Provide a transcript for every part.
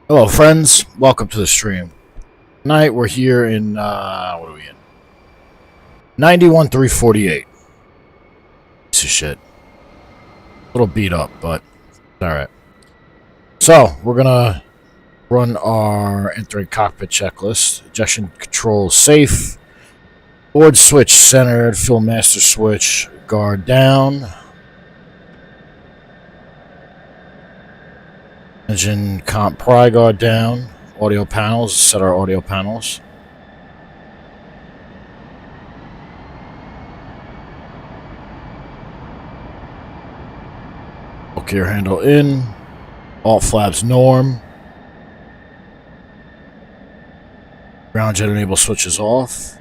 Hello friends, welcome to the stream. Tonight we're here in, what are we in? 91-348. Piece of shit. A little beat up, but alright. So, we're gonna run our entering cockpit checklist. Ejection control safe. Board switch centered. Fuel master switch. Guard down. Engine comp pry guard down. Audio panels. Set our audio panels. Hook gear handle in. Alt flaps norm. Ground jet enable switch is off.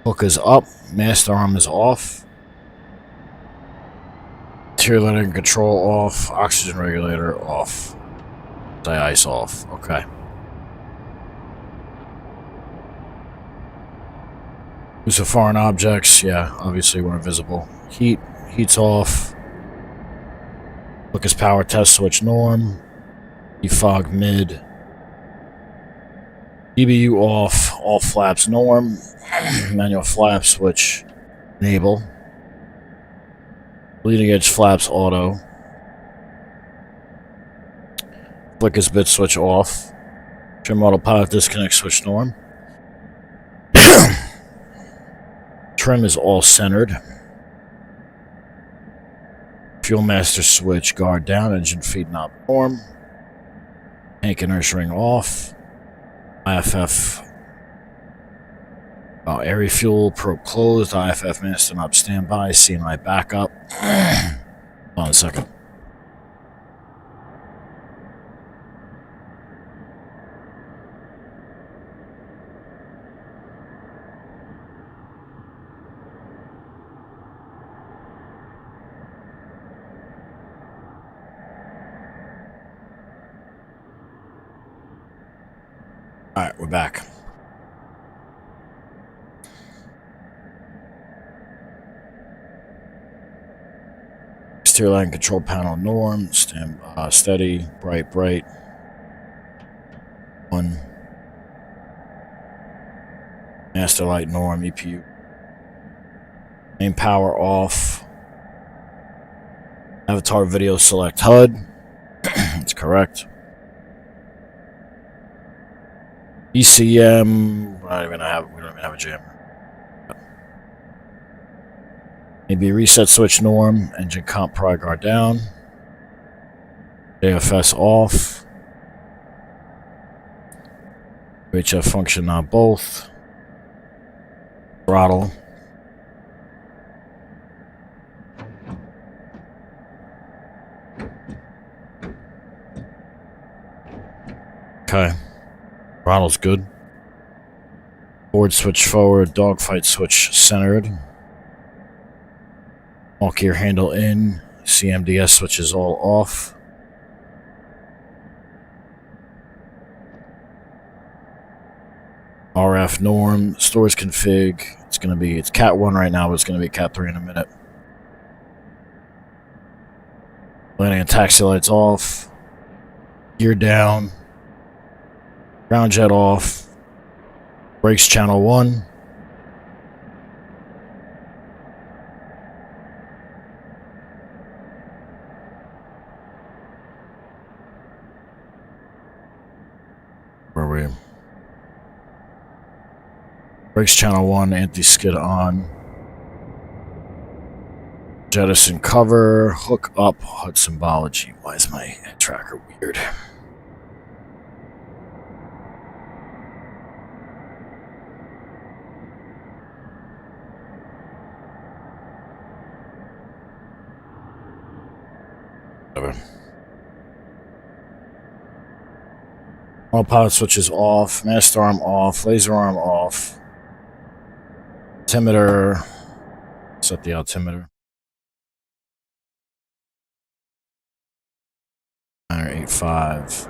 Hook is up. Master arm is off. Interior lighting control off. Oxygen regulator off. Anti-ice off. Okay. Use of foreign objects. Yeah, obviously we're invisible. Heat's off. Look as power test switch norm. Defog mid. EBU off. All flaps norm. Manual flap switch enable. Leading edge flaps auto. Flick as bit switch off. Trim autopilot disconnect switch norm. Trim is all centered. Fuel master switch guard down. Engine feed knob norm. Tank inertia ring off. IFF area fuel probe closed. IFF master knob standby. CNI backup. Hold on a second. Alright, we're back. Exterior lighting control panel norm. Stand steady. Bright. 1. Master light norm. EPU. Main power off. Avatar video select HUD. That's correct. ECM. We don't even have a jammer. Maybe reset switch norm. Engine comp pry guard down. JFS off. UHF function on both. Throttle. Okay. Throttle's good. Board switch forward. Dogfight switch centered. All gear handle in. CMDS switches all off. RF norm. Stores config. It's Cat 1 right now, but it's going to be Cat 3 in a minute. Landing and taxi lights off. Gear down. Ground jet off. Brakes channel 1. Where are we? Brakes channel 1, anti-skid on. Jettison cover, hook up, HUD symbology. Why is my tracker weird? Autopilot switches off, master arm off, laser arm off. Altimeter. Set the altimeter. 985.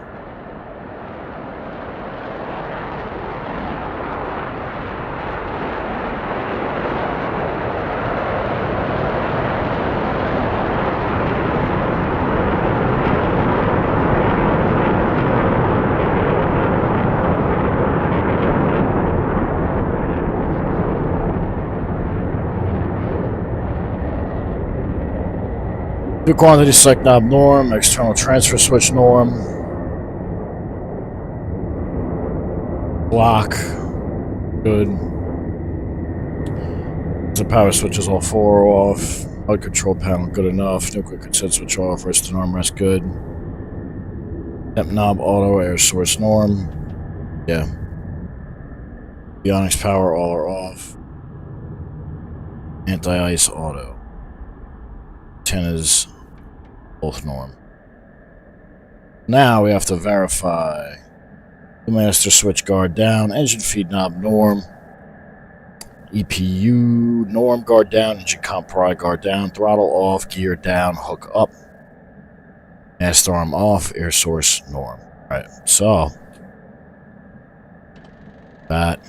quantity select knob norm, external transfer switch norm, block, good. The power switches all 4 are off. HUD control panel good enough. Nuclear consent switch off. Rest and armrest good. Temp knob auto, air source norm. Yeah. Avionics power all are off. Anti-ice auto. Antennas both norm. Now we have to verify. Master switch guard down. Engine feed knob norm. EPU norm guard down. Engine comp pry guard down. Throttle off. Gear down. Hook up. Master arm off. Air source norm. Alright, so that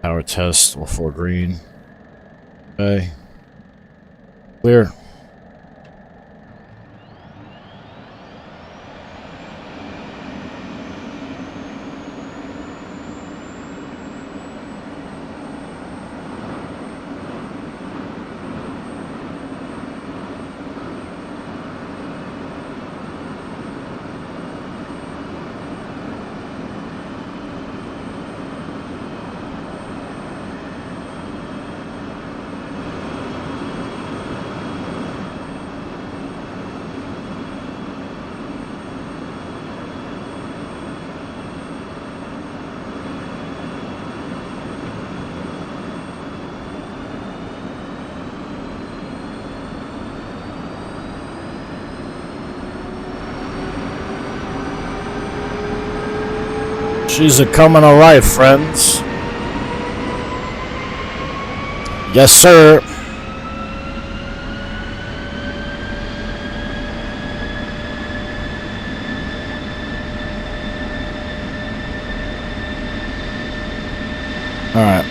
power test, all 4 green. Okay. Clear. She's a coming alright, friends. Yes, sir. Alright.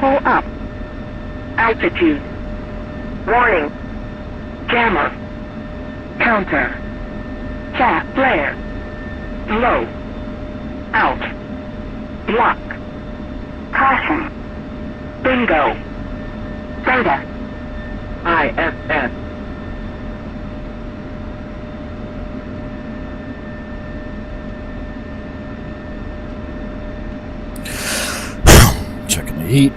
Pull up. Altitude. Warning. Jammer. Counter. Flat flare. Low. Out. Block. Caution. Bingo. Beta. ISS. Checking the heat.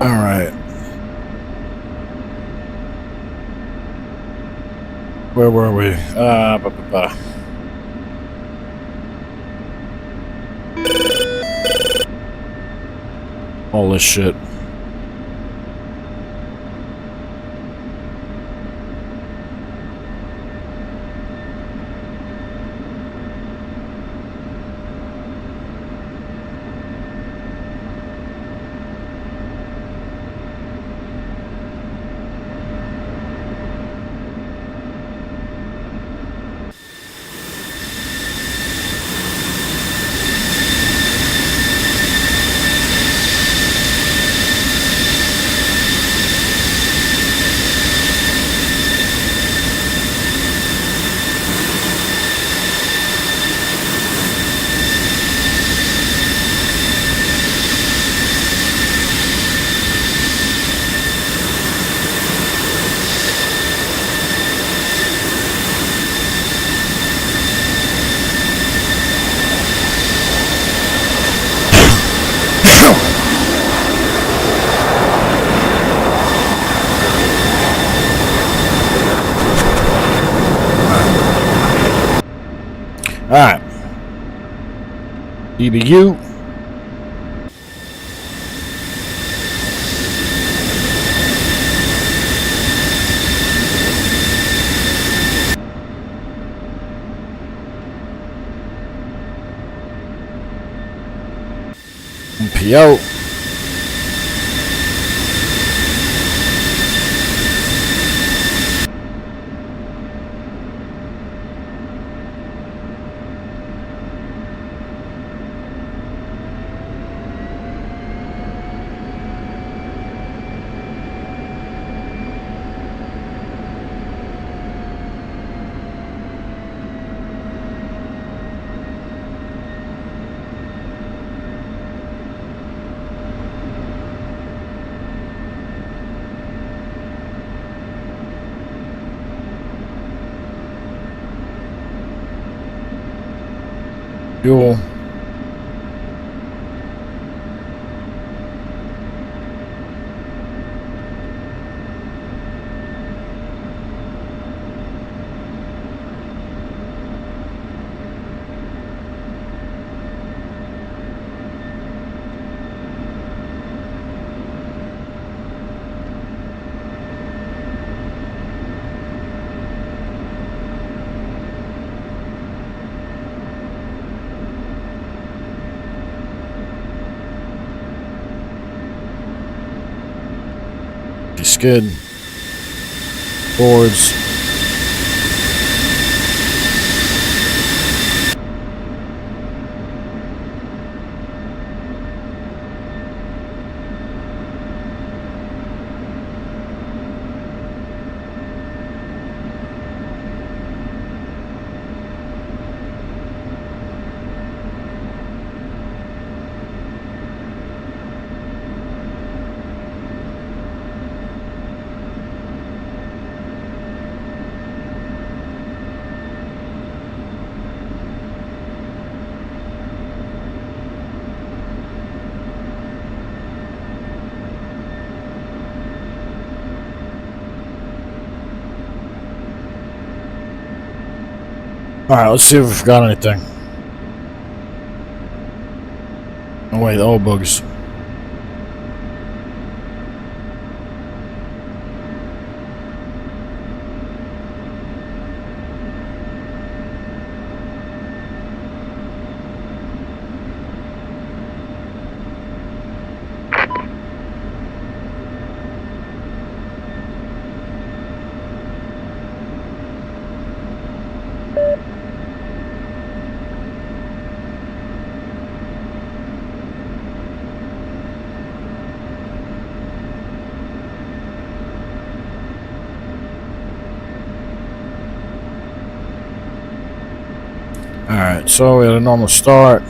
Alright. Where were we? All this shit. BBU. MPO. Fuel. Skid. Boards. Alright, let's see if we forgot anything. Oh wait, the old bugs. Alright, so we had a normal start.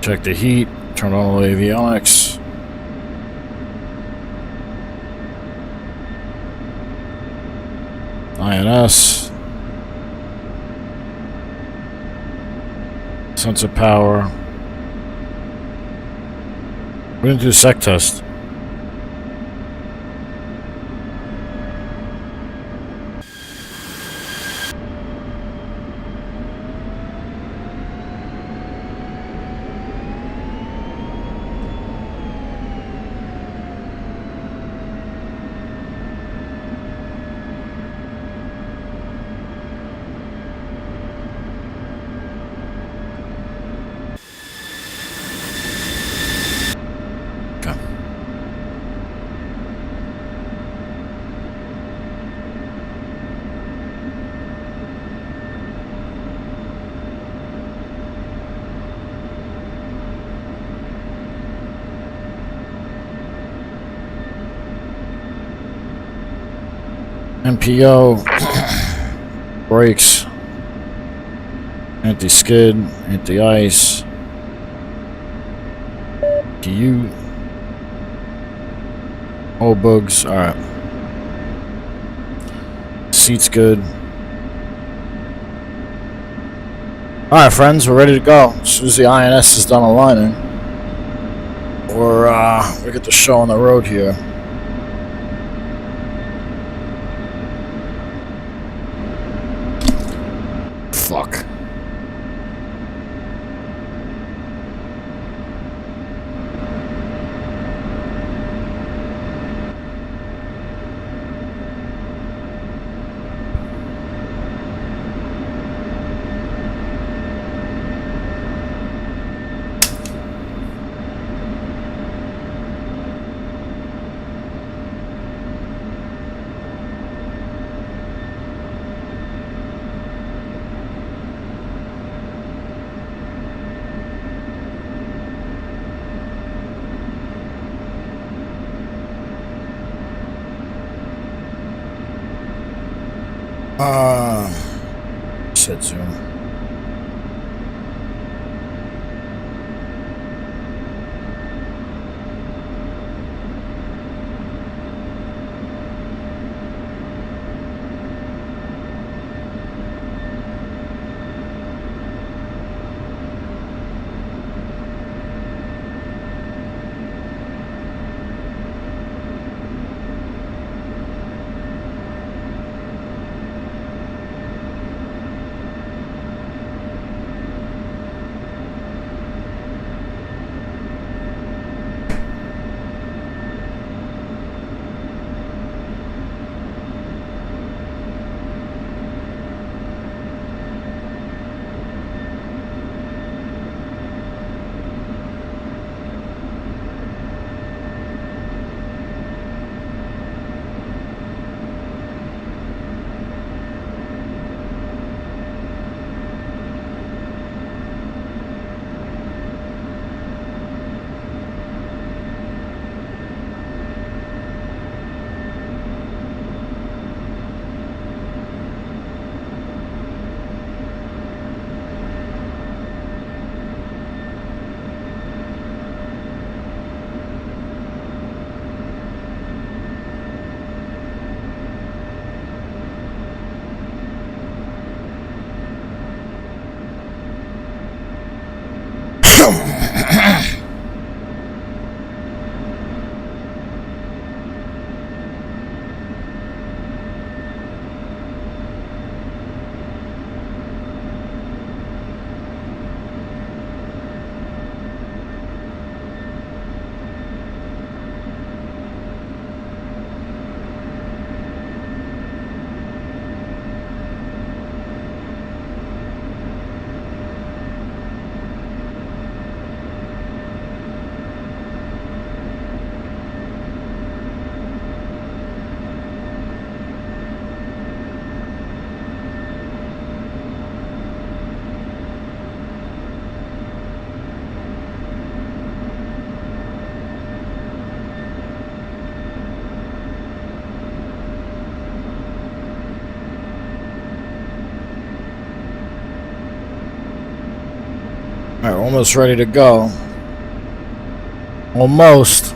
Check the heat, turn on all the avionics. INS. Sensor power. We're gonna do a sec test. MPO, brakes, anti-skid, anti-ice, PU, all bugs, alright. Seat's good. Alright friends, we're ready to go. As soon as the INS is done aligning, we get the show on the road here. Fuck. Said zoom. Alright, almost ready to go. Almost.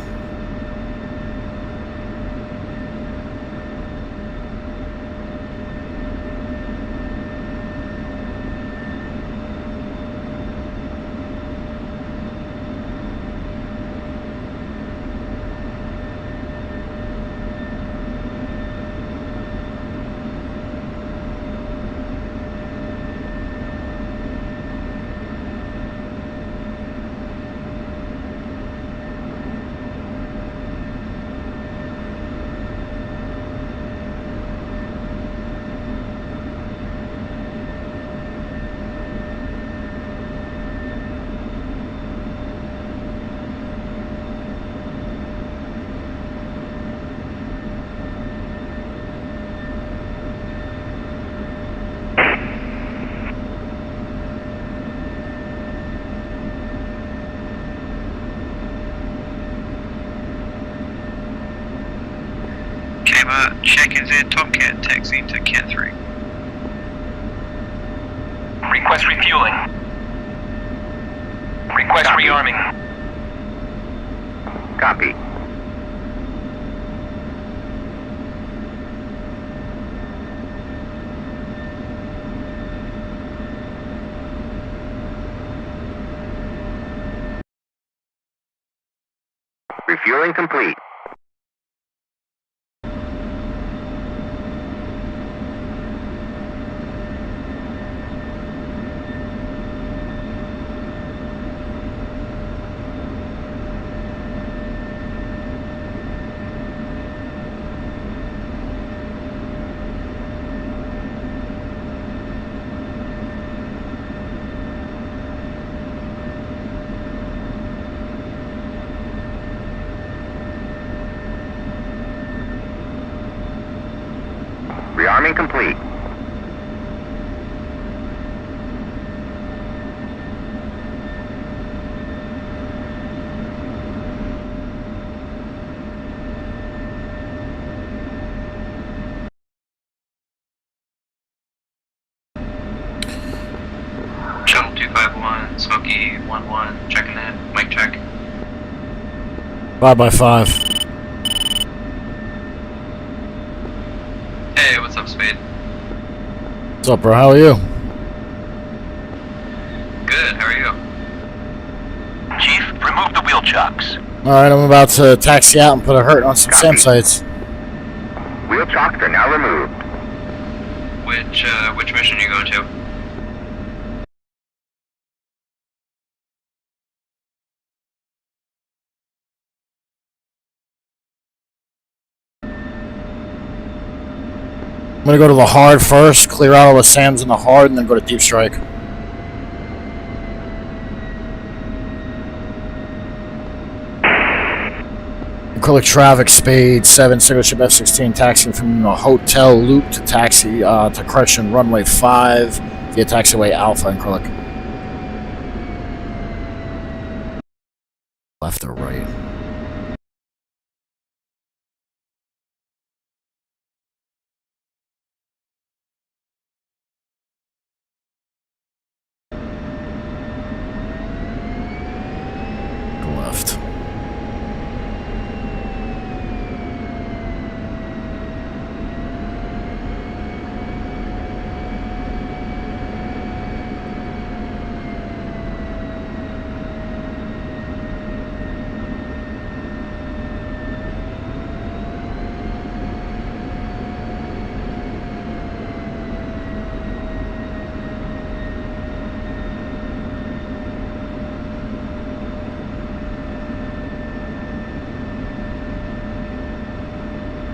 Check is it Tomcat taxi to Cat 3. Request refueling. Request Copy. rearming. Copy. Refueling complete. Rearming complete. Mic check. 5x5. Hey, what's up, Spade? What's up, bro? How are you? Good, how are you? Chief, remove the wheel chocks. Alright, I'm about to taxi out and put a hurt on some SAM sites. Wheel chocks are now removed. Which mission are you going to? I'm gonna go to the hard first, clear out all the SAMs in the hard, and then go to deep strike. Enkrilla traffic, Spade 7, single ship F-16 taxiing from the hotel loop to taxi to correction runway 5 via taxiway Alpha Enkrilla. Left or right? Go left.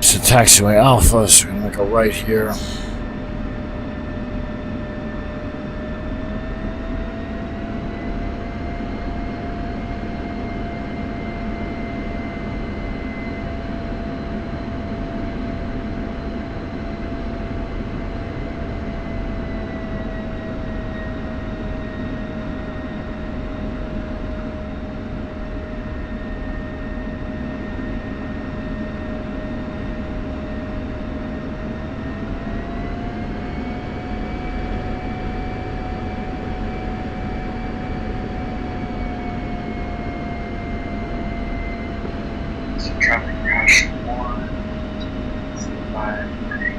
To taxiway Alpha, so we're gonna make a right here. Traffic crash 1, 5, 8.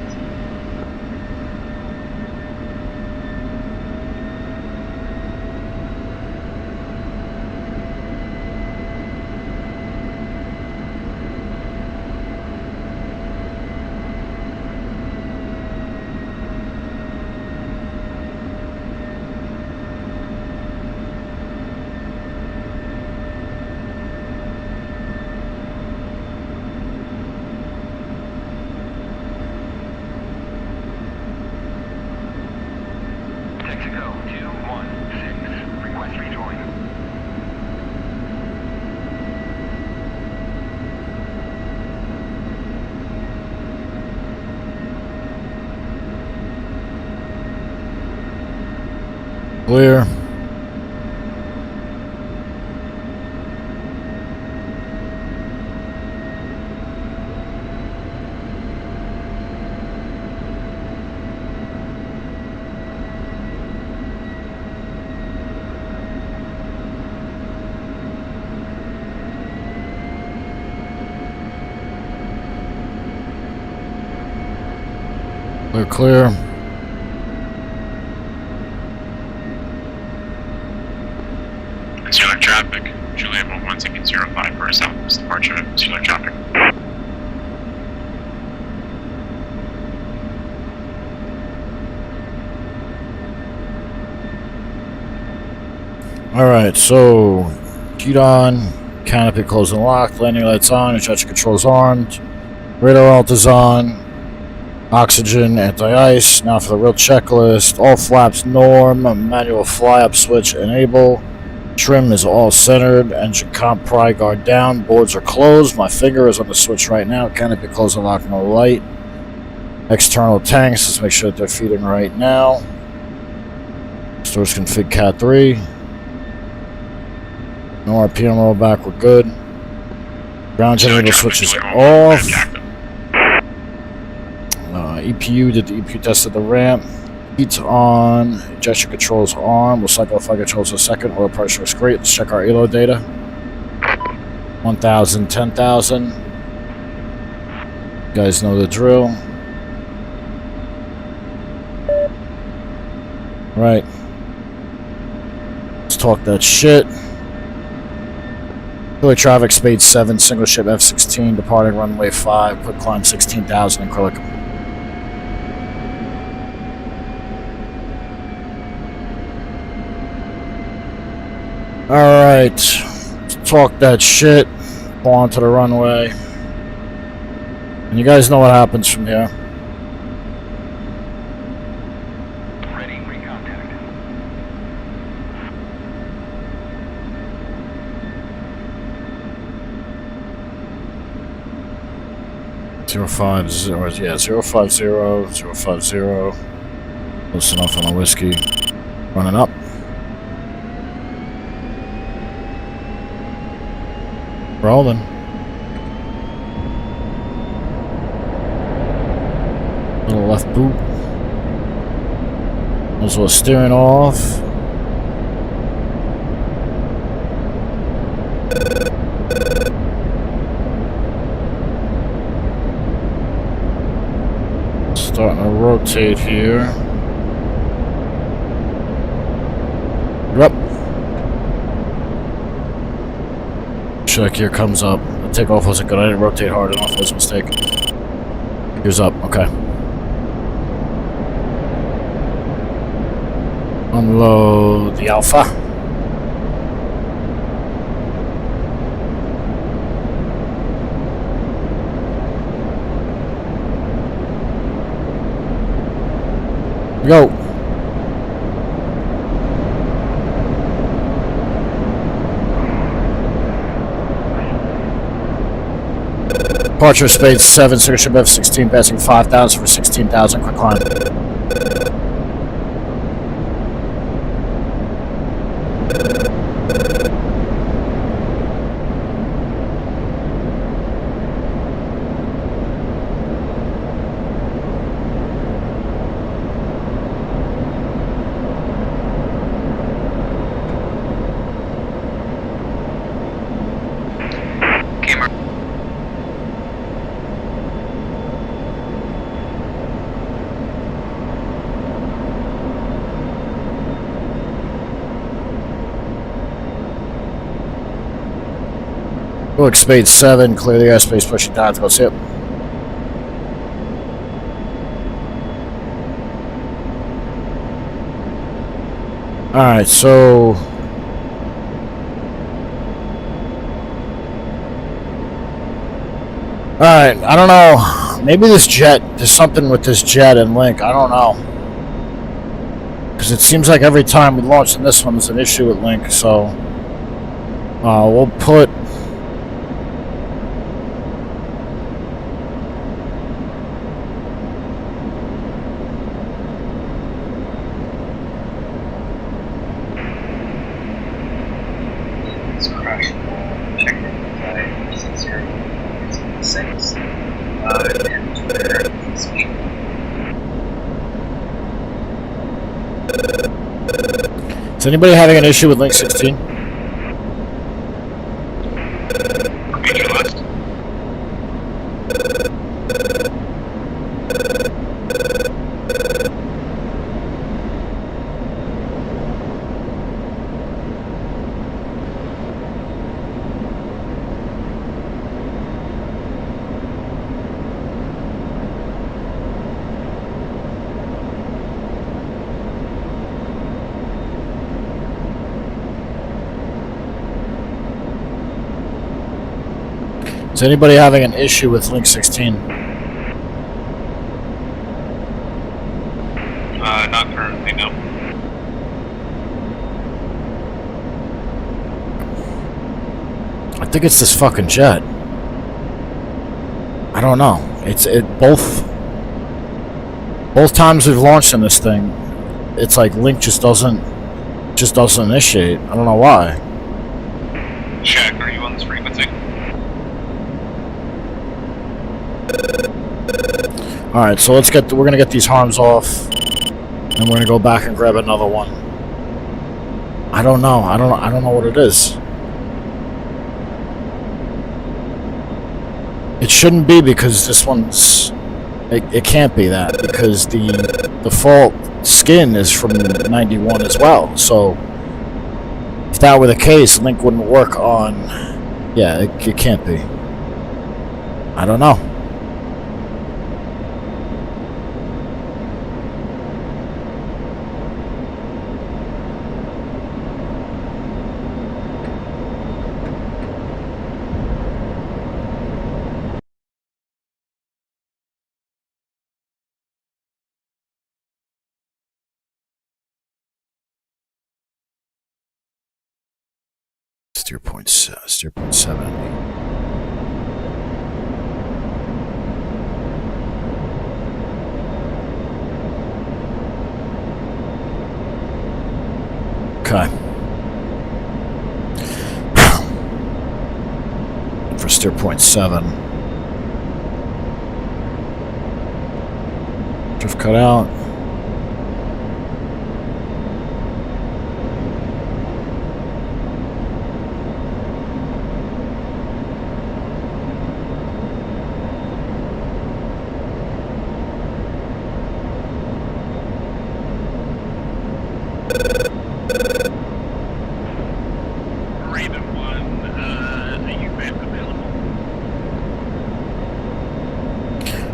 Mexico 216. Request rejoin. Clear. Clear, clear. Concealer traffic. Juliet 1105 for Southwest departure. Concealer traffic. Alright, so heat on, canopy closed and locked, landing lights on, injection controls armed, radar alt is on, oxygen, anti-ice. Now for the real checklist, all flaps norm, manual fly-up switch enable, trim is all centered, engine comp pry guard down, boards are closed, my finger is on the switch right now, canopy closed and locked, no light. External tanks, let's make sure that they're feeding right now. Stores config cat 3. No RPM rollback, we're good. Ground generator switches off. EPU did the EPU test of the ramp. Heat's on. Ejection controls on. We'll cycle flight controls in a second. Oil pressure is great. Let's check our ELO data. 1,000, 10,000. You guys know the drill. Right. Let's talk that shit. Philly traffic, Spade 7, single ship F-16, departing runway 5, quick climb 16,000 Enkrilla. Alright, let's talk that shit. Go on to the runway. And you guys know what happens from here. Ready, recontact. 050, yeah, 050, 050. Listen off on the whiskey. Running up. Rolling. Little left boot. Also steering off. Starting to rotate here. Yep. Check here comes up. The takeoff wasn't good. I didn't rotate hard enough. It was a mistake. Here's up. Okay. Unload the Alpha. Go. Departure Spade 7, single ship F-16, passing 5,000 for 16,000, quick climb. Look, Spade 7, clear the airspace, pushing down to go SIP. Alright, so... Alright, I don't know. Maybe this jet, there's something with this jet and Link, I don't know. Because it seems like every time we launch in this one, there's an issue with Link, so... we'll put... Is anybody having an issue with Link 16? Major left. Is anybody having an issue with Link 16? Not currently, no. I think it's this fucking jet. I don't know. Both times we've launched in this thing, it's like Link just doesn't initiate. I don't know why. Jack, are you on this frequency? Alright, so we're gonna get these harms off, and then we're gonna go back and grab another one. I don't know. I don't know what it is. It shouldn't be, because this one's... It can't be that, because the default skin is from 91 as well. So if that were the case, Link wouldn't work on... Yeah, it can't be. I don't know. Steer point 7. Okay. For steer point 7. Drift cut out.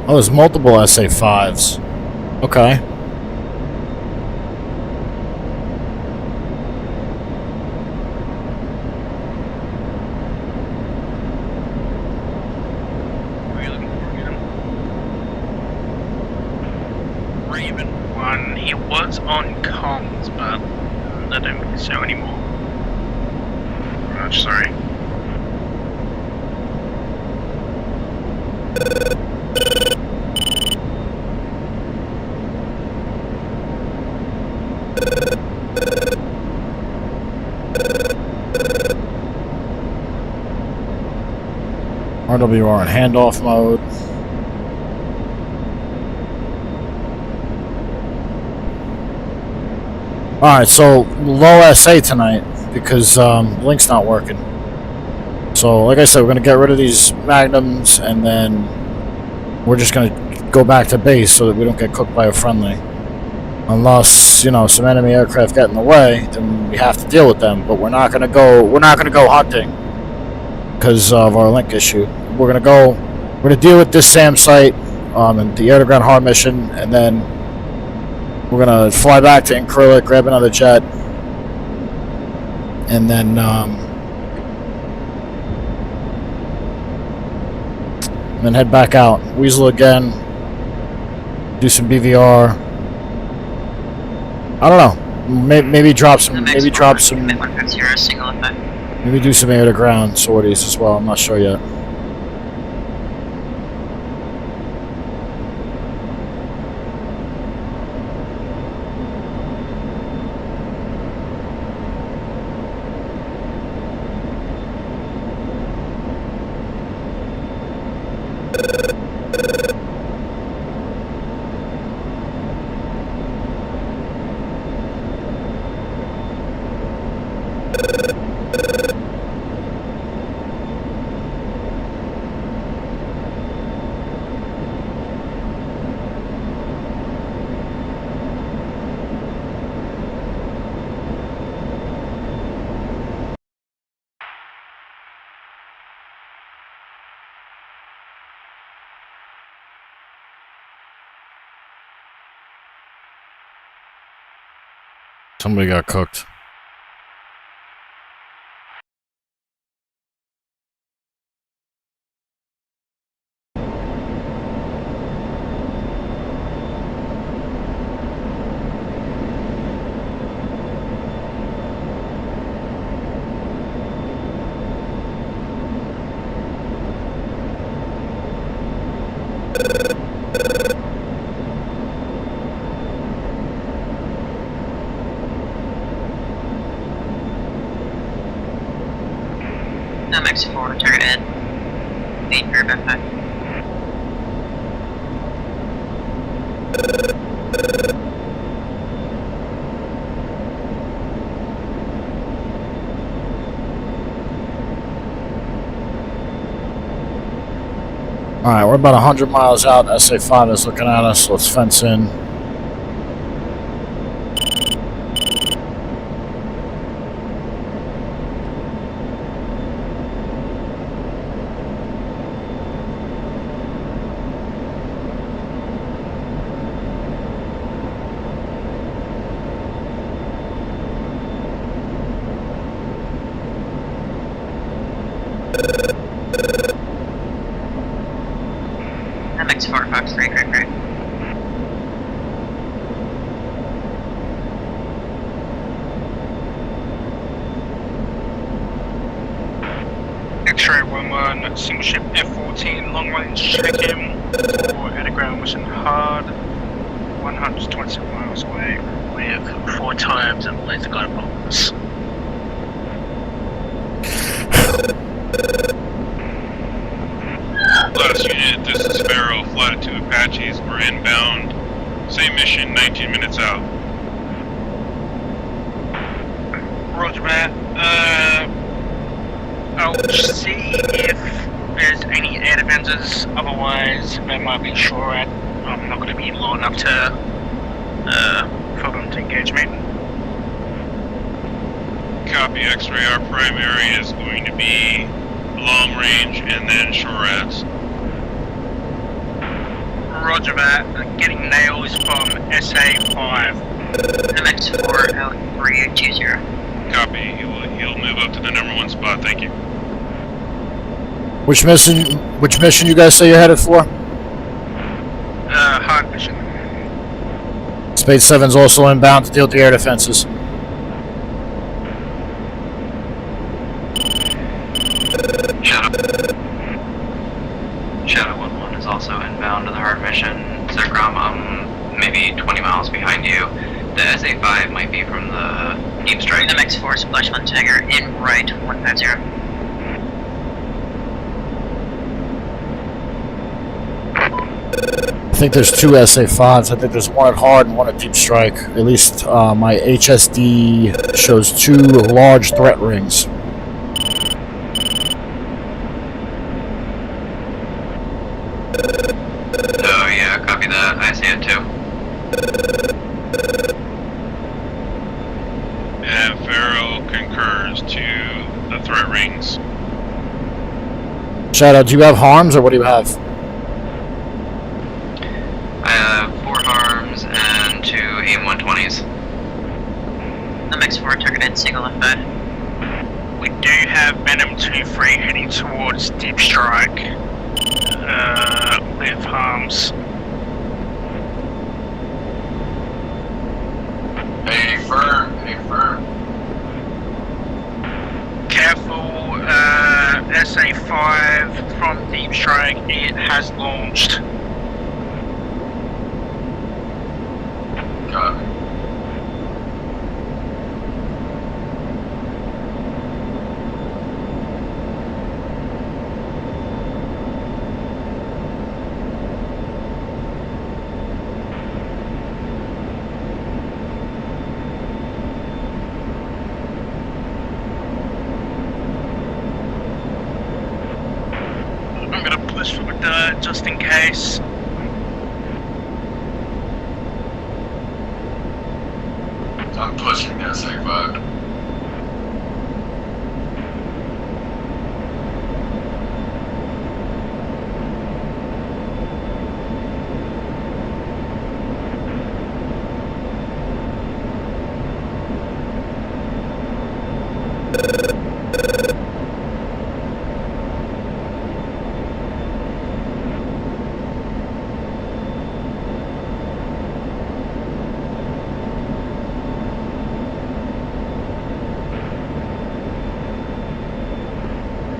Oh, there's multiple SA5s. Okay. What are you looking for again? Raven 1, he was on comms, but I don't think so anymore. Sorry. RWR in handoff mode. Alright, so low SA tonight because Link's not working. So, like I said, we're going to get rid of these Magnums and then we're just going to go back to base so that we don't get cooked by a friendly. Unless, you know, some enemy aircraft get in the way, then we have to deal with them. But we're not going to go hunting because of our Link issue. We're going to deal with this SAM site and the air-to-ground harm mission, and then we're going to fly back to Enkrilla, grab another jet, and then head back out. Weasel again, do some BVR. I don't know. Maybe drop some. Maybe do some air-to-ground sorties as well. I'm not sure yet. Somebody got cooked. MX4, target Ed. Lead group F5. Alright, we're about 100 miles out. SA5 is looking at us. Let's fence in. MX4 Fox 3, great. X-ray 1-1, single ship F-14, long range check-in for at-ground mission hard, 127 miles away with 4 times and laser guide bombs. Last unit, this is Pharaoh, flight 2 Apaches, we're inbound. Same mission, 19 minutes out. Roger that. I'll see if there's any air defenses, otherwise there might be shore at. I'm not going to be low enough to for them to engage me. Copy, X-ray, our primary is going to be long range and then shorettes. Roger that. Getting nails from SA5. MX4 out 320. Copy, he'll move up to the #1 spot, thank you. Which mission you guys say you're headed for? Hard mission. Spade 7's also inbound to deal with the air defenses. Shadow 1-1 is also inbound to the hard mission. Zekrom, maybe 20 miles behind you. The SA5 might be from the deep strike. MX4 Splash 1 Tiger in right 150. I think there's 2 SA5s. I think there's one at hard and one at deep strike. At least my HSD shows 2 large threat rings. Oh yeah, copy that. I see it too. And Pharaoh concurs to the threat rings. Shadow, do you have harms or what do you have? I have 4 harms and 2 AIM-120s. MX4 targeted single F5. We do have Venom 2-3 heading towards deep strike with harms. Hey, firm. Careful, SA5 from deep strike, it has launched. Copy. I'm gonna push for the dirt just in case. I'm pushing the SA5.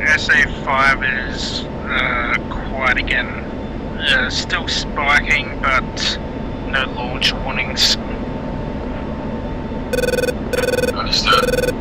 SA5 is quiet again. Still spiking, but no launch warnings. Understood.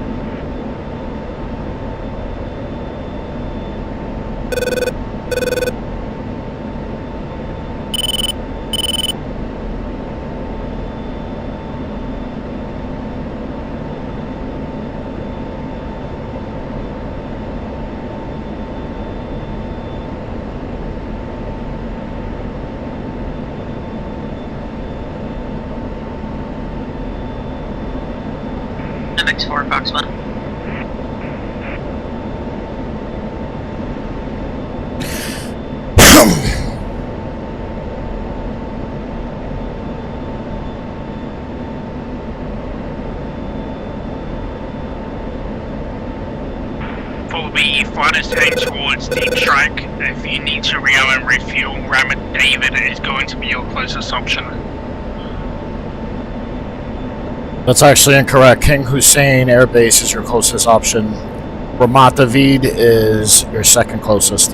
is heading towards Deep Strike. If you need to rearm and refuel, ram at David is going to be your closest option. That's actually incorrect. King Hussein Air Base is your closest option. Ramat David is your second closest.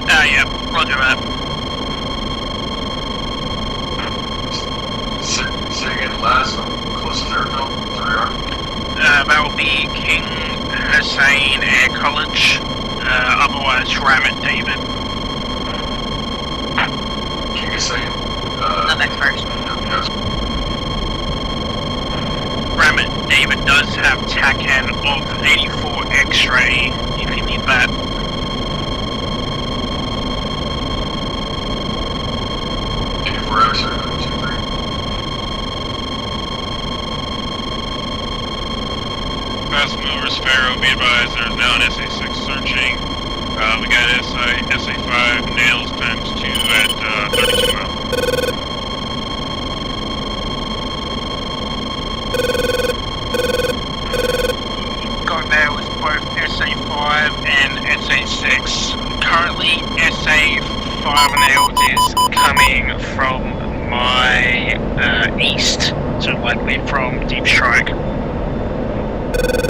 Yeah, roger that. Say again, last one, closest airfield to rearm? That will be King Hussein Air College, otherwise ram at David. King Hussein? Not next first. Yes. Ram at David does have TACAN of 84 X-ray, if you need that. Fast movers, Sparrow, be advised, there's now an SA-6 searching. We got SA-5 nails times 2 at 32 miles. Got there with both SA-5 and SA-6. Currently, SA-5 nails is coming from my east, so likely from Deep Strike.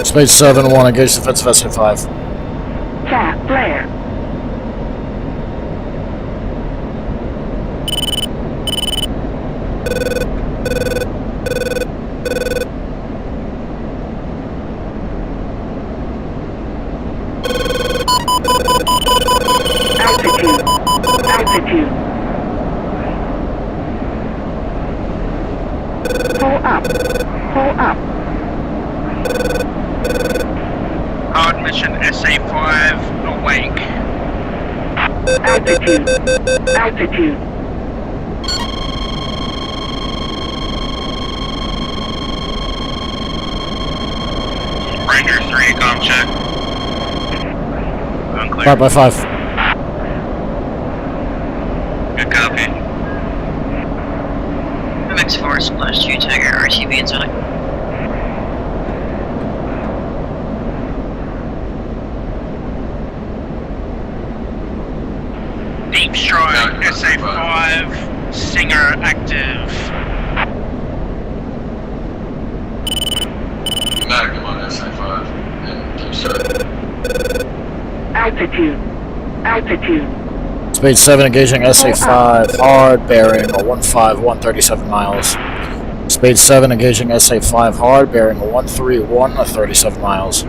Space 7-1, engage defensive SA-5. Cat flare. Altitude. Pull up. Hard mission SA-5 awake. Altitude. Ranger 3, comm check. Unclear. 5x5. Good copy. MX4 splash 2 Tiger RTB inside. Deep Strike, SA-5, Singer active. Magnum on SA-5 and Deep Strike. Altitude. Space 7 engaging SA-5 hard, bearing a 151, miles. Space 7 engaging SA-5 hard, bearing a 131, 37 miles.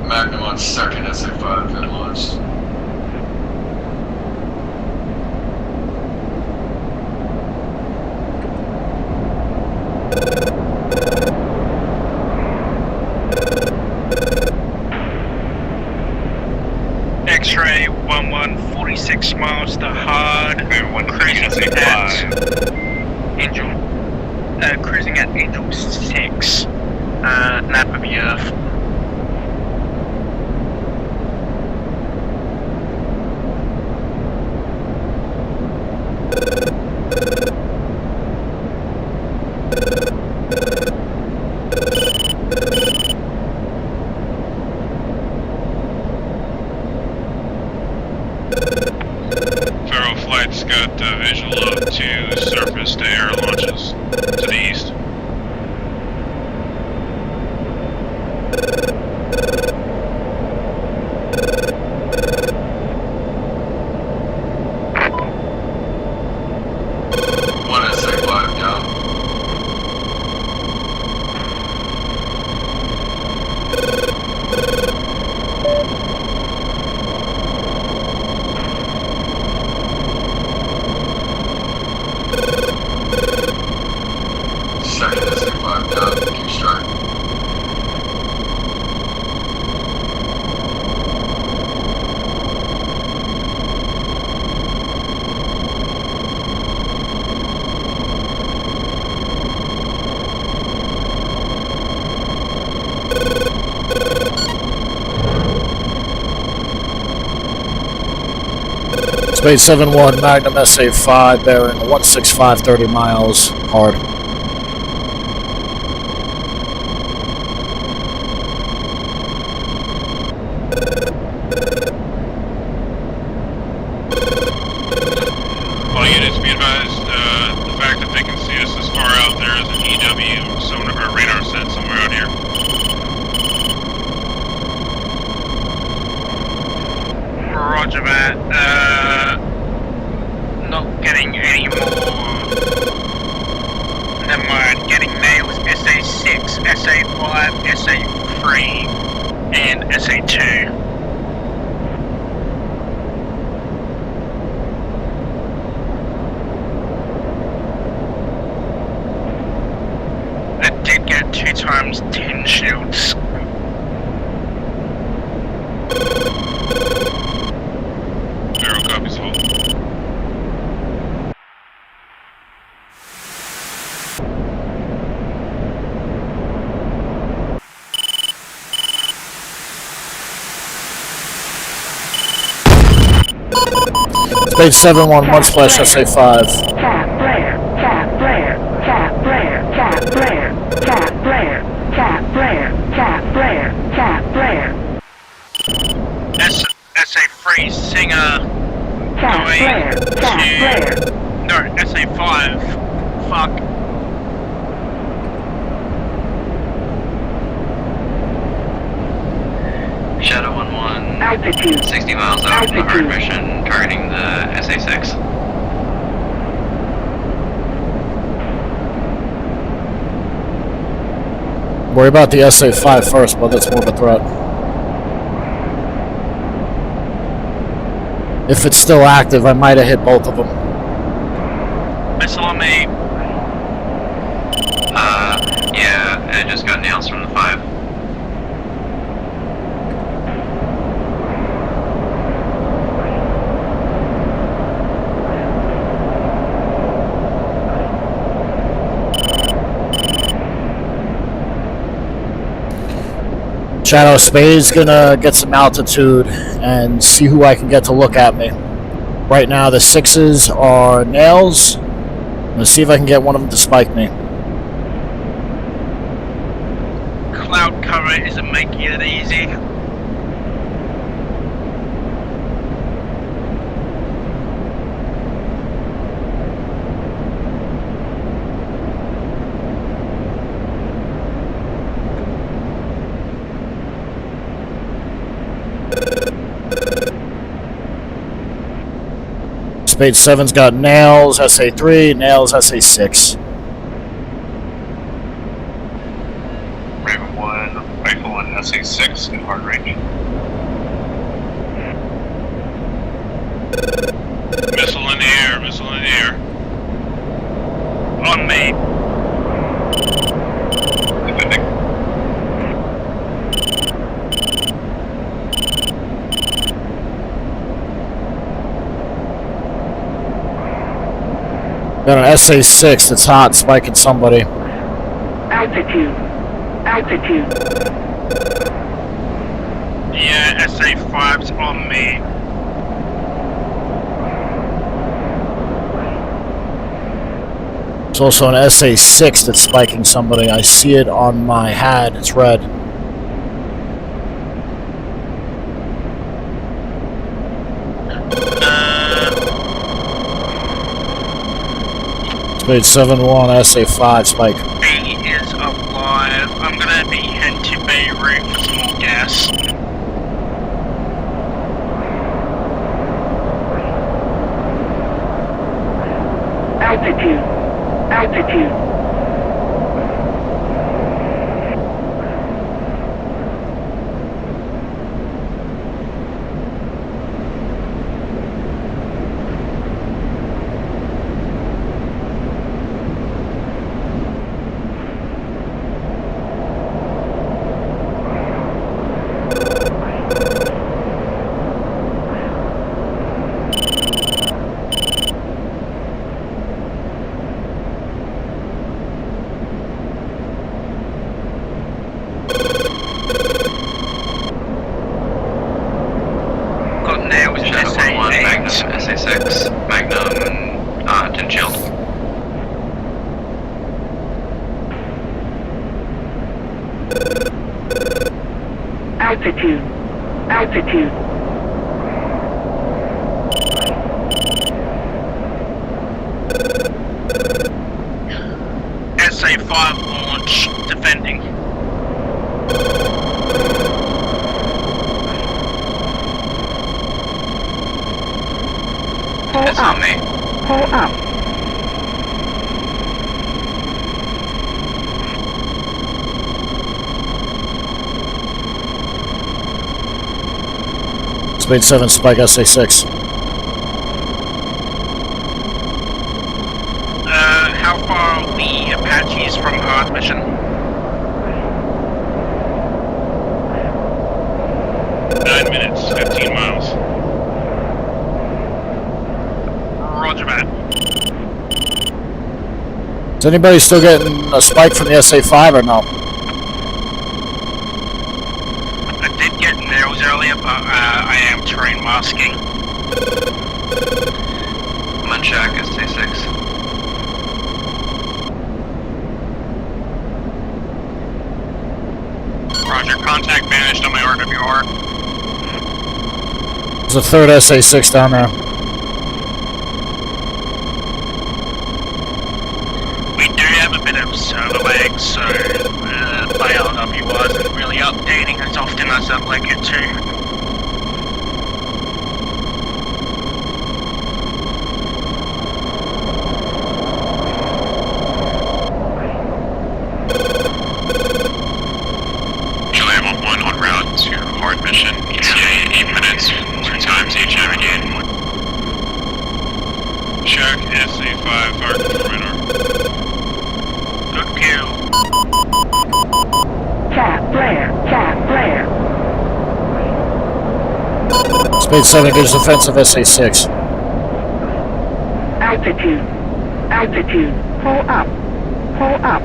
Magnum on second SA-5 at launch. X-ray 1146 miles to hard. Cruising at Angel. Cruising at Angel 6. Nap of the Earth. Federal flight's got visual of 2 surface-to-air launches to the east. One SA-5 down. Keep strike. Spade 7-1 Magnum SA-5 bearing 165 30 miles hard. All units be advised, the fact that they can see us this far out, there is an EW sonar or radar set somewhere out here. Roger that. Not getting any more. Never mind. Getting nails SA6, SA5, SA3, and SA2. I did get 2 times 10 shields. Zero copies, hold. Spade 7-1 Mud Splash SA-5. Tap Blair, tap Blair, tap Blair, tap Blair, tap Blair, tap Blair, tap Blair, tap Blair, SA3 Singer tap going Blair, tap Blair, to... No, SA5. Fuck. Shadow 1-1, altitude, 60 miles out from the hard mission, targeting the SA-6. Worry about the SA-5 first, but that's more of a threat. If it's still active, I might have hit both of them. Missile on me. Yeah, I just got nails from the 5. Shadow Spade's gonna get some altitude and see who I can get to look at me. Right now, the 6s are nails. I'm gonna see if I can get one of them to spike me. Cloud cover isn't making it easy. Spade 7's got nails, SA3, nails, SA6. Raven 1, rifle on SA6 in hard range. Missile in the air, missile in the air. On me. Defending. Got an SA6 that's hot, spiking somebody. altitude, altitude, Yeah, SA5's on me. There's also an SA6 that's spiking somebody. I see it on my HAD. It's red. Spade 7-1, SA5 spike. He is alive. I'm gonna be heading to Beirut for some more gas. altitude, altitude, Altitude. Altitude. SA-5 launch, defending. Pull It's up. on me. Pull up. Speed 7, Spike SA6. How far are the Apaches from hard mission? Nine minutes, 15 miles. Roger that. Is anybody still getting a spike from the SA5 or no? I did get nails earlier, but I am terrain masking. I'm on check, SA6. Roger, contact vanished on my RWR. There's a third SA6 down there. We do have a bit of server lag, so my RWR isn't really updating as often as I'd like it to. To hard mission, ETA 8 minutes, 2 times AGM-88. Check SA5, fire control radar. Good kill. Cap flare. Cap flare. Speed 7 gives defensive SA6. Altitude. Altitude. Pull up. Pull up.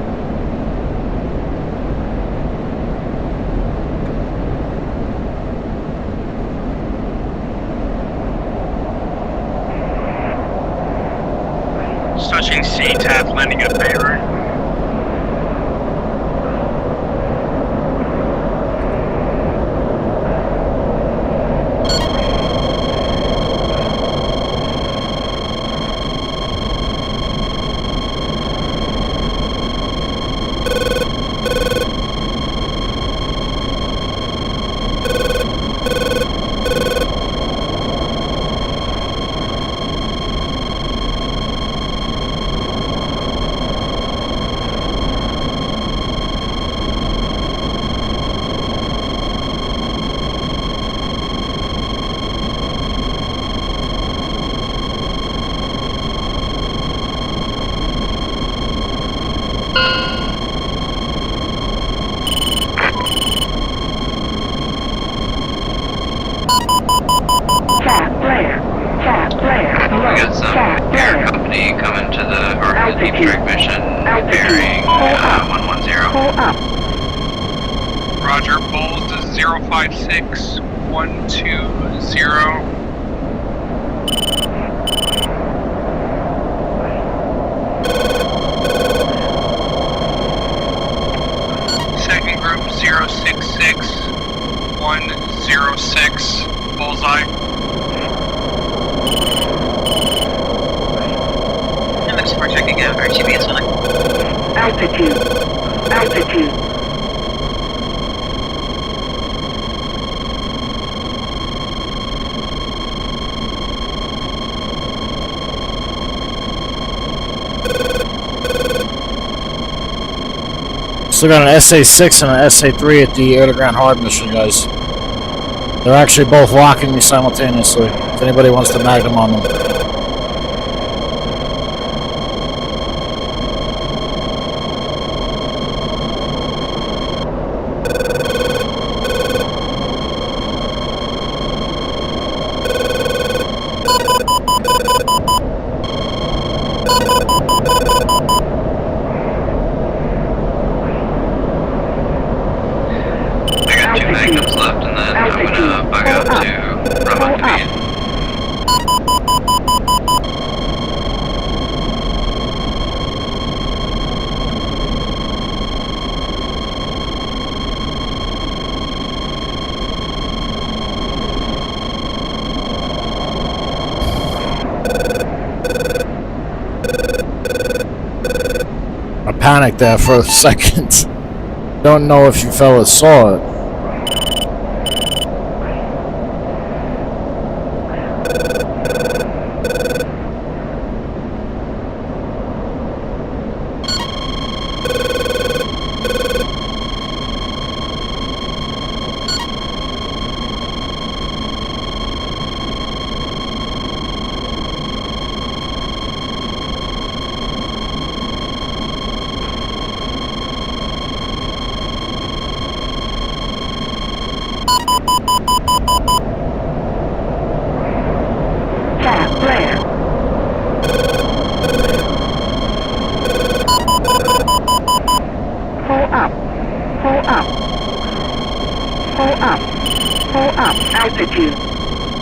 Touching C-tab, landing at Beirut. We got some air company coming to the deep strike mission, bearing 110. Pull up. Roger, polls to 056 120. Second group 066 106. Bullseye. Looks for checking out RTB is filling. Altitude. Altitude. Still got an SA6 and an SA3 at the air-to-ground hard mission, guys. They're actually both locking me simultaneously, if anybody wants to magnum on them. Magnums left, and then I'm gonna bug out to run up to me. panicked there for a second. Don't know if you fellas saw it.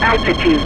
Altitude.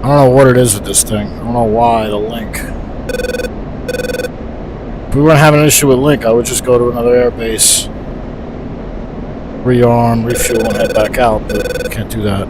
I don't know what it is with this thing. I don't know why the link. If we weren't having an issue with link, I would just go to another airbase, rearm, refuel, and head back out, but I can't do that.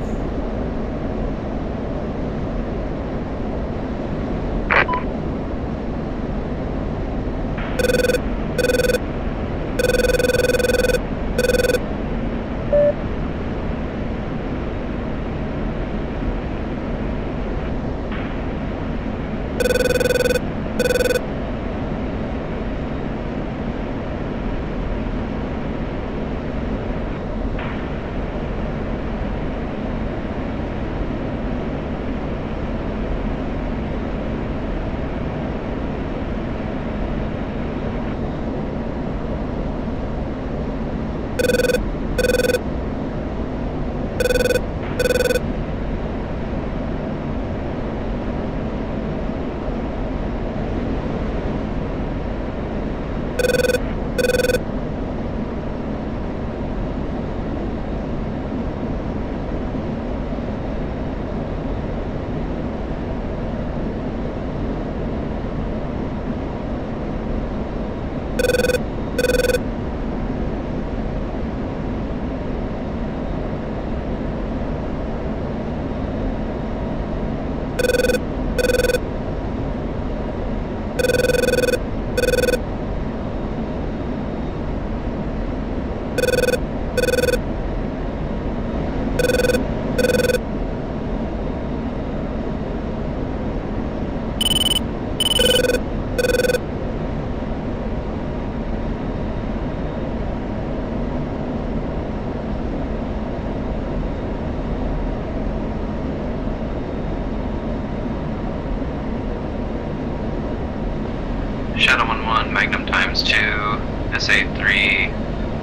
Shadow 1-1, Magnum times 2, SA3,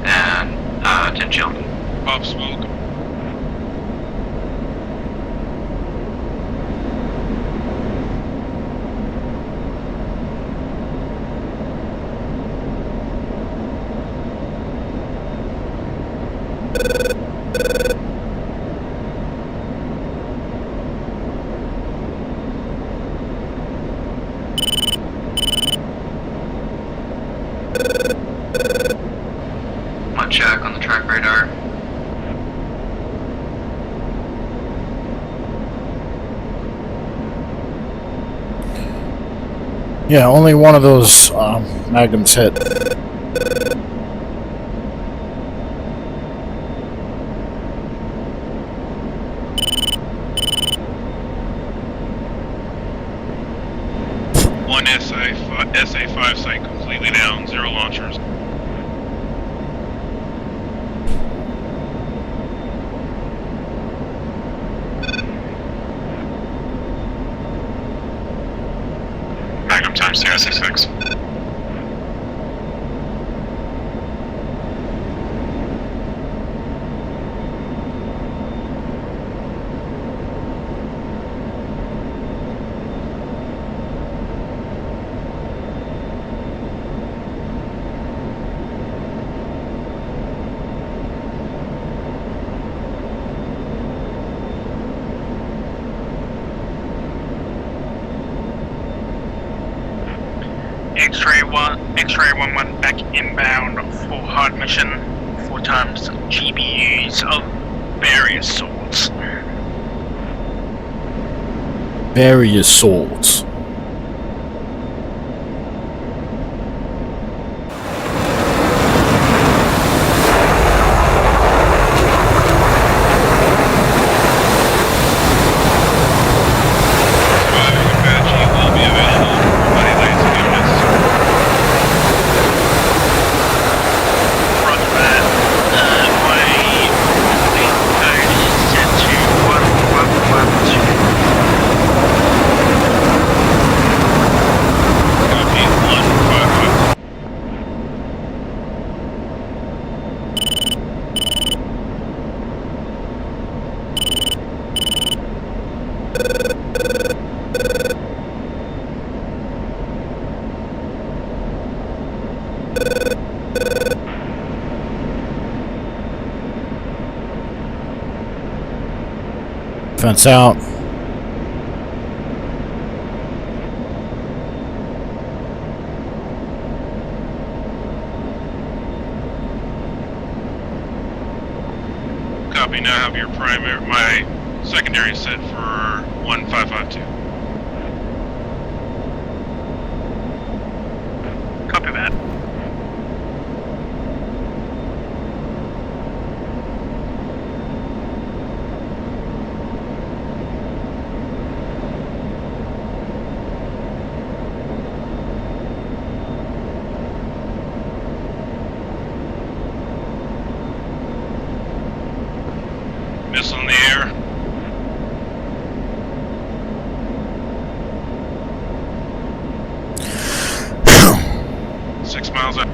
and 10 shield. Pop smoke. One check on the track radar. Yeah, only one of those magnums hit. One SA5 site completely down, 0 launchers. Magnum times 2 SA6. X-ray 1-1 back inbound for hard mission. 4 times GBUs of various sorts. Various sorts. Fence out. Copy. Now have your primary, my secondary set for 1552. Copy that. Missile in the air. Six miles out.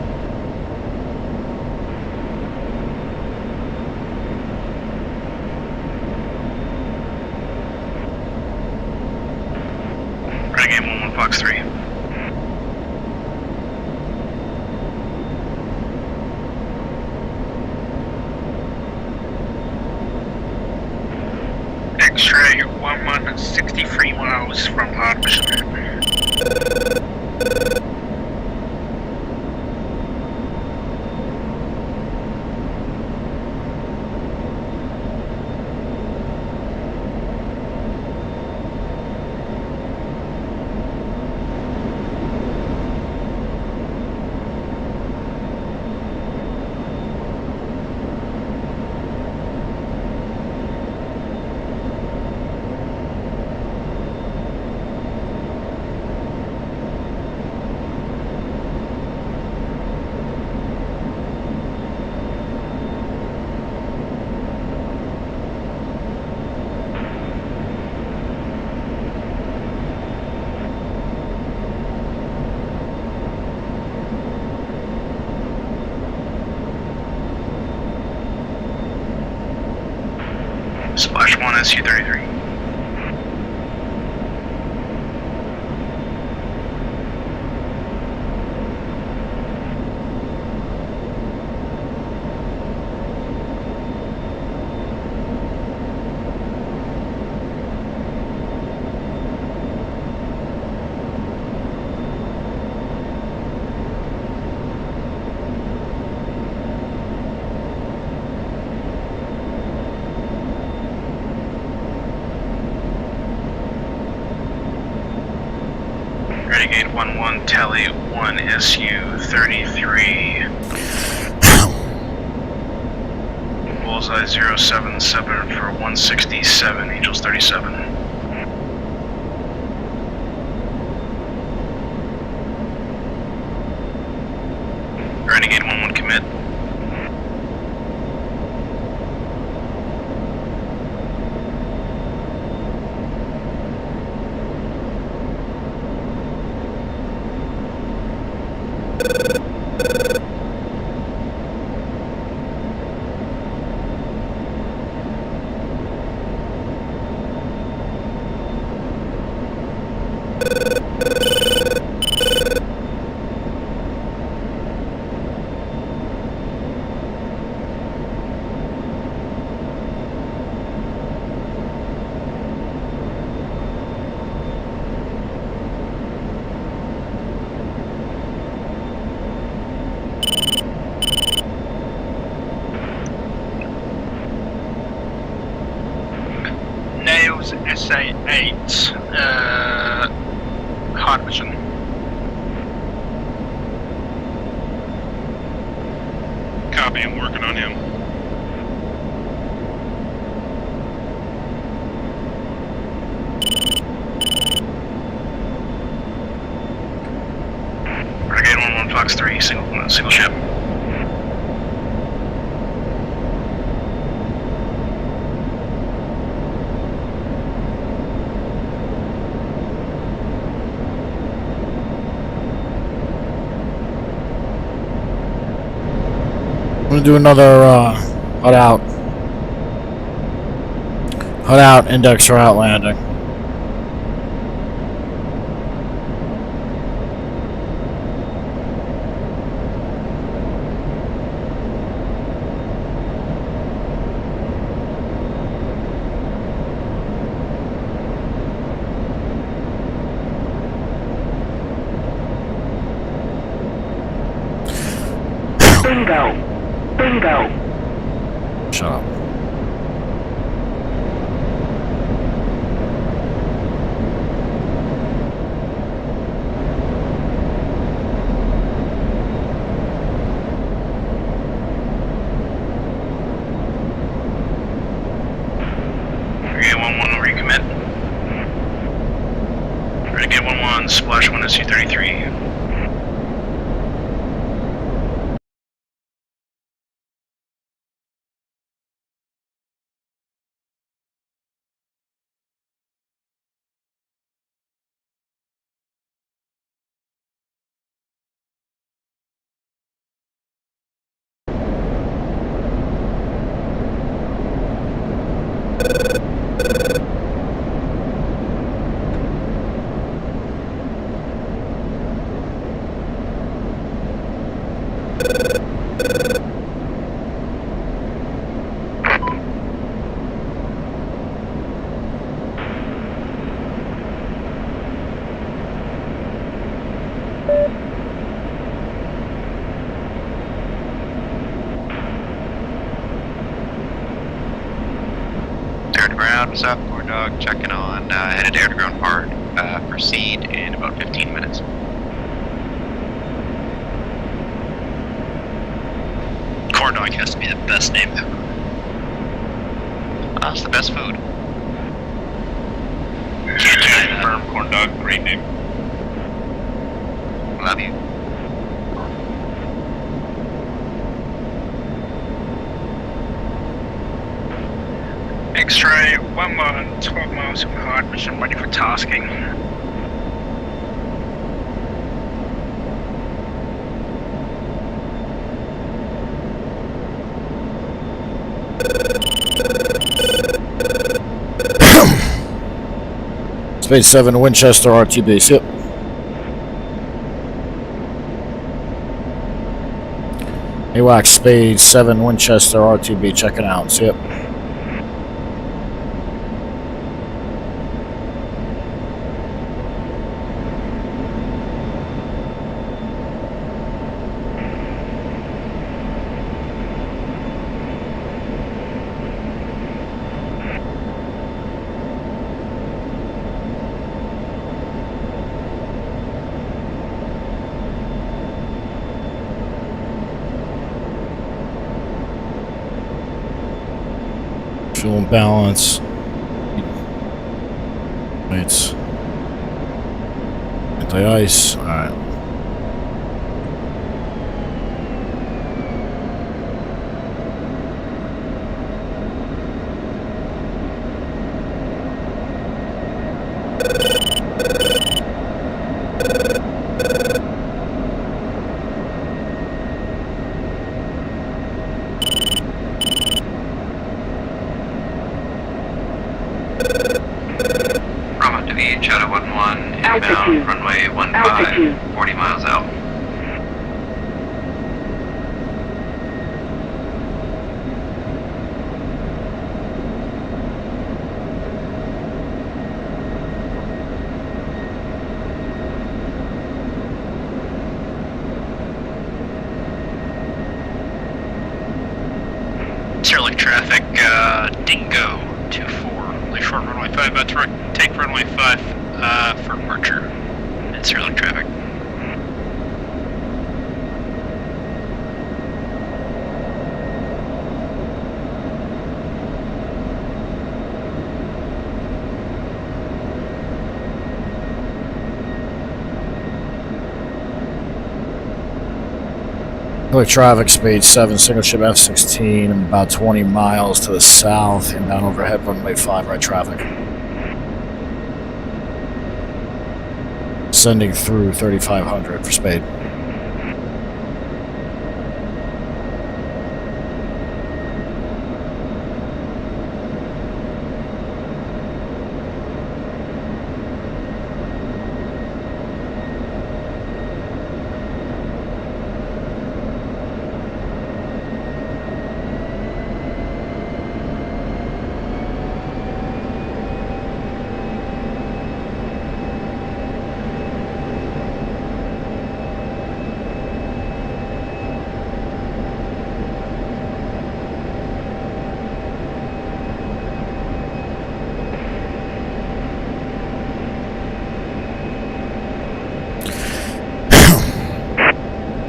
Renegade 1-1 Fox 3. X-ray 1-1 63 miles from hard mission. Splash 1 Su-33. Renegade 1-1 Tally 1 Su-33. Bullseye 077 for 167, Angels 37. Renegade 1-1 commit. say 8 hard vision. Copy, I'm working on him. Renegade 1-1 Fox 3, single ship. I'm gonna do another HUD out index route landing. Bingo. Shut up. Renegade 1-1 recommit. Renegade 1-1 splash 1 Su-33. Air to ground, South Corn Dog, checking on, headed air to ground hard, proceed in about 15 minutes. Corn dog has to be the best name ever. That's the best food. Can't deny that. Confirm, corn dog, great name. Love you. X-ray 1-1, 12 miles of hard mission, ready for tasking. Space 7 Winchester RTB, yep. AWACS Spade 7 Winchester RTB, checking out, yep. Fuel balance. It's anti-ice. Alright. Bravo to the Shadow 1-1, Altitude. inbound, runway 15, Altitude. 40 miles out. Sterling traffic, Dingo 2-4. currently short runway 5, about to take runway 5 for departure. And Cyrillic traffic. Traffic speed 7, single ship F-16, about 20 miles to the south, and down overhead runway 5, right traffic. Sending through 3500 for speed.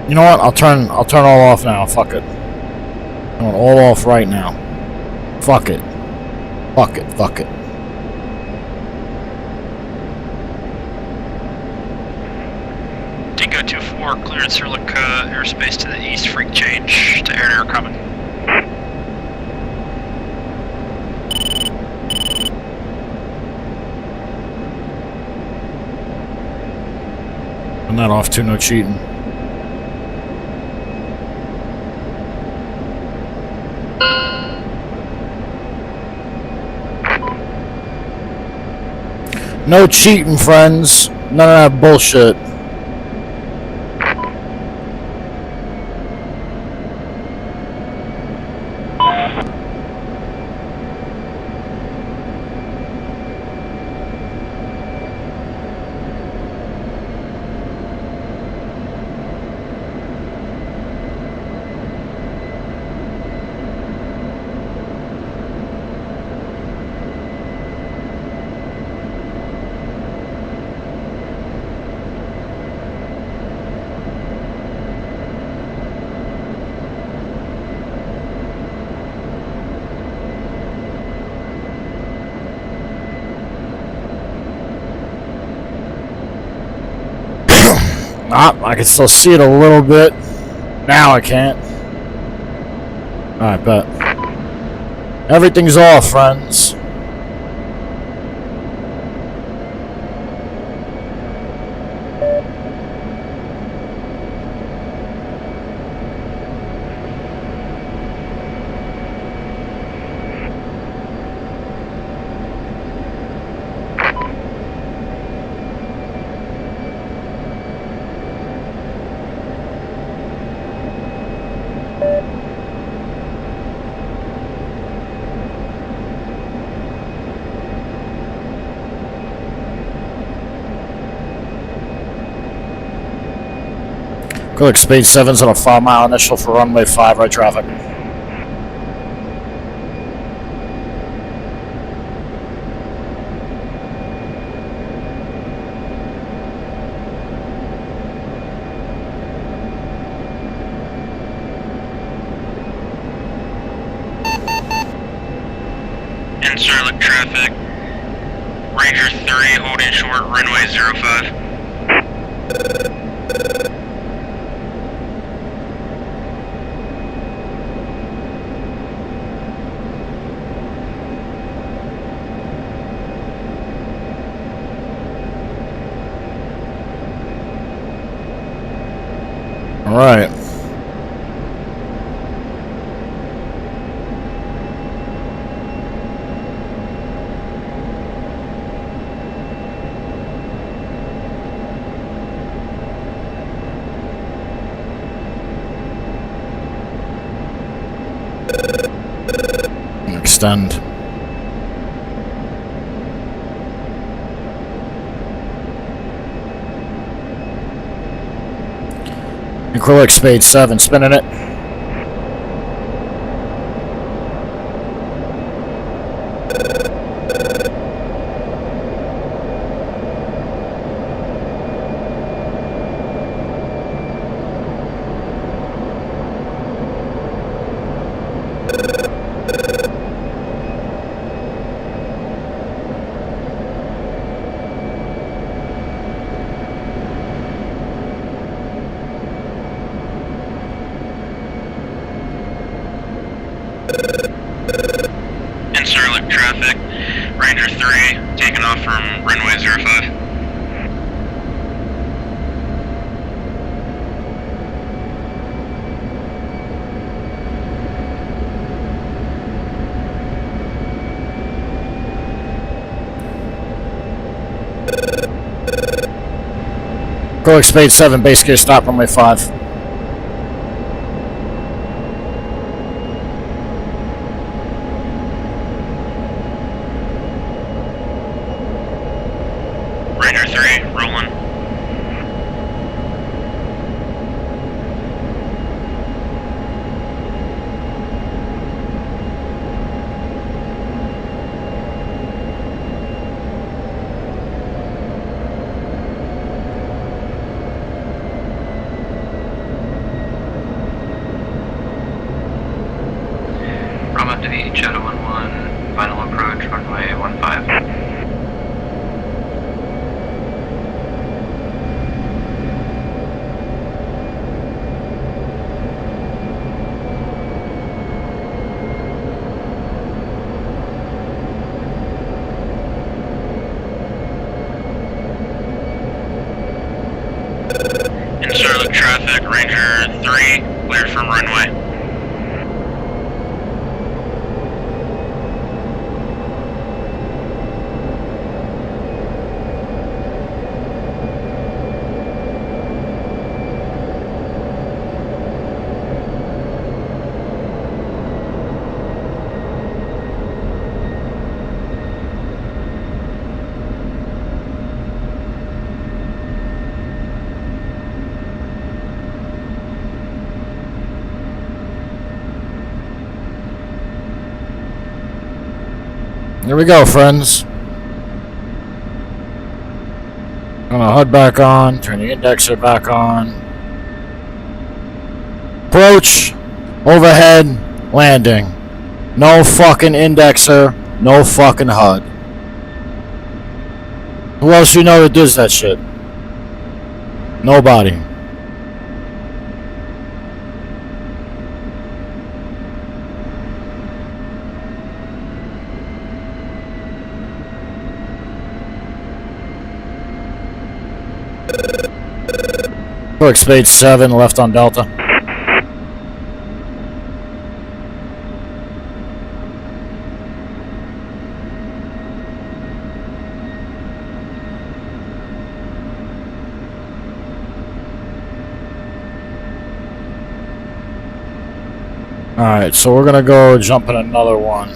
You know what? I'll turn all off now. Fuck it. I'm going all off right now. Fuck it. Fuck it. Fuck it. Dingo 2-4, clearing Cyrillic airspace to the east, freak change to air coming. I'm not off too, no cheating. No cheating, friends. None of that bullshit. I can still see it a little bit. Now I can't. Alright, bet. Everything's off, friends. Click speed 7's on a 5-mile initial for runway 5, right traffic. In Cyrillic traffic, Ranger 3 holding short, runway 05. All right. Extend. Enkrilla speed 7, spinning it. Incirlic traffic, Ranger 3, taking off from runway 05. Go Spade 7, base gear stop, runway 5. Ranger 3, rolling. Brahma to the Shadow 1-1, final approach, runway 15. Incirlic traffic, Ranger 3, cleared from runway. Here we go, friends. Gonna HUD back on, turn the indexer back on. Approach, overhead, landing. No fucking indexer, no fucking HUD. Who else you know that does that shit? Nobody. Quick Spade 7, left on Delta. Alright, so we're gonna go jump in another one.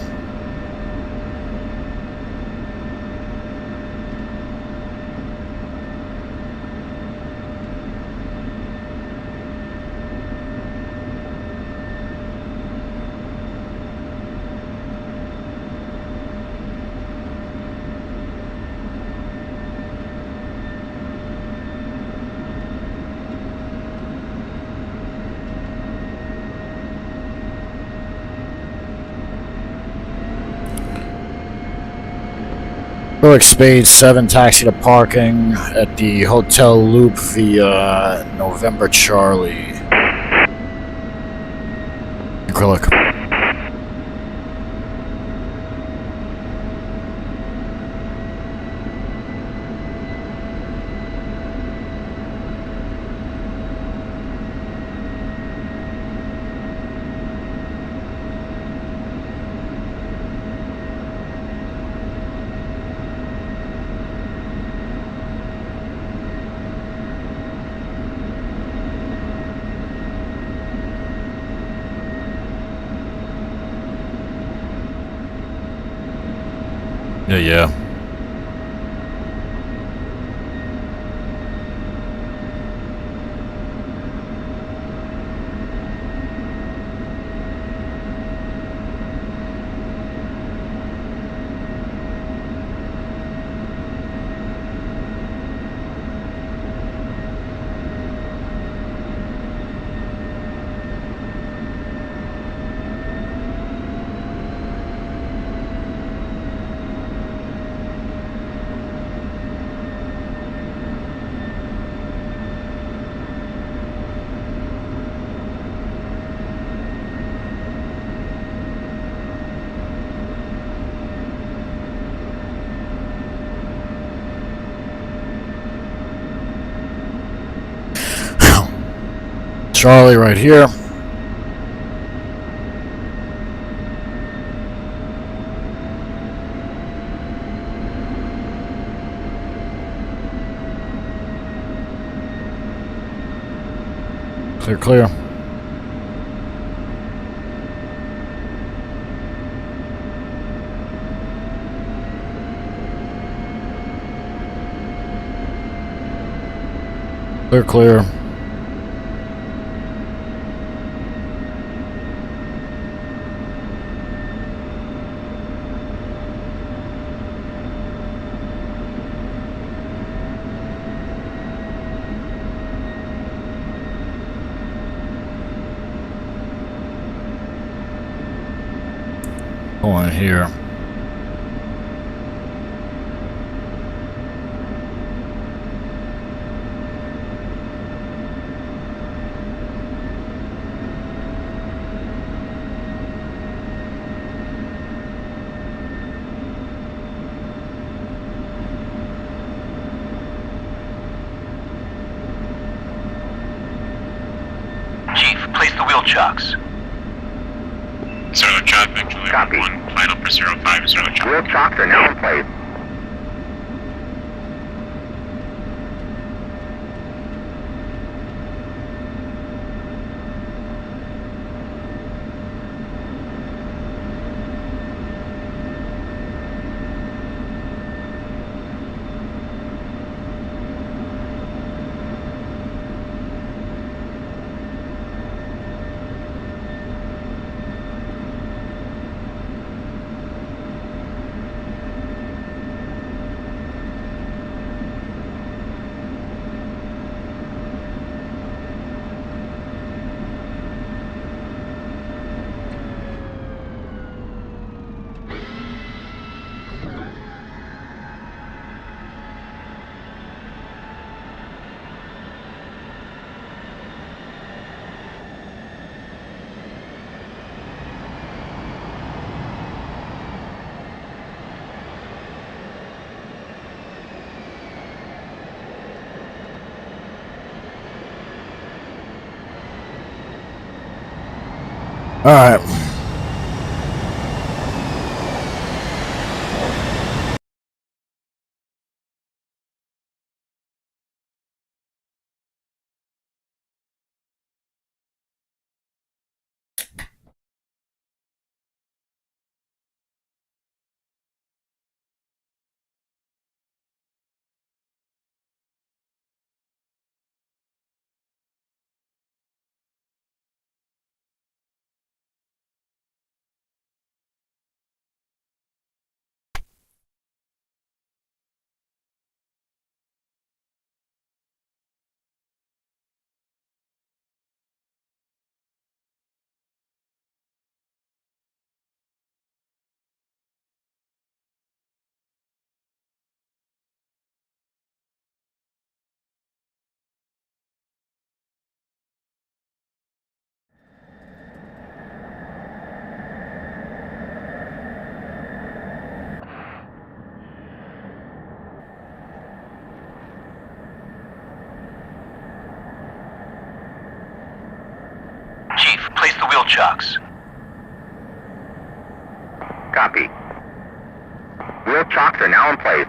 Quick Spade 7, taxi to parking at the Hotel Loop via November Charlie. Enkrilla. Yeah. Charlie right here. Clear, clear. Clear, clear. Pulling here. Chief, place the wheel chocks. Zero traffic, Juliet Copy. 1, final for 05, zero traffic. Wheel chocks are now in place. All right. Chief, place the wheel chocks. Copy. Wheel chocks are now in place.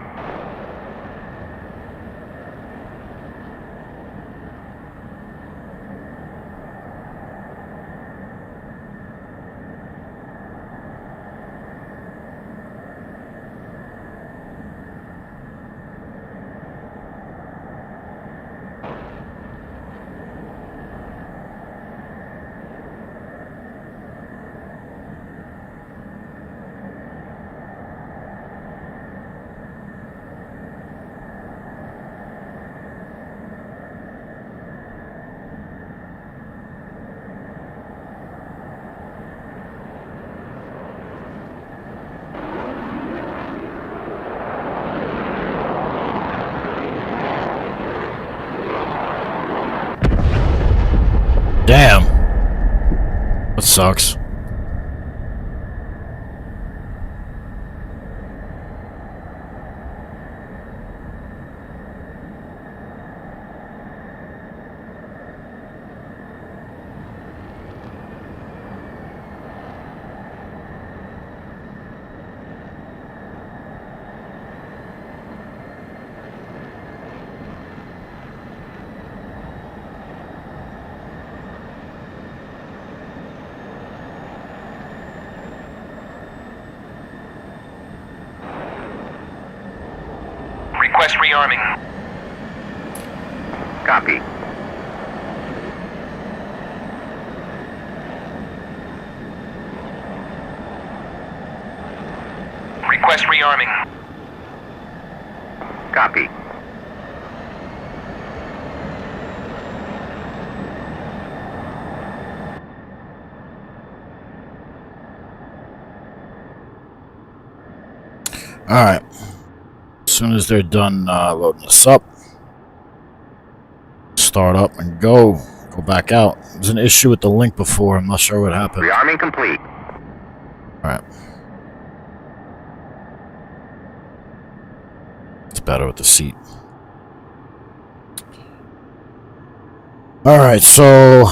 Damn. That sucks. Request rearming. Copy. Request rearming. Copy. Alright. As soon as they're done loading this up, start up and go. Go back out. There's an issue with the link before. I'm not sure what happened. Rearming complete. Alright. It's better with the seat. Alright, so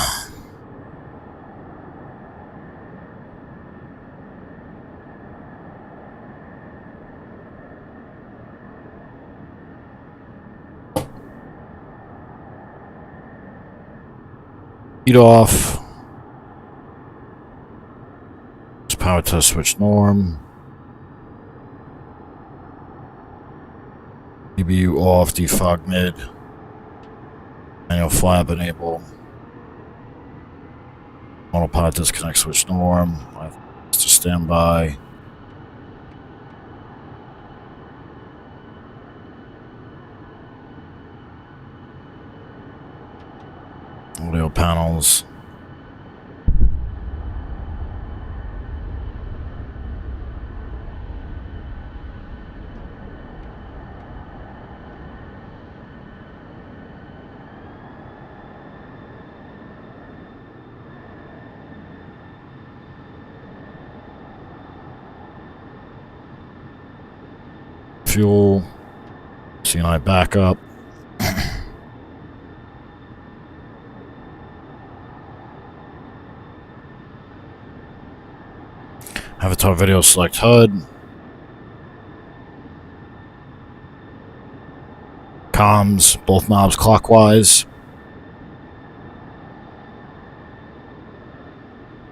heat off. Power test switch norm. EBU off, defog mid. Manual flap enable. Autopilot disconnect switch norm. To standby. Audio panels. Fuel, CNI backup. Avatar video, select HUD. Comms, both knobs clockwise.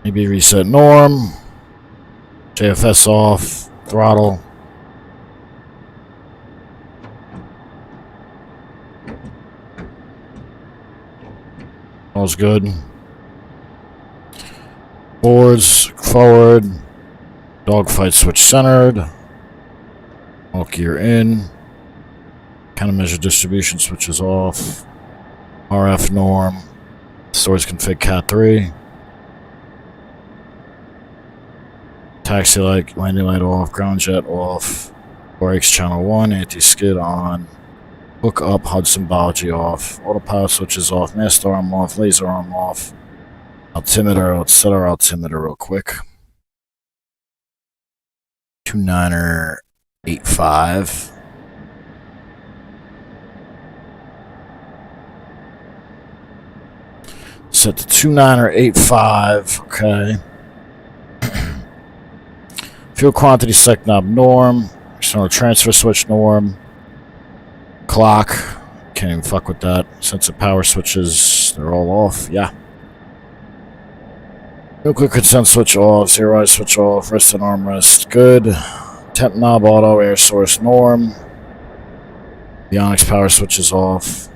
Maybe reset norm. JFS off, throttle. All's good. Boards, forward. Dogfight switch centered. All gear in. Countermeasure distribution switches off. RF norm. Storage config cat 3. Taxi light, landing light off. Ground jet off. Brakes channel 1. Anti-skid on. Hook up, HUD symbology off. Autopilot switches off. Master arm off. Laser arm off. Altimeter. Let's set our altimeter real quick. 29er 85. Set to 29er 85. Okay. Fuel quantity select knob norm. External transfer switch norm. Clock. Can't even fuck with that. Sensor power switches. They're all off. Yeah. Nuclear consent switch off. Zero eyes switch off. Rest and armrest. Good. Temp knob auto. Air source norm. Avionics power switches off.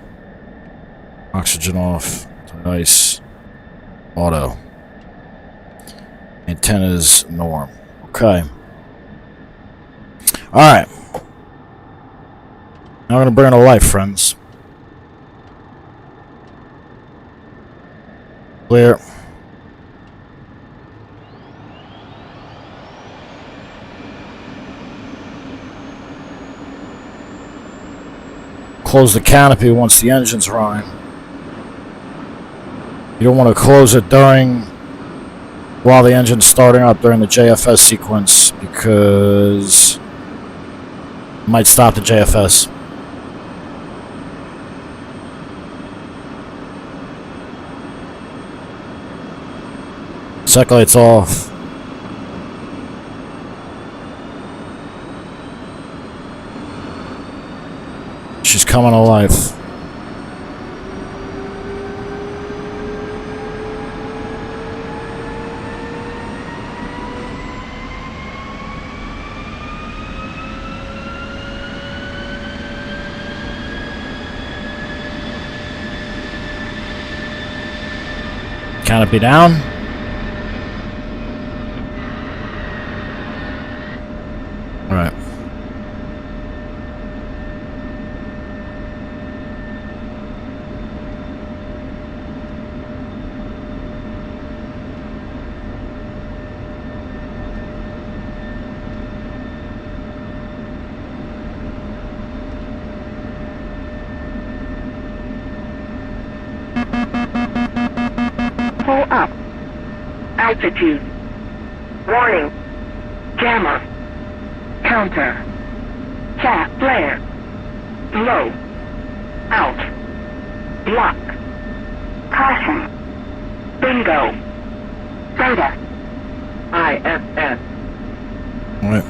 Oxygen off. Nice. Auto. Antennas norm. Okay. Alright. Now we're going to bring it to life, friends. Clear. Close the canopy once the engine's running. You don't want to close it while the engine's starting up during the JFS sequence because it might stop the JFS. Second light's off. She's coming to life. Canopy down. All right. Pull up. Altitude. Warning. Jammer. Counter. Cat flare. Low. Out. Block. Caution. Bingo. Beta. ISS. All right.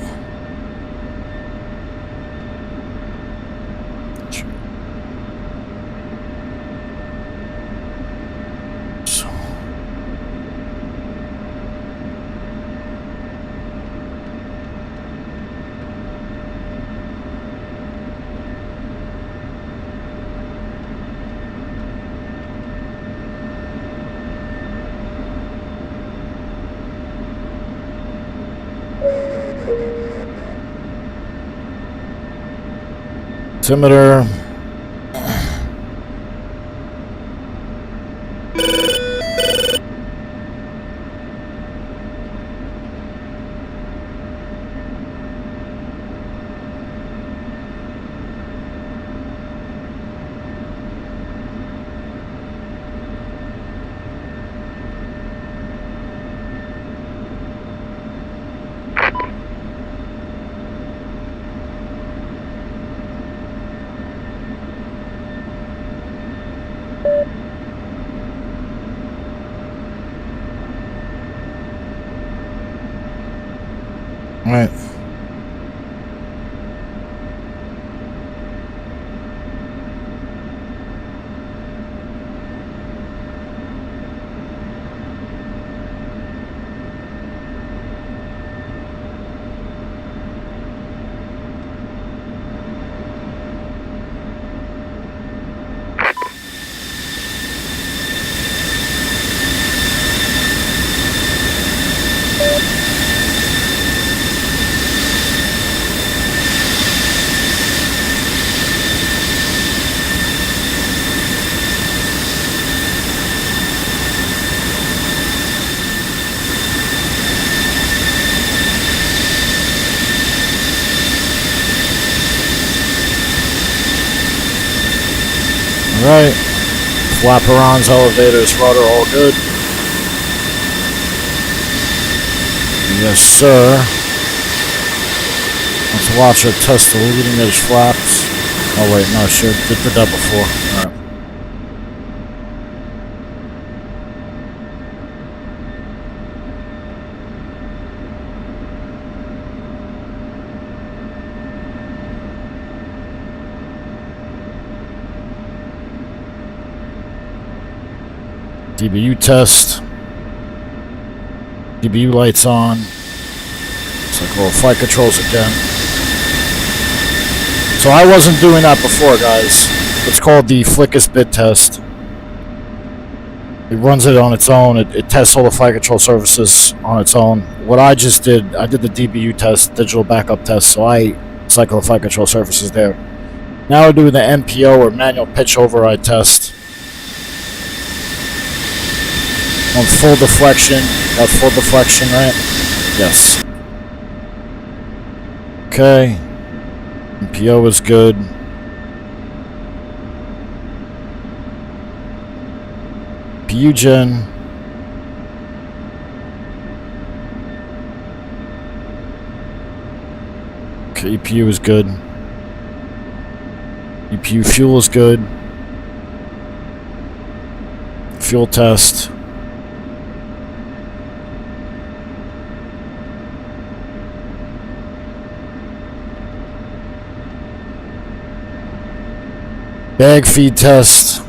Altimeter. All right. Right. Flaperons, elevators, rudder, all good. Yes, sir. Let's watch her test the leading edge flaps. Oh, wait, no, she did that before. Alright. DBU test. DBU lights on. It's like, well, flight controls again. So I wasn't doing that before, guys. It's called the Flickus bit test. It runs it on its own. It tests all the flight control services on its own. What I just did, I did the DBU test, digital backup test, so I cycle the flight control services there. Now we're doing the MPO, or manual pitch override test. On full deflection. Got full deflection, right? Yes. Okay. MPO is good. PU gen. Okay, EPU is good. EPU fuel is good. Fuel test. Bag feed test.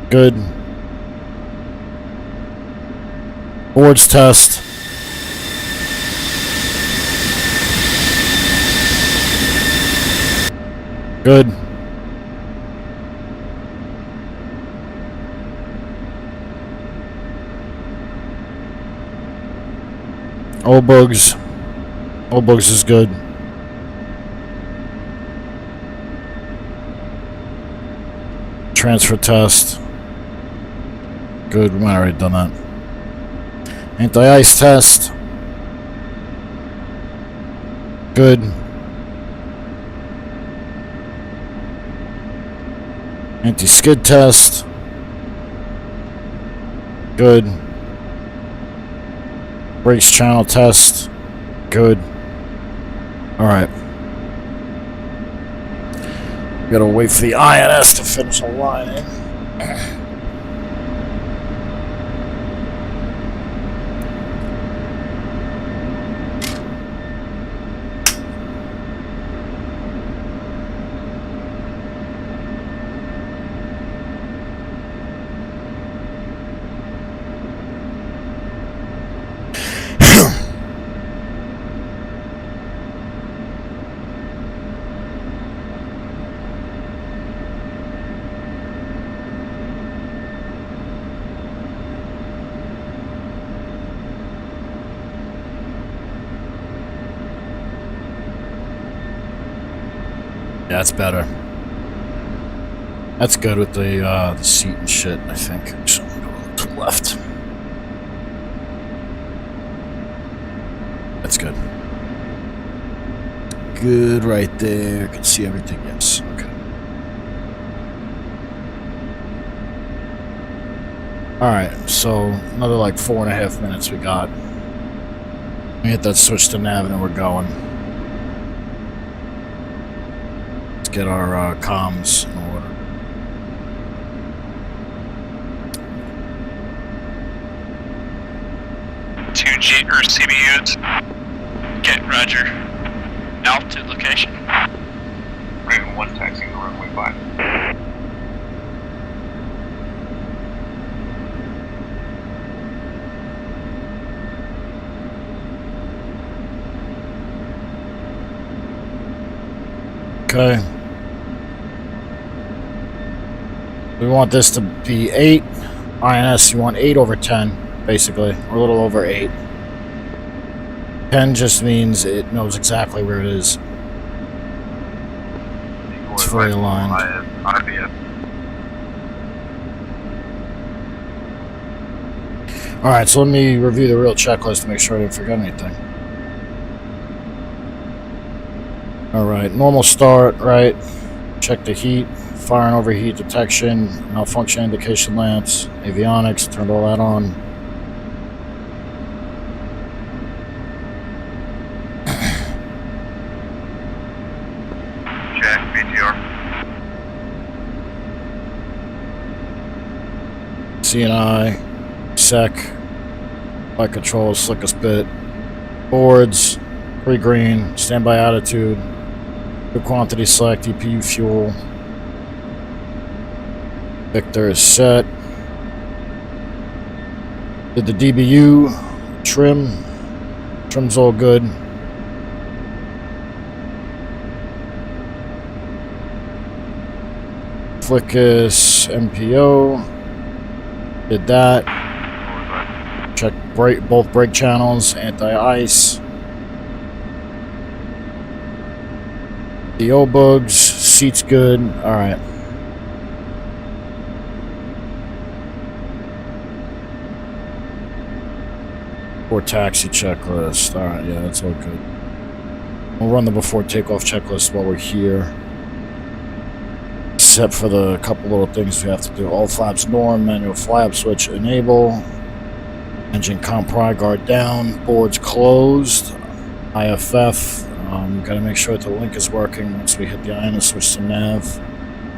Good. Boards test. Good. O-bugs. O-bugs is good. Transfer test. Good, we might have already done that. Anti-ice test. Good. Anti-skid test. Good. Brakes channel test. Good. Alright. Gotta wait for the INS to finish aligning. That's better. That's good with the seat and shit, I think. So I'm gonna go to the left. That's good. Good right there. Can see everything, yes. Okay. Alright, so another like 4.5 minutes we got. We hit that switch to nav and we're going. Get our comms in order. Two G or CBUs. Get Roger. Altitude location. Raven 1 taxiing the runway 5. Okay. We want this to be 8. INS, you want 8 over 10, basically. Or a little over 8. 10 just means it knows exactly where it is. It's fully aligned. Alright, so let me review the real checklist to make sure I didn't forget anything. Alright, normal start, right? Check the heat. Fire and overheat detection, malfunction indication lamps, avionics, turned all that on. Check, BTR. CNI, sec, flight control, slickest bit, boards, pre-green, standby attitude, good quantity select, EPU fuel. Victor is set. Did the DBU trim? Trim's all good. Flickus MPO. Did that. Check both brake channels. Anti-ice. The O-bugs. Seat's good. Alright. Before taxi checklist. Alright, yeah, that's all good. We'll run the before takeoff checklist while we're here. Except for the couple little things we have to do. All flaps norm, manual flap switch enable. Engine comp pry guard down. Boards closed. IFF. Gotta make sure that the link is working once we hit the INS switch to nav.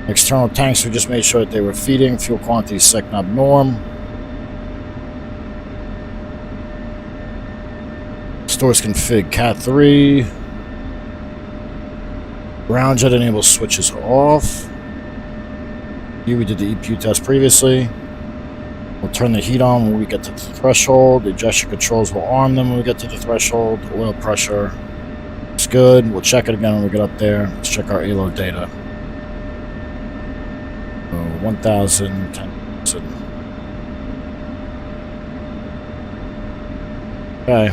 External tanks, we just made sure that they were feeding. Fuel quantity SecNav norm. Stores config Cat 3. Ground jet enable switches off. Here we did the EPU test previously. We'll turn the heat on when we get to the threshold. The ejection controls will arm them when we get to the threshold. Oil pressure is good. We'll check it again when we get up there. Let's check our ALO data. 1,000, 10,000. Okay.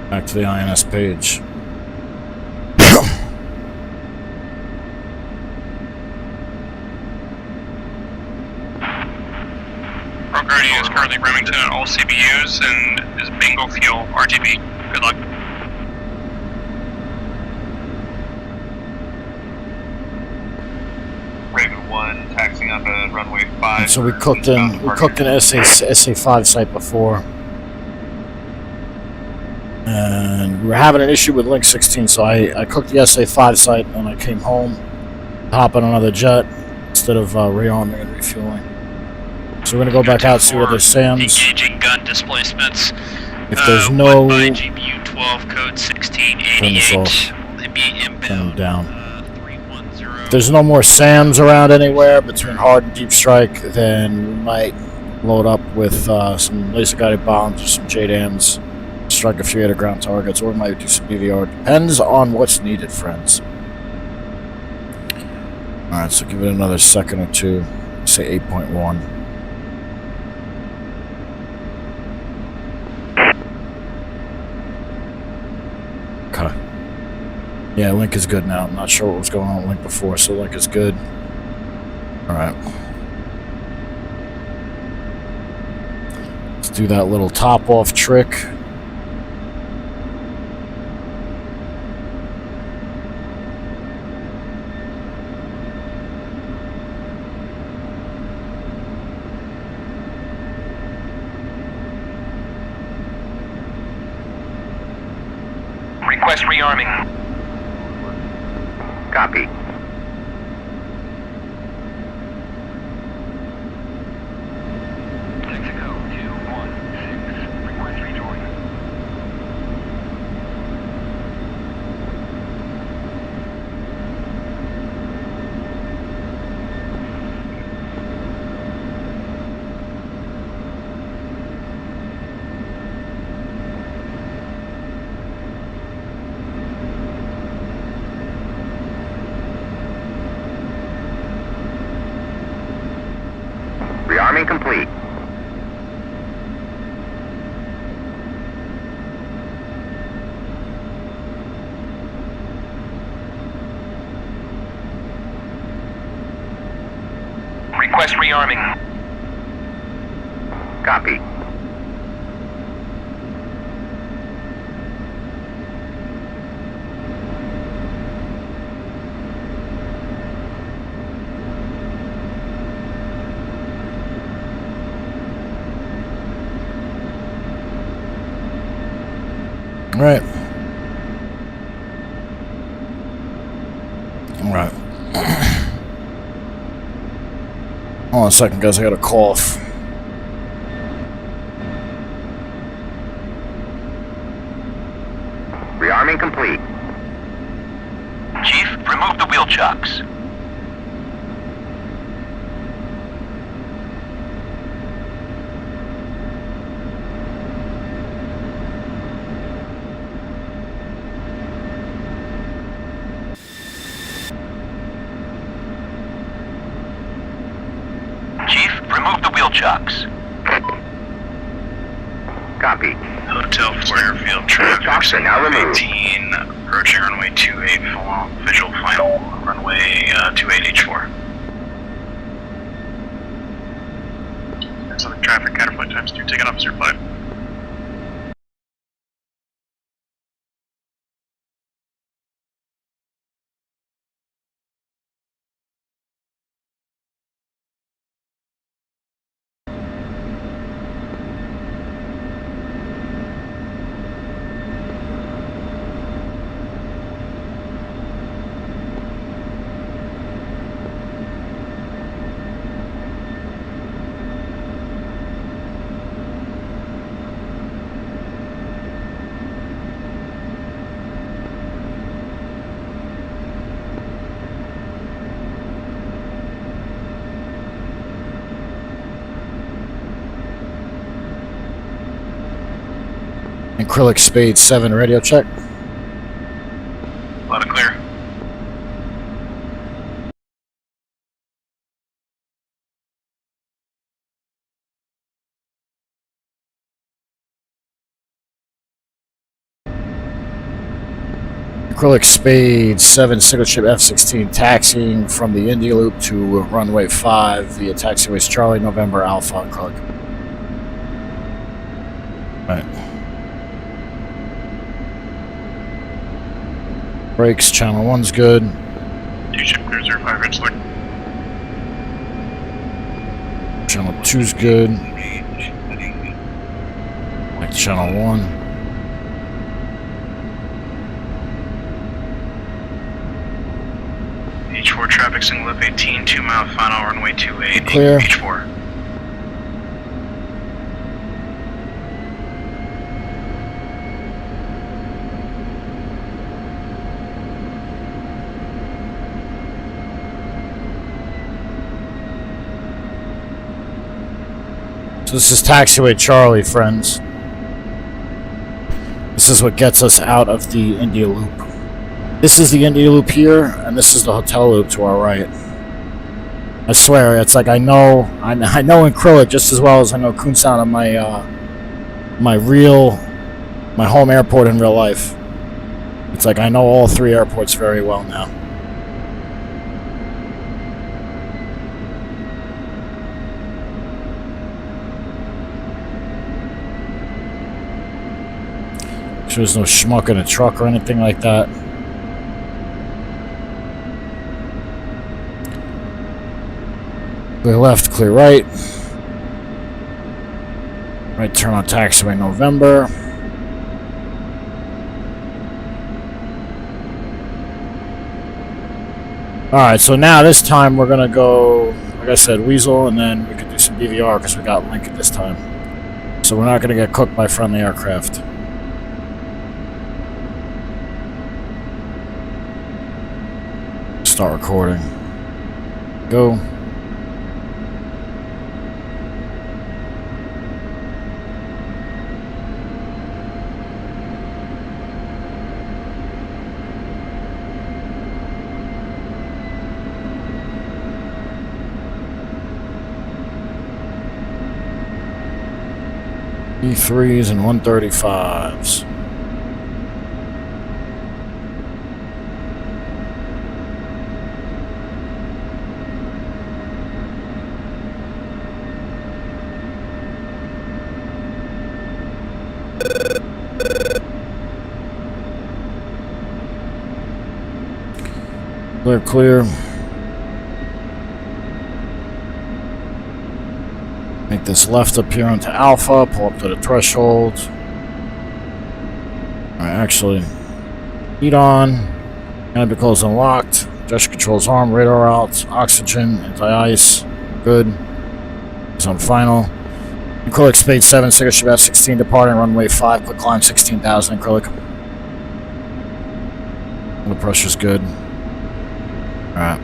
Back to the INS page. Rogue Guardian is currently Remington on all CBUs and is bingo fuel RTB. Good luck. Raven 1 taxiing on the runway 5. And so we cooked an SA5 site before. And we were having an issue with Link 16, so I cooked the SA5 site and I came home, hop on another jet instead of rearming and refueling. So we're going to go back out, see where there's SAMs. Engaging gun displacements. If there's no... by GPU 12 code 1688. They be Turn them inbound. down. 310. If there's no more SAMs around anywhere between hard and deep strike, then we might load up with some laser-guided bombs or some JDAMs, strike a few air-to-ground targets, or we might do some BVR. Depends on what's needed, friends. Alright, so give it another second or two. Say 8.1. Okay. Yeah, Link is good now. I'm not sure what was going on with Link before, so Link is good. Alright. Let's do that little top-off trick. Request rearming. Copy. Mexico 216. Request rejoin. Rearming complete. Request rearming. Copy. Alright. Alright. Hold on a second, guys. I got a cough. Rearming complete. Chief, remove the wheel chocks. Chief, remove the wheel chocks. Copy. Hotel 4 airfield traffic. Chocks are now removed. 18, approaching runway 28, visual final, runway 28H4. Southern traffic, counterflight times 2, taking officer 5. Enkrilla Spade 7 radio check. Loud and clear. Acrylic Spade 7 single ship F-16 taxiing from the India Loop to runway 5 via taxiways Charlie November Alpha Acrylic. Right. Brakes, channel 1's good. 2 ship clear 05 red select. Channel 2's good. Like channel 1. H4 traffic single F18, 2 mile final runway 28. Clear. H4. So this is taxiway Charlie, friends. This is what gets us out of the India Loop. This is the India Loop here, and this is the hotel loop to our right. I swear, it's like I know Enkrilla just as well as I know Kunsan on my home airport in real life. It's like I know all 3 airports very well now. Sure there's no schmuck in a truck or anything like that. Clear left, clear right. Right turn on taxiway November. Alright, so now this time we're gonna go, like I said, Weasel, and then we could do some BVR because we got Lincoln this time. So we're not gonna get cooked by friendly aircraft. Start recording. Go. E3s and 135s. Clear, clear. Make this left up here onto Alpha, pull up to the threshold. Alright, actually, heat on, canopy closed unlocked, gesture controls armed, radar out, oxygen, anti-ice, good. It's on final. Acrylic Spade 7, single ship F-16 departing runway 5, quick climb 16,000 acrylic. The pressure's good. Alright.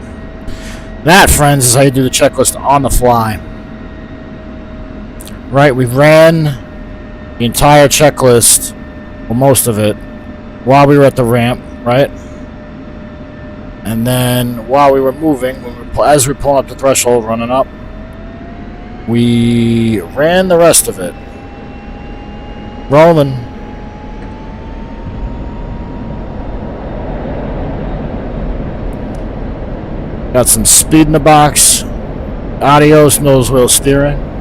That, friends, is how you do the checklist on the fly. Right, we ran the entire checklist, or most of it, while we were at the ramp, right? And then while we were moving, as we were pulling up the threshold, running up, we ran the rest of it. Rolling. Got some speed in the box. Adios, nose wheel steering.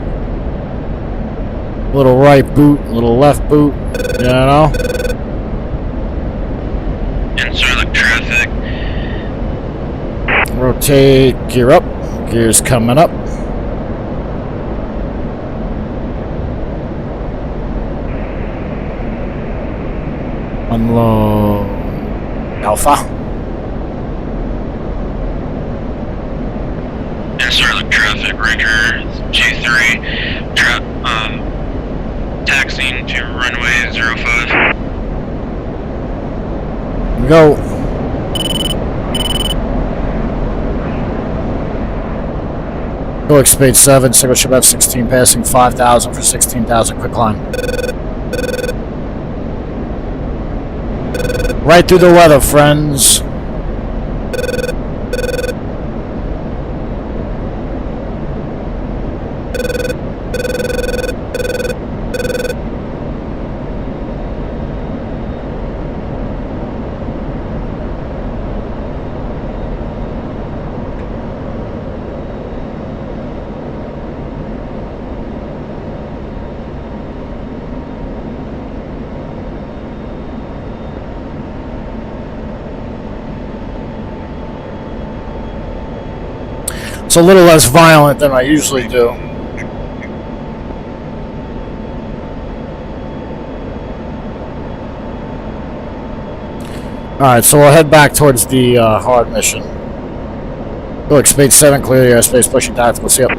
Little right boot, little left boot, you know? Insert traffic. Rotate, gear up. Gears coming up. Unload Alpha. Insert traffic, Ranger G3. Taxiing to runway 05. Go. Acrylic Spade 7, single ship F-16 passing 5,000 for 16,000 quick climb. Right through the weather, friends. It's a little less violent than I usually do. Alright, so we'll head back towards the hard mission. Look, Spade 7, clear the airspace, pushing tactical, see up.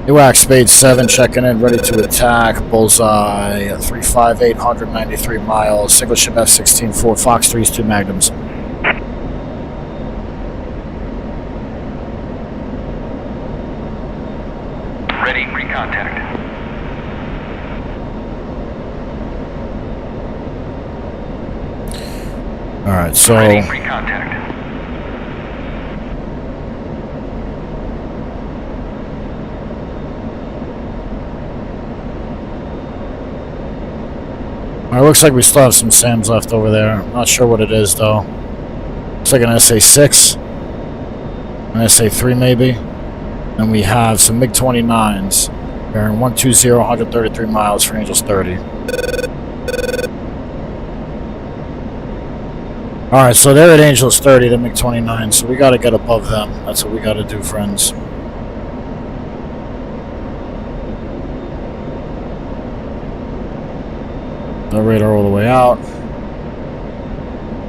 AWACS Spade 7 checking in, ready to attack. Bullseye 358, 193 miles. Single ship F-16, 4 Fox 3s, 2 Magnums. Ready, recontact. Alright, so Ready, recontact. it looks like we still have some SAMs left over there. I'm not sure what it is though. Looks like an SA-6, an SA-3 maybe, and we have some MiG-29s bearing 120, 133 miles for Angels 30. Alright, so they're at Angels 30, the MiG-29, so we gotta get above them. That's what we gotta do, friends. The radar all the way out.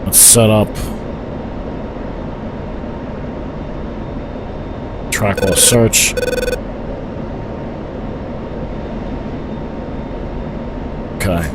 Let's set up track wall search. Okay.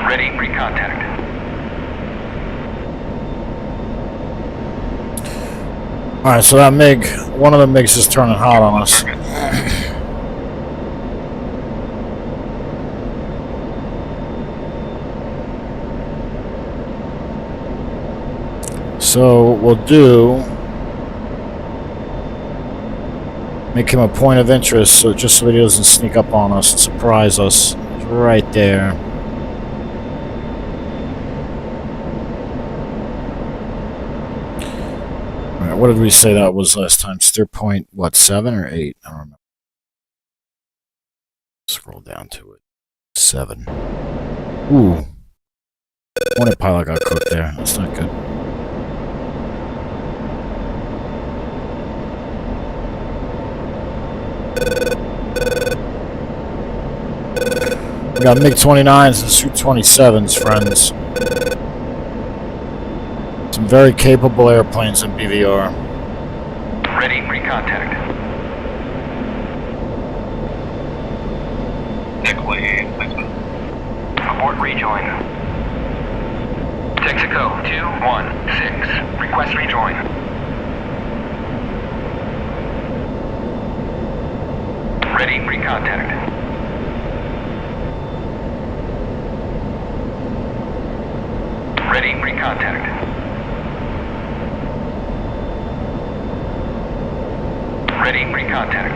Ready, recontact. Alright, so that MiG, one of the MiGs is turning hot on us. So what we'll do, make him a point of interest, so just so he doesn't sneak up on us and surprise us. He's right there. Alright, what did we say that was last time? Steer point, what, 7 or 8? I don't remember. Scroll down to it. 7. Ooh. One pilot got cooked there. That's not good. We got MiG-29s and Su-27s, friends. Some very capable airplanes in BVR. Ready, recontact. Nickley, Abort rejoin. Texaco 216. Request rejoin. Ready, recontact. Ready, recontact. Ready, recontact.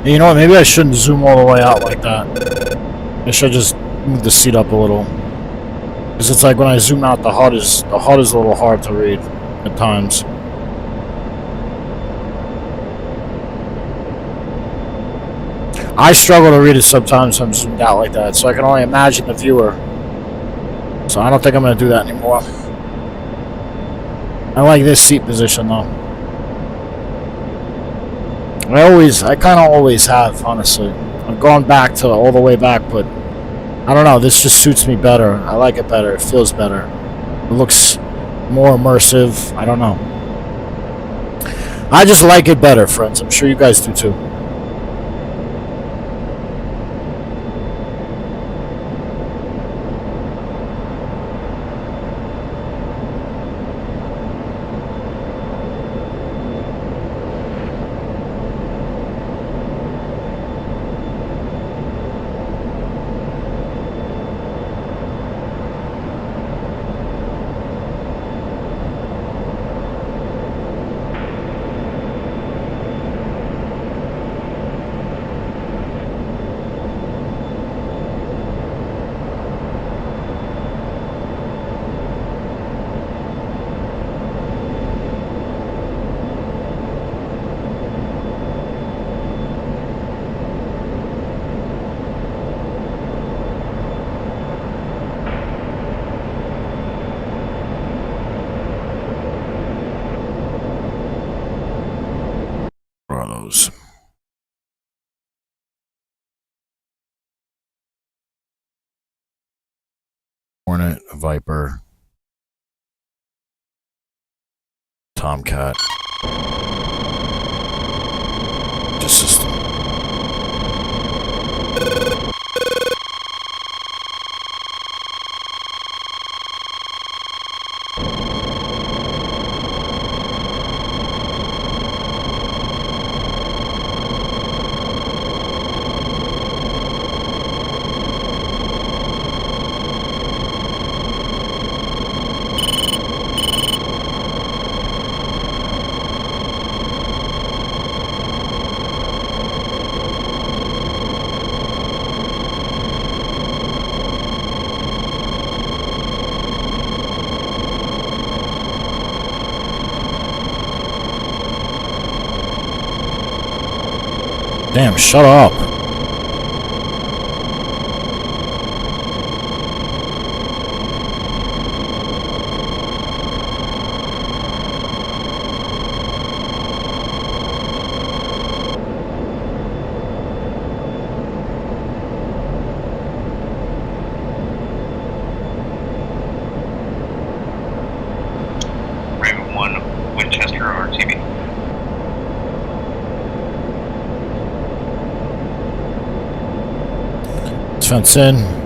You know what, maybe I shouldn't zoom all the way out like that. I should just move the seat up a little. Because it's like when I zoom out, the HUD is a little hard to read at times. I struggle to read it sometimes when I'm zoomed out like that, so I can only imagine the viewer. So I don't think I'm going to do that anymore. I like this seat position though. I kind of always have, honestly. I've gone back to all the way back, but I don't know, this just suits me better. I like it better. It feels better. It looks more immersive. I don't know. I just like it better, friends. I'm sure you guys do too. Hornet, Viper, Tomcat, just system. Damn, shut up. Raven 1, Winchester RTB. Fence in.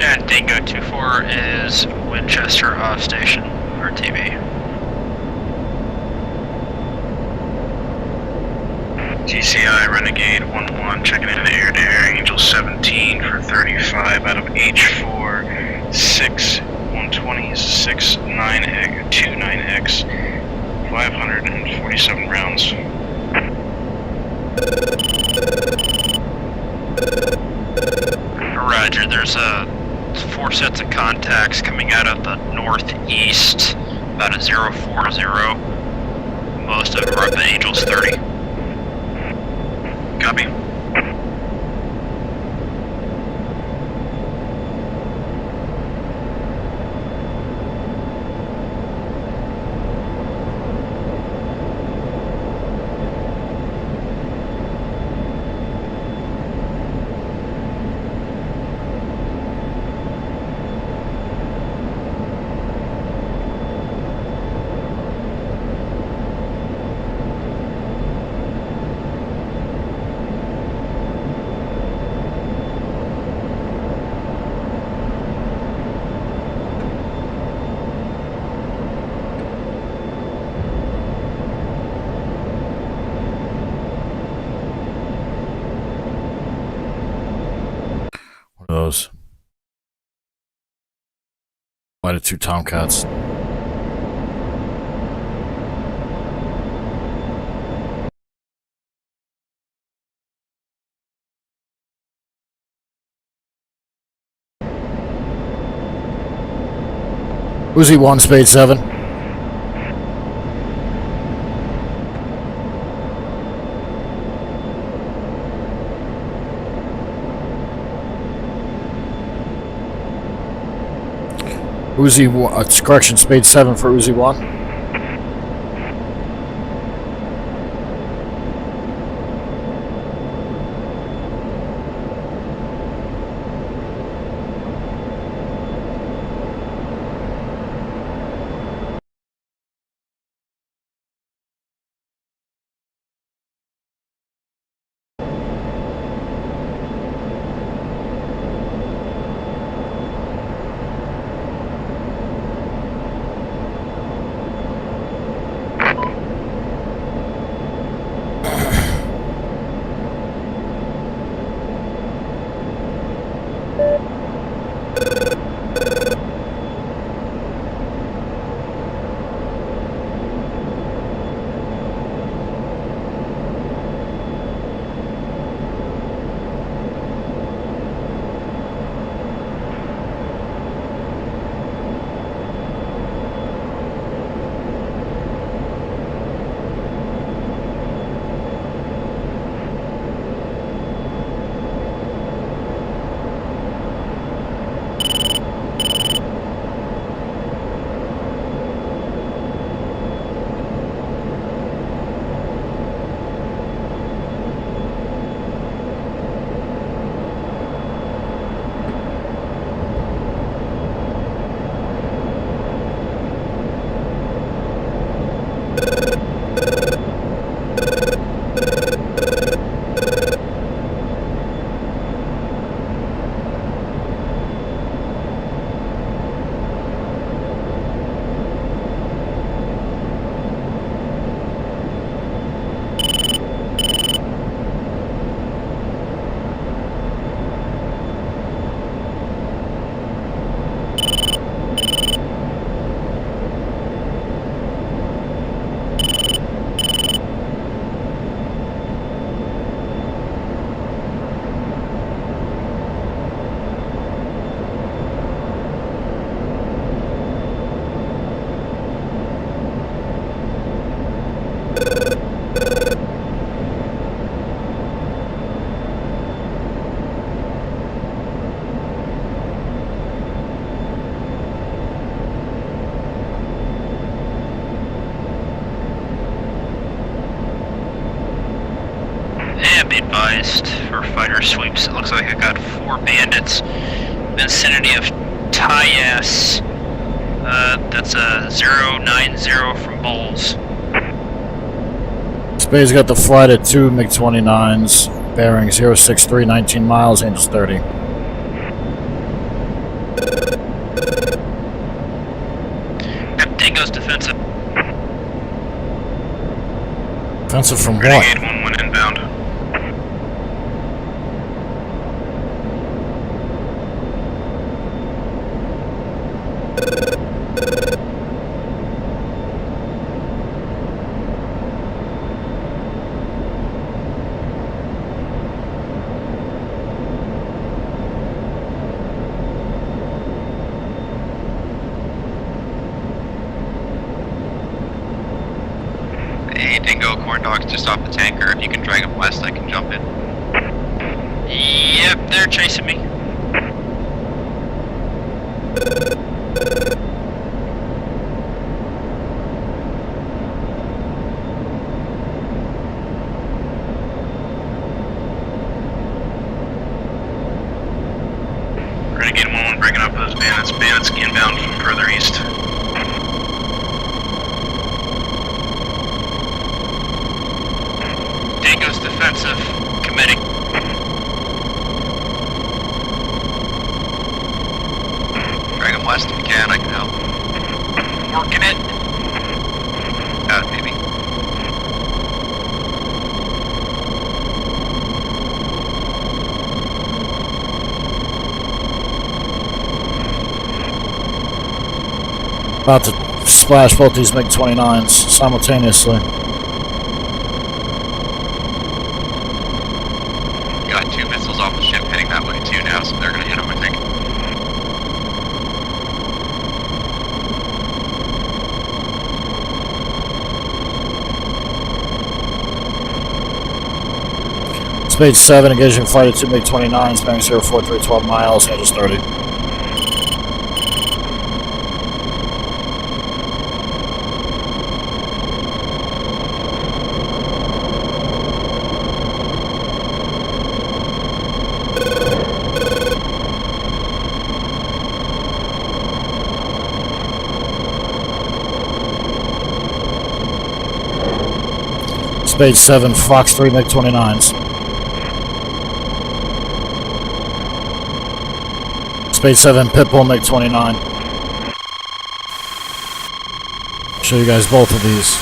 And Dingo 2-4 is Winchester off station, RTB. DCI Renegade 1-1 checking into air-to-air Angel 17 for 35 out of H4 6 120s 6 9X 2 9X 547 rounds. Roger, there's 4 sets of contacts coming out of the northeast, about a 040. Most of them are up at Angels 30. Copy. By the 2 Tomcats. Uzi 1, Spade 7. Uzi, correction, Spade 7 for Uzi 1. Advised for fighter sweeps. It looks like I got 4 bandits. Vicinity of Tyas. That's a 090 from Bowles. Spade's got the flight at 2 MiG-29s, bearing 063, 19 miles, Angels 30. Yep, Tango's defensive. Defensive from what? Renegade 1-1 inbound. Just off the tanker. If you can drag them west, I can jump in. Yep, they're chasing me. Renegade 1-1 breaking up those bandits. Bandits inbound from further east. Tango's defensive, committing. Drag him west if you can, I can help. Working it. Got it, baby. About to splash both these MiG-29s simultaneously. Got 2 missiles off the ship heading that way too now, so they're gonna hit them, I think. Spade 7 engaging flight at 2 MiG-29s, bearing 043, 12 miles, Angels 30. Spade 7, Fox 3 MiG-29s. Spade 7, Pitbull MiG-29. Show you guys both of these.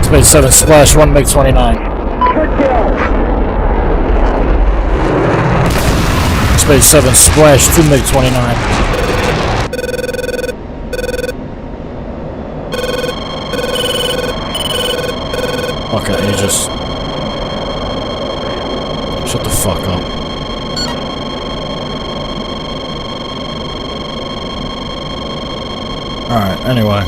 Spade 7, Splash 1 MiG-29. Spade 7, Splash 2 MiG-29. Okay, you just shut the fuck up. Alright, anyway.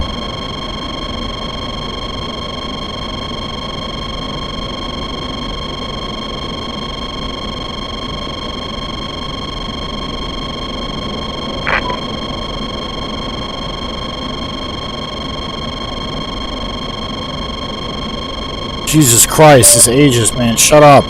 Jesus Christ, this ages, man. Shut up.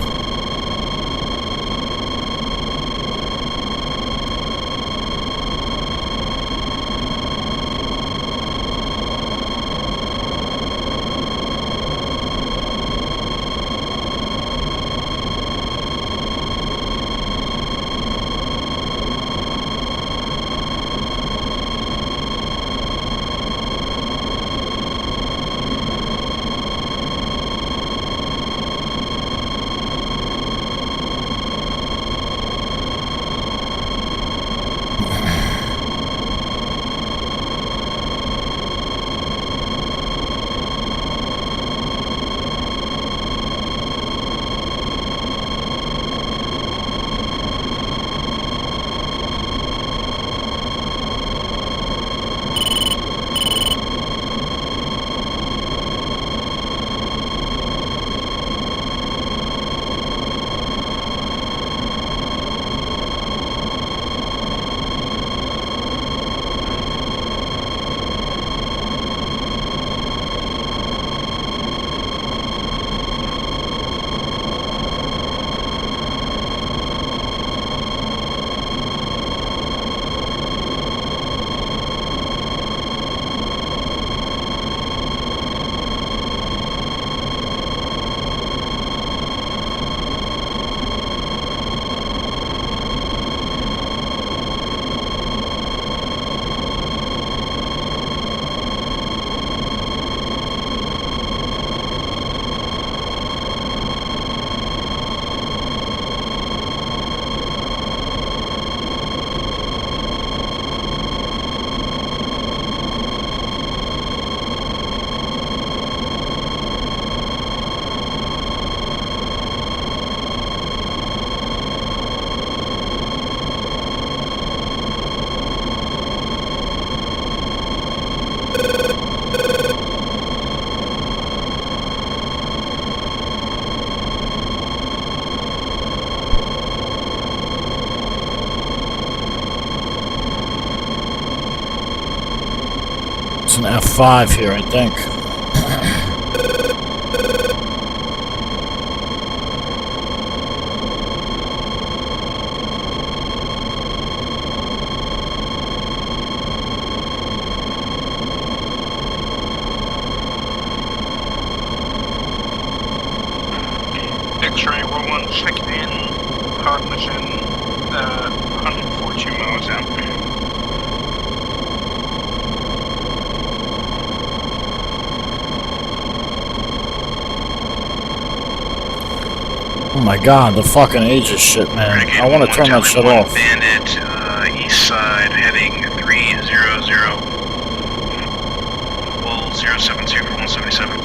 An F5 here, I think. X-ray 1-1 checking in. Hard mission, 142 miles out. Oh my god, the fucking Aegis shit, man. Renegade I want to 1-1, turn that shit Tally 1 off. Bandit, east side, heading 300. Well, 072 for 177.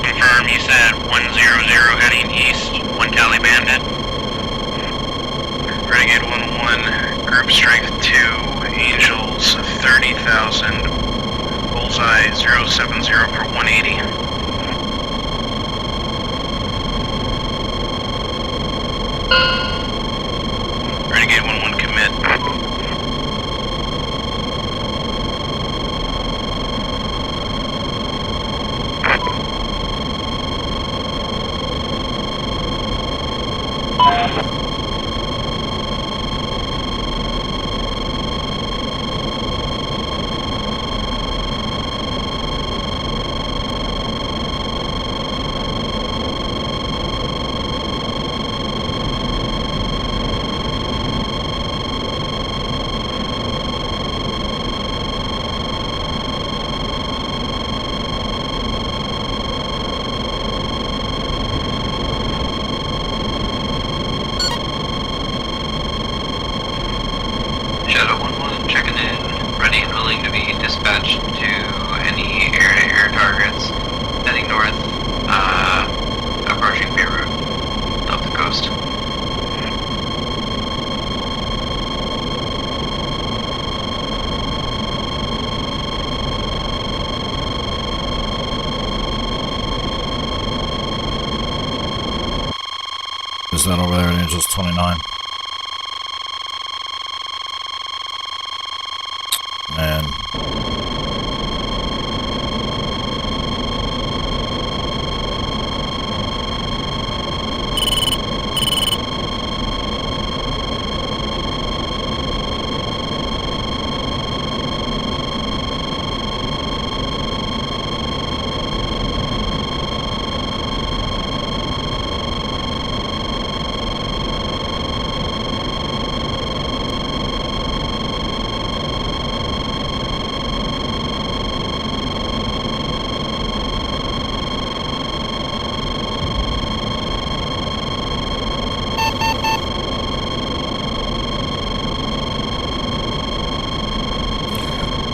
Confirm, you said 100 heading east, 1 Tally Bandit. Renegade 1-1, group strength 2, Angels 30,000, bullseye 070 for 180. Renegade 1-1 commit. Shadow 1-1 checking in, ready and willing to be dispatched to any air-to-air targets heading north, approaching Beirut up the coast. Is that over there at Angels 29? Man.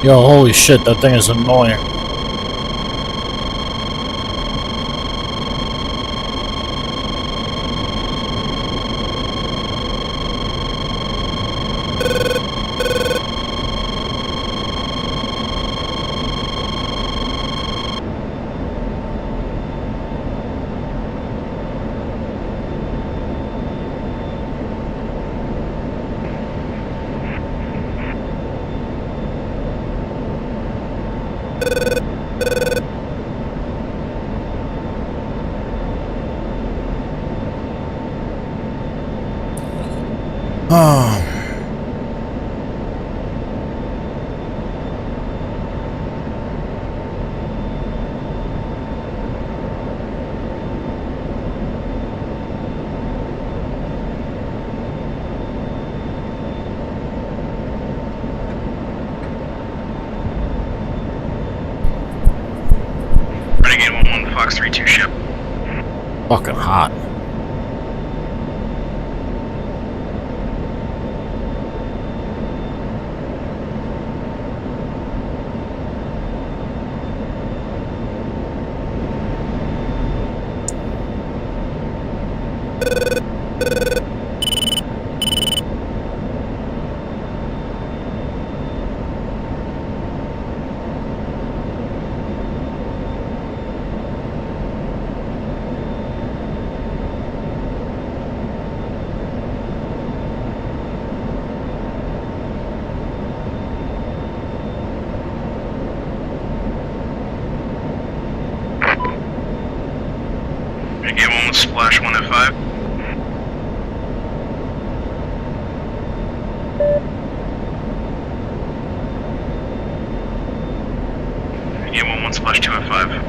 Yo, holy shit, that thing is annoying. Oh. Renegade 1-1, Fox 3-2 ship. Fucking hot. Renegade 1-1, splash 1 at 5. Renegade 1-1, splash 2 at 5.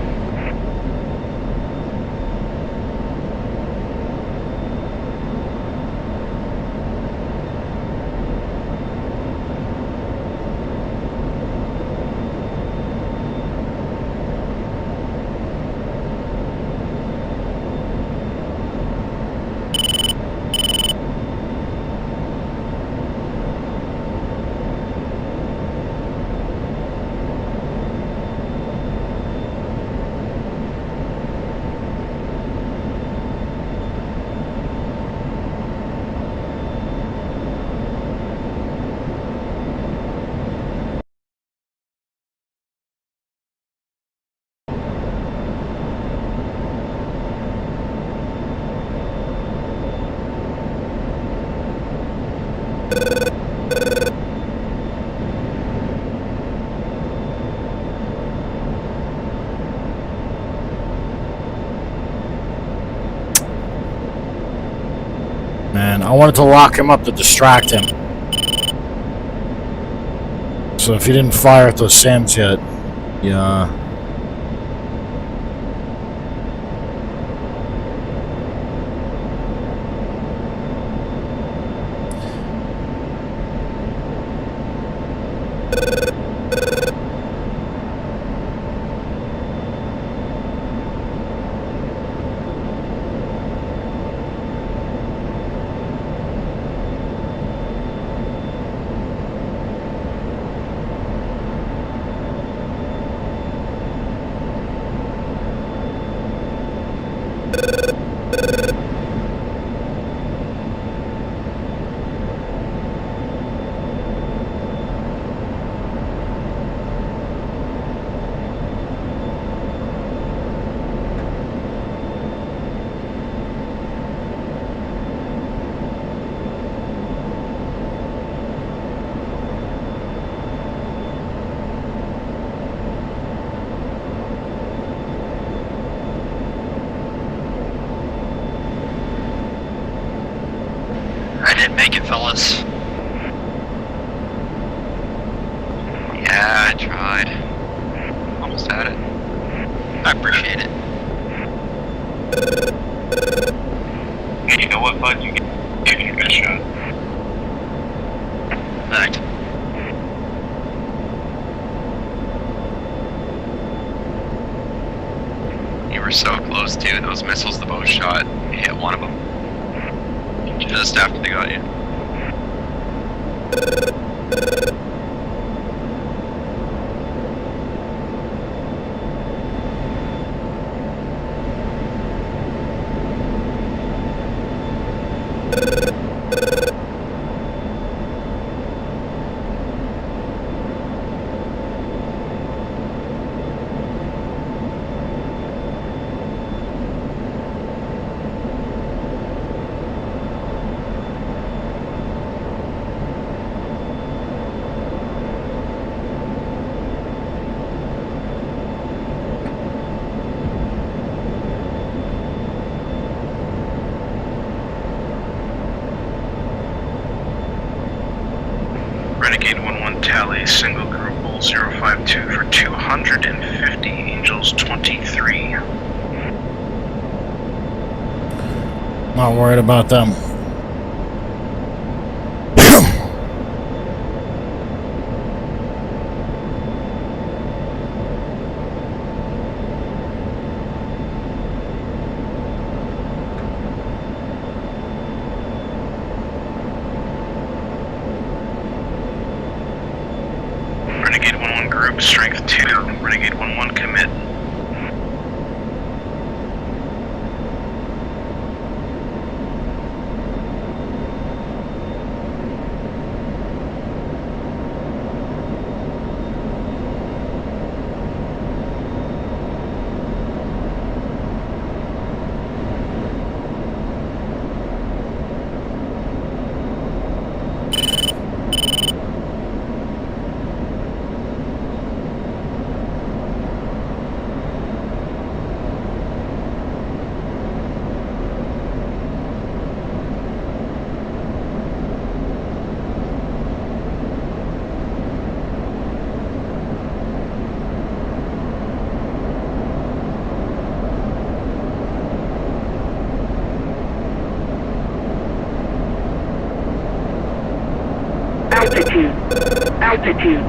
And I wanted to lock him up to distract him. So if he didn't fire at those SAMs yet, yeah. I didn't make it, fellas. Yeah, I tried. Almost had it. I appreciate it. Hey, you know what, bud? You gave it your best shot. Thanks. You were so close, too. Those missiles the boat shot hit one of them. Just after they got you. Renegade 1-1 tally, single group 052 for 250, Angels 23. Not worried about them. Renegade 1-1 group, strength 2, Renegade 1-1 commit. Altitude.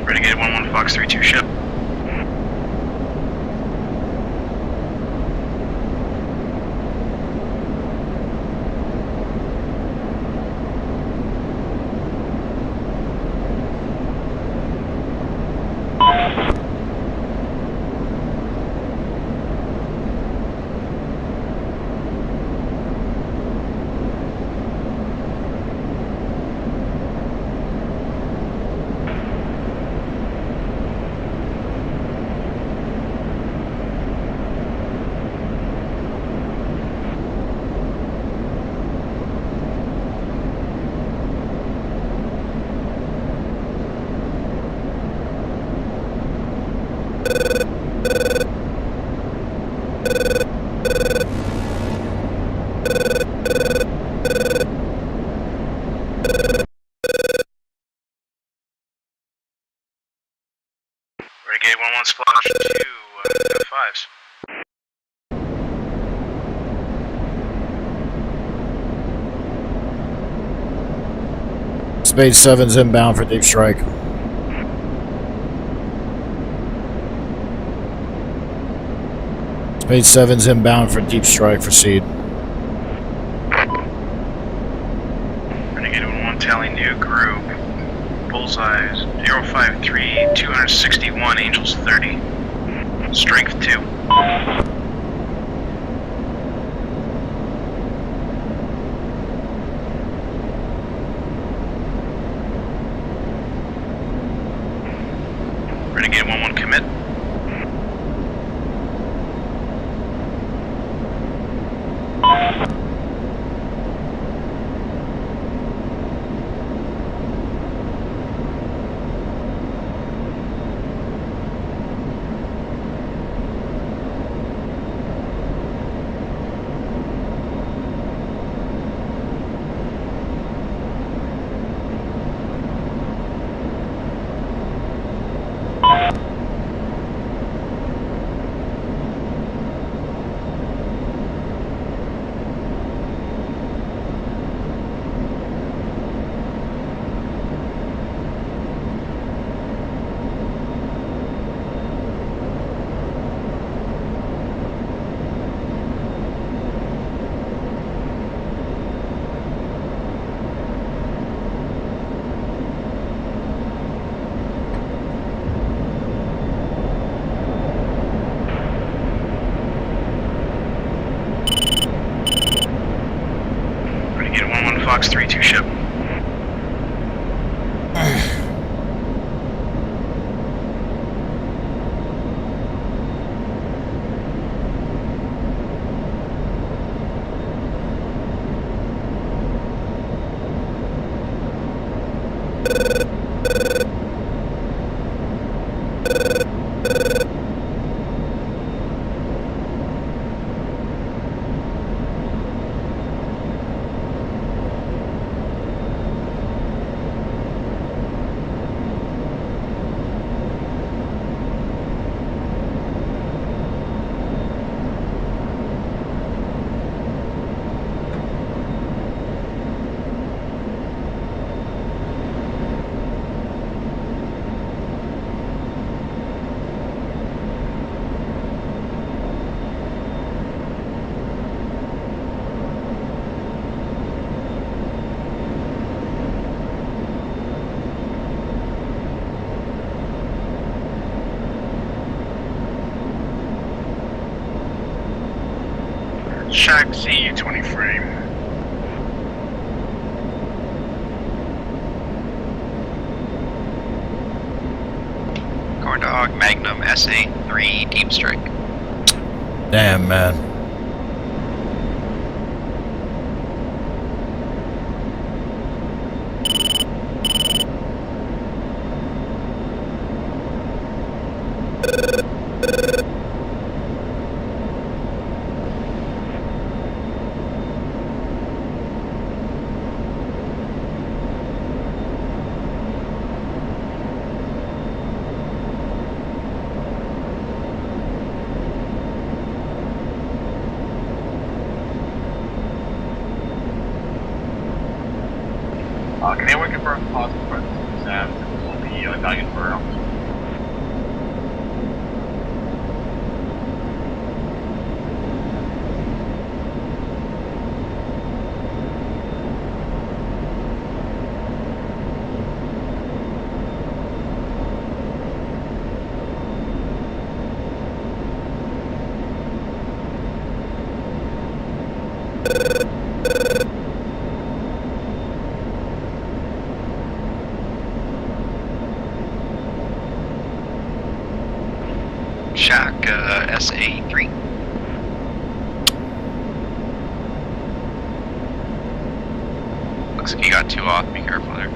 Renegade 1-1 Fox 3-2 ship. Renegade 1-1 splash 2 F5s. Spade 7's inbound for deep strike. Spade 7's inbound for deep strike for seed. Renegade 1-1 tally new group. Bullseyes 053 261 Angels 30. Strength 2. Renegade 1-1 commit. Fox 3-2 ship. Shack Z-23. Corn Dog Magnum SA-3 Deep Strike. Damn, man. Can anyone confirm possible presence and will be valued for Shack, SA3. Looks like you got 2 off, be careful there.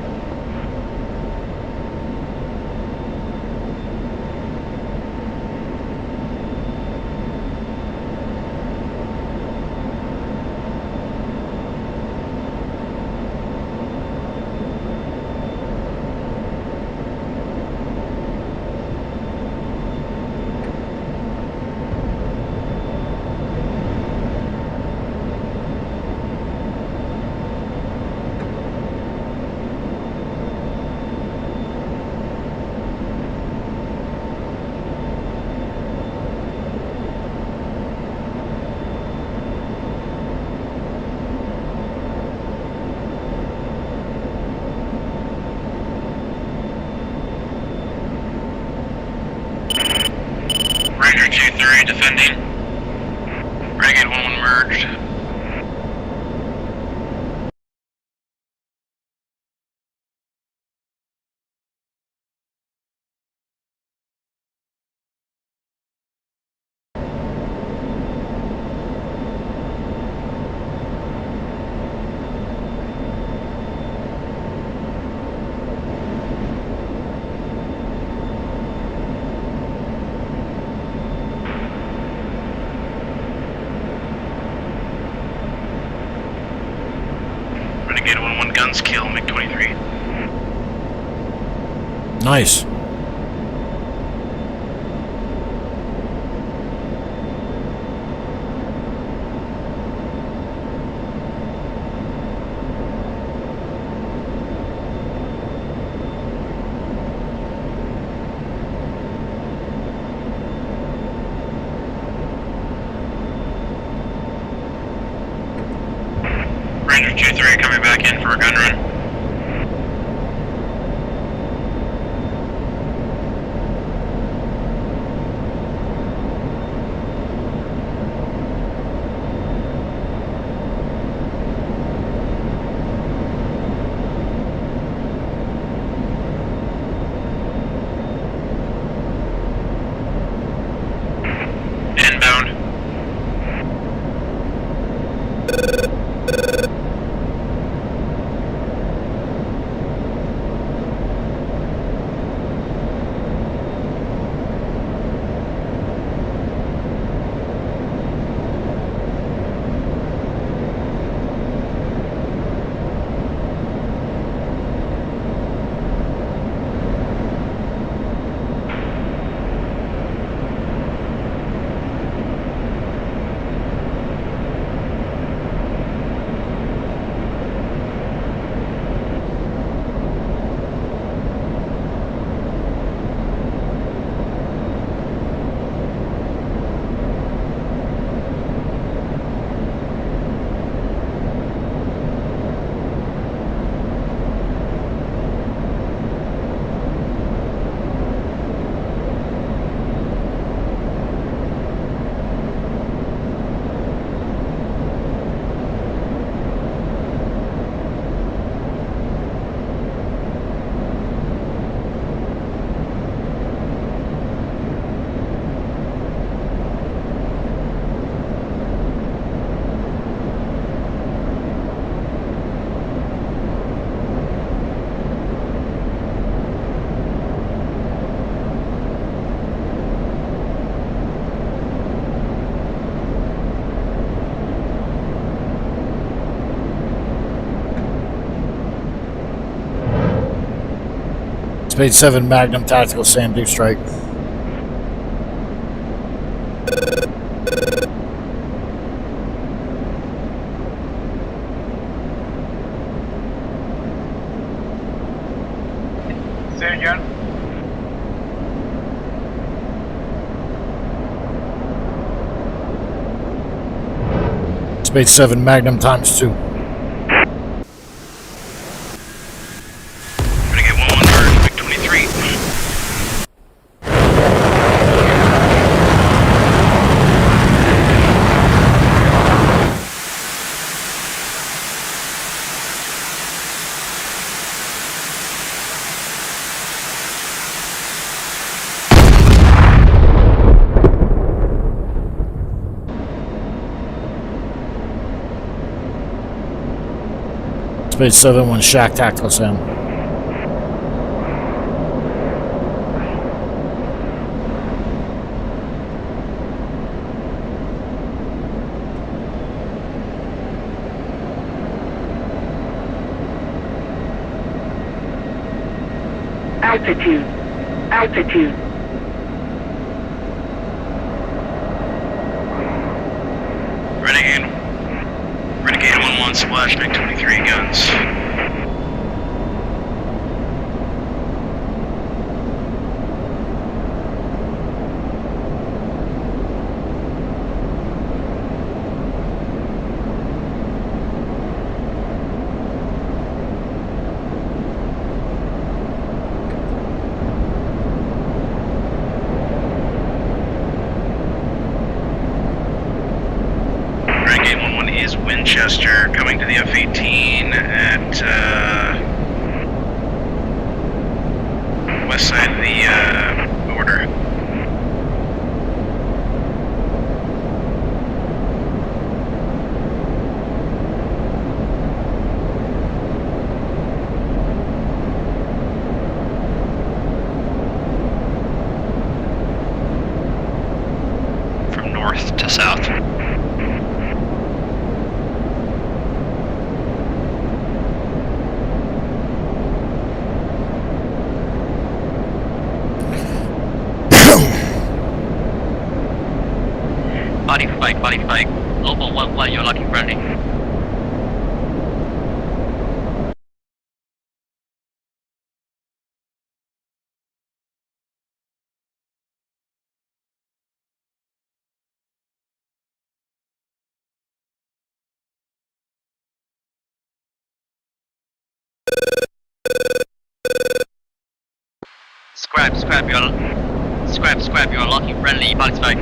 Ranger 2-3 defending. Renegade 1-1 merged. Renegade 1-1 guns kill MiG-23. Nice. Ranger 2-3 coming back in for a gun run. Inbound. Spade 7 Magnum Tactical SAM Deep Strike. Say again. Space 7 Magnum ×2. Renegade 1-1 for MiG-23. Space 7 1 Shack Tactical Sound. Altitude. Altitude. Renegade 1-1 splash MiG-23 guns. Renegade 1-1 is Winchester, coming to the F-18 at west side of the border. From north to south. Body fight. Local 1-1, you're lucky friendly. Scrap, you're lucky friendly, body fight.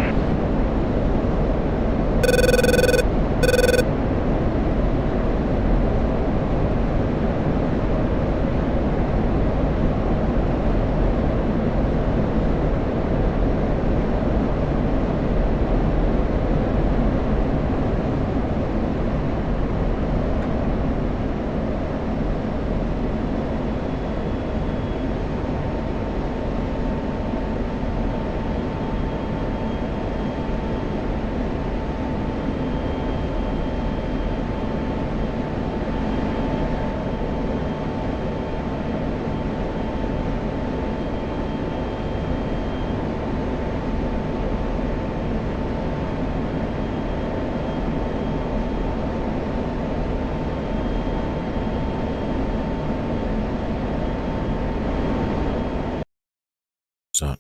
So.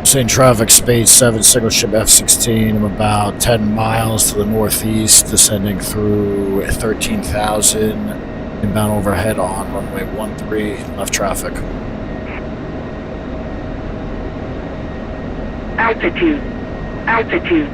St. Traffic Space 7 single ship F-16. I'm about 10 miles to the northeast, descending through 13,000, inbound overhead on runway 13, left traffic. Altitude. Altitude.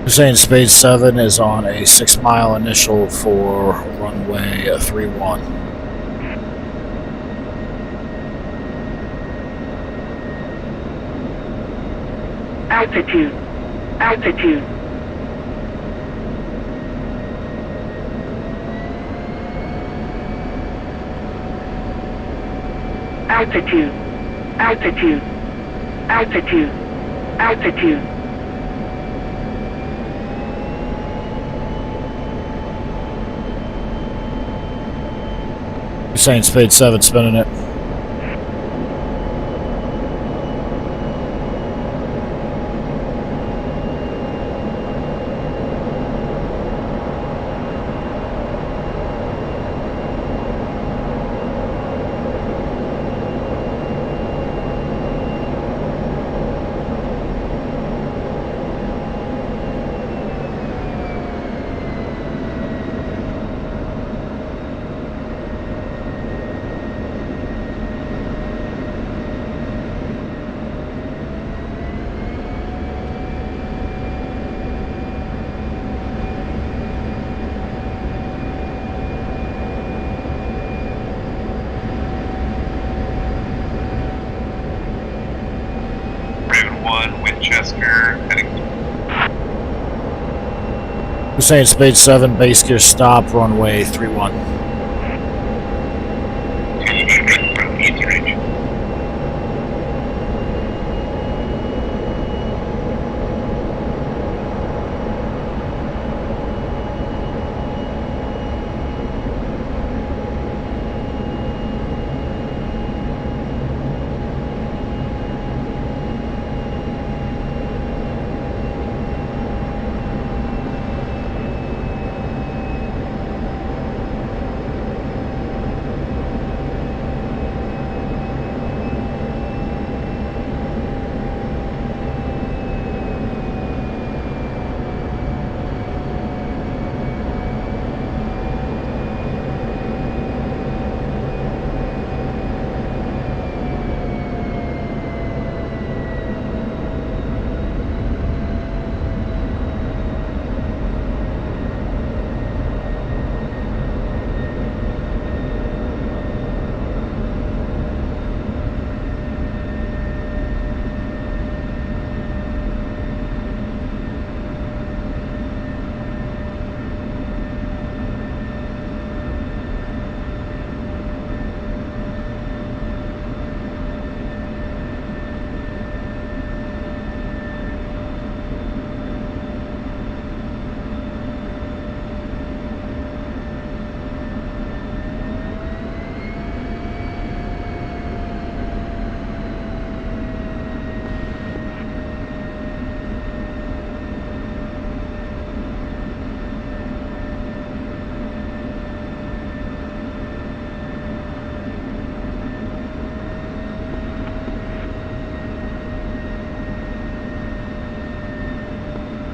Hussein Spade 7 is on a 6-mile initial for runway 31. Altitude. Altitude. Altitude. Altitude. Altitude. Altitude. Hussein Spade 7 spinning it. Hussein Spade 7, base gear stop, runway 31. Easy range.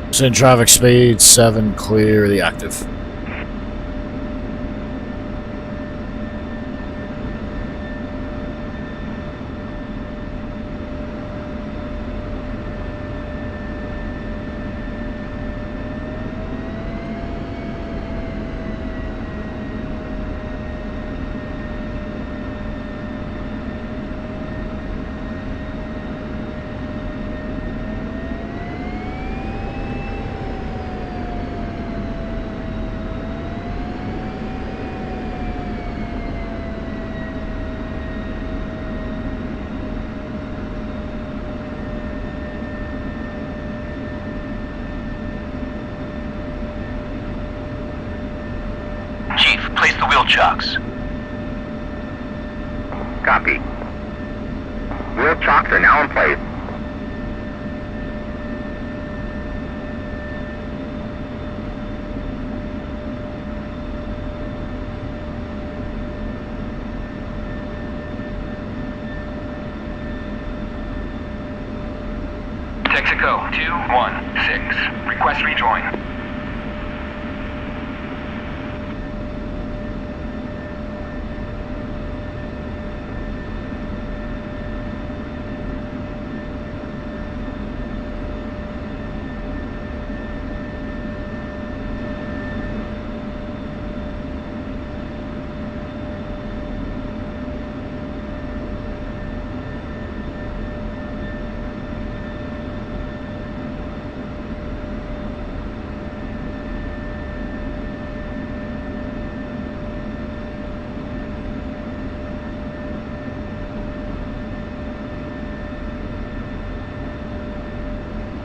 Hussein traffic speed 7, clear the active. Place the wheel chocks. Copy. Wheel chocks are now in place. Texaco 216. Request rejoin.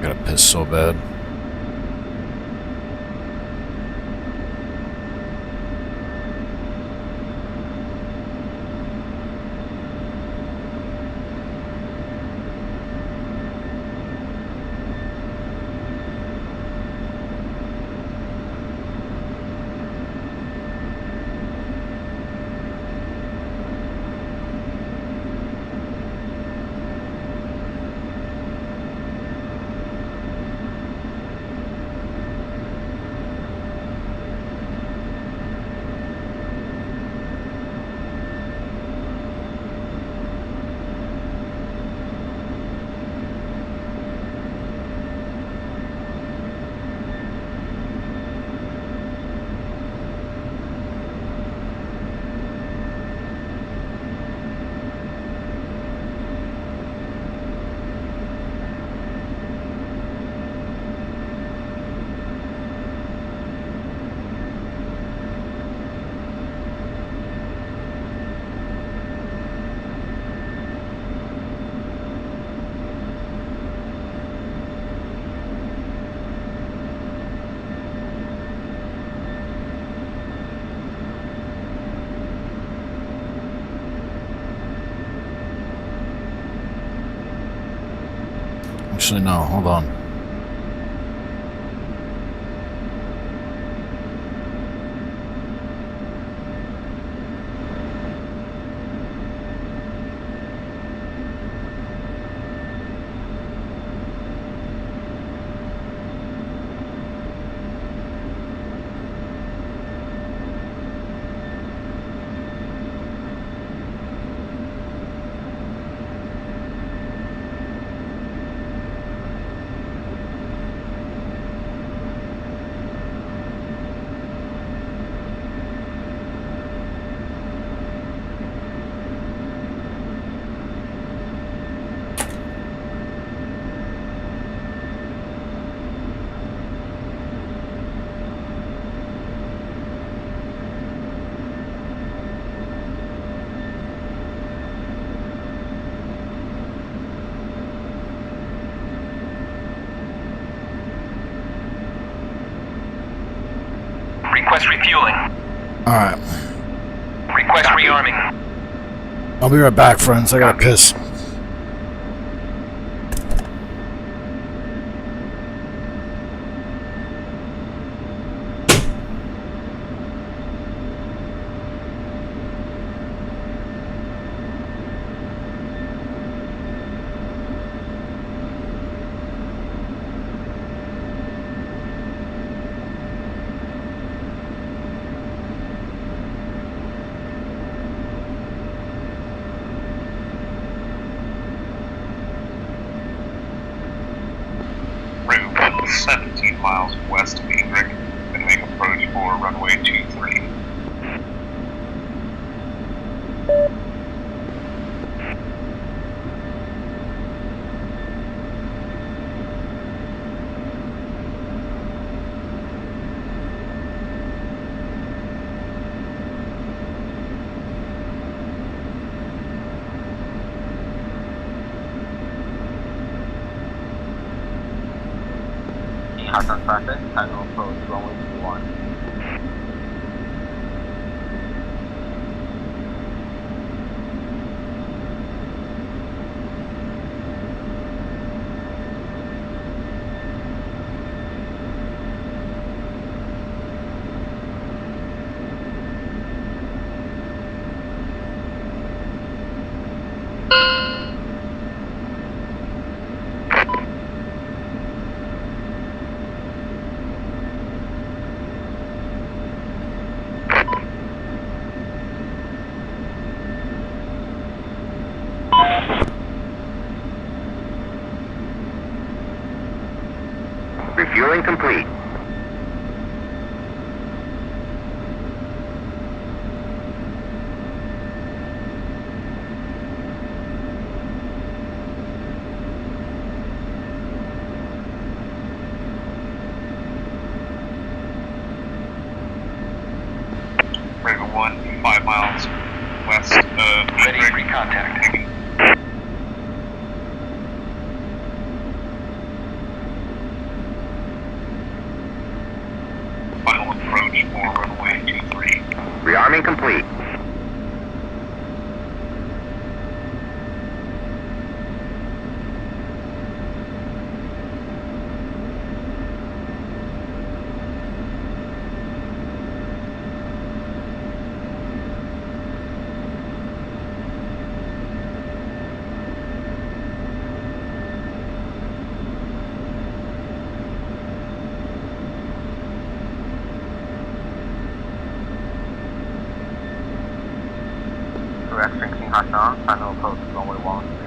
Gotta piss so bad. Actually, no, hold on. Request refueling. Alright. Request rearming. I'll be right back, friends. I gotta piss. Route 17 miles west of Enkrilla, and make approach for runway 23. Hot on traffic, time to approach runway 21. Refueling complete. Raven 1, 5 miles west of Ready Enkrilla. for recontact. Touchdown, final approach, runway 13.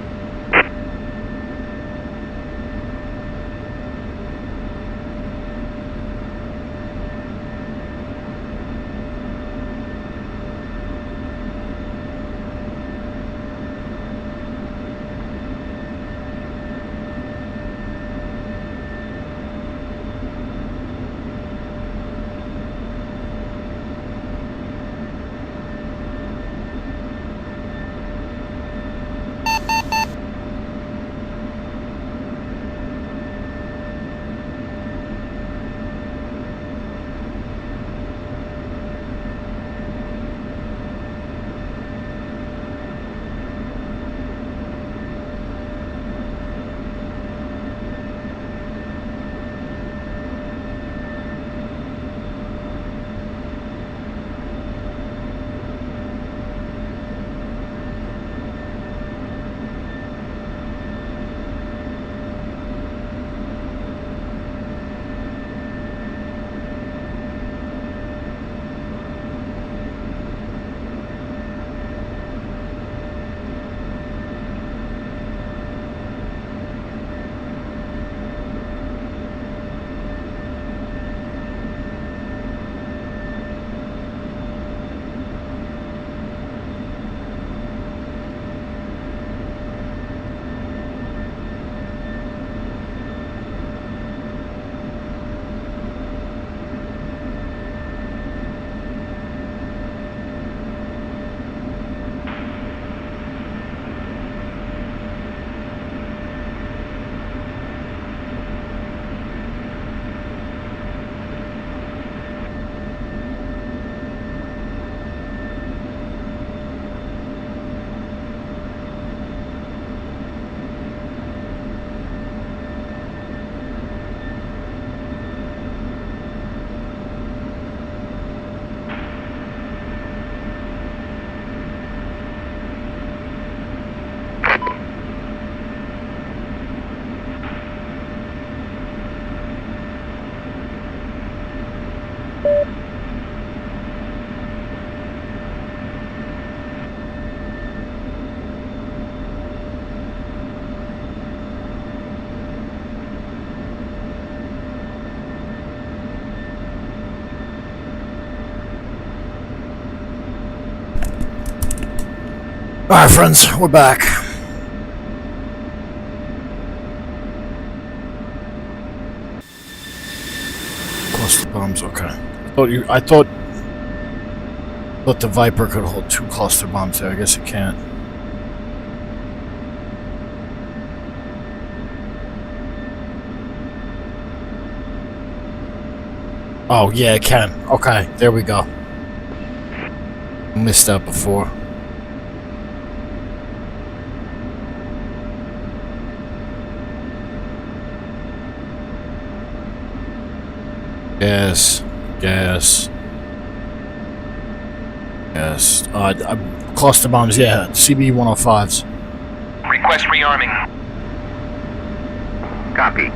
Alright, friends, we're back. Cluster bombs, okay. I thought the Viper could hold 2 cluster bombs there. I guess it can't. Oh, yeah, it can. Okay, there we go. Missed that before. Yes. Cluster bombs, yeah. CB-105s. Request rearming. Copy.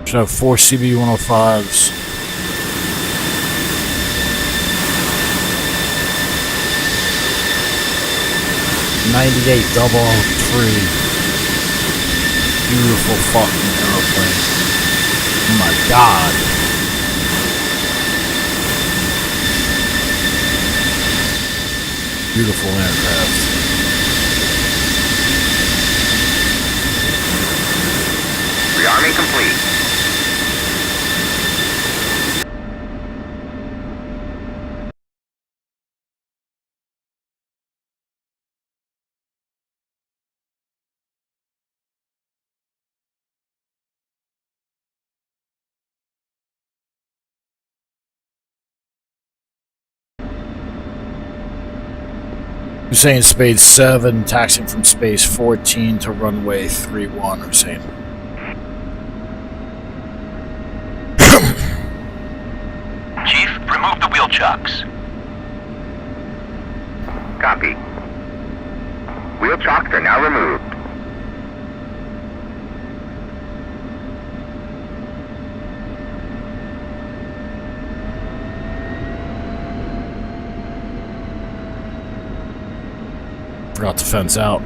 Should have 4 CB-105s. .98 003. Beautiful fucking airplane. Oh my god. Beautiful aircraft. Rearming complete. Hussein Spade 7, taxiing from space 14 to runway 31, Hussein. Chief, remove the wheel chocks. Copy. Wheel chocks are now removed. Forgot to fence out.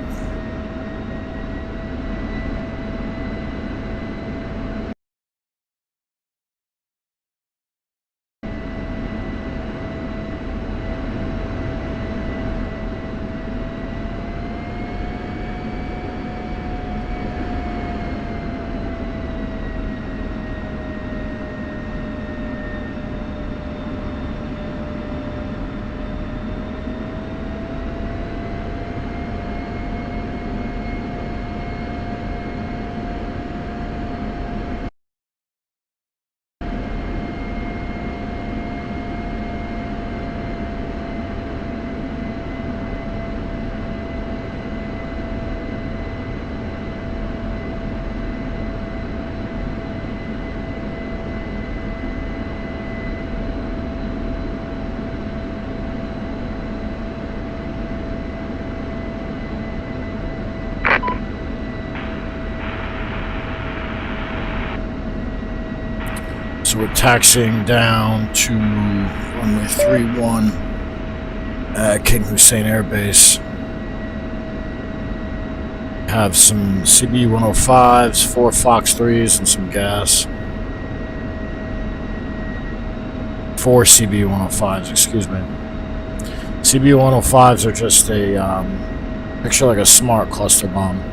So we're taxiing down to runway 31 at King Hussein Air Base. Have some CB-105s, 4 Fox 3s, and some gas. 4 CB-105s, excuse me. CB-105s are just a, picture like a smart cluster bomb.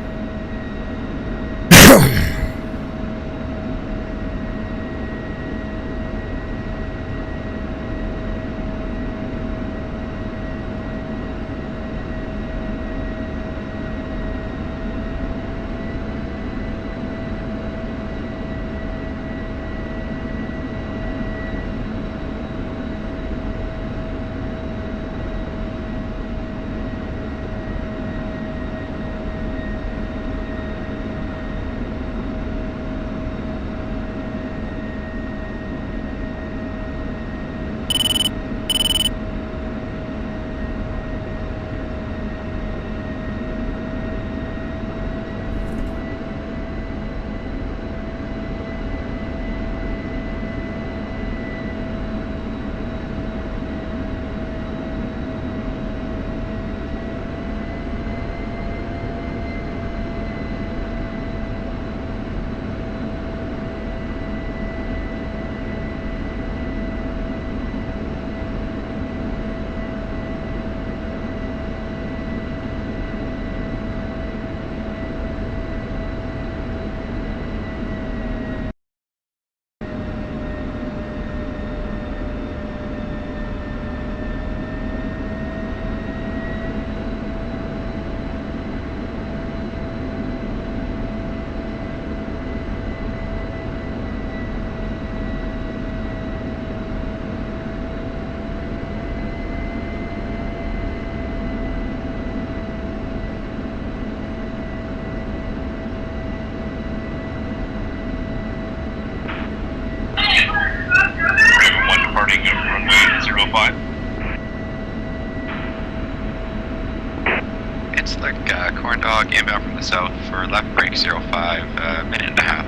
Inbound from the south for left brake 05, minute and a half.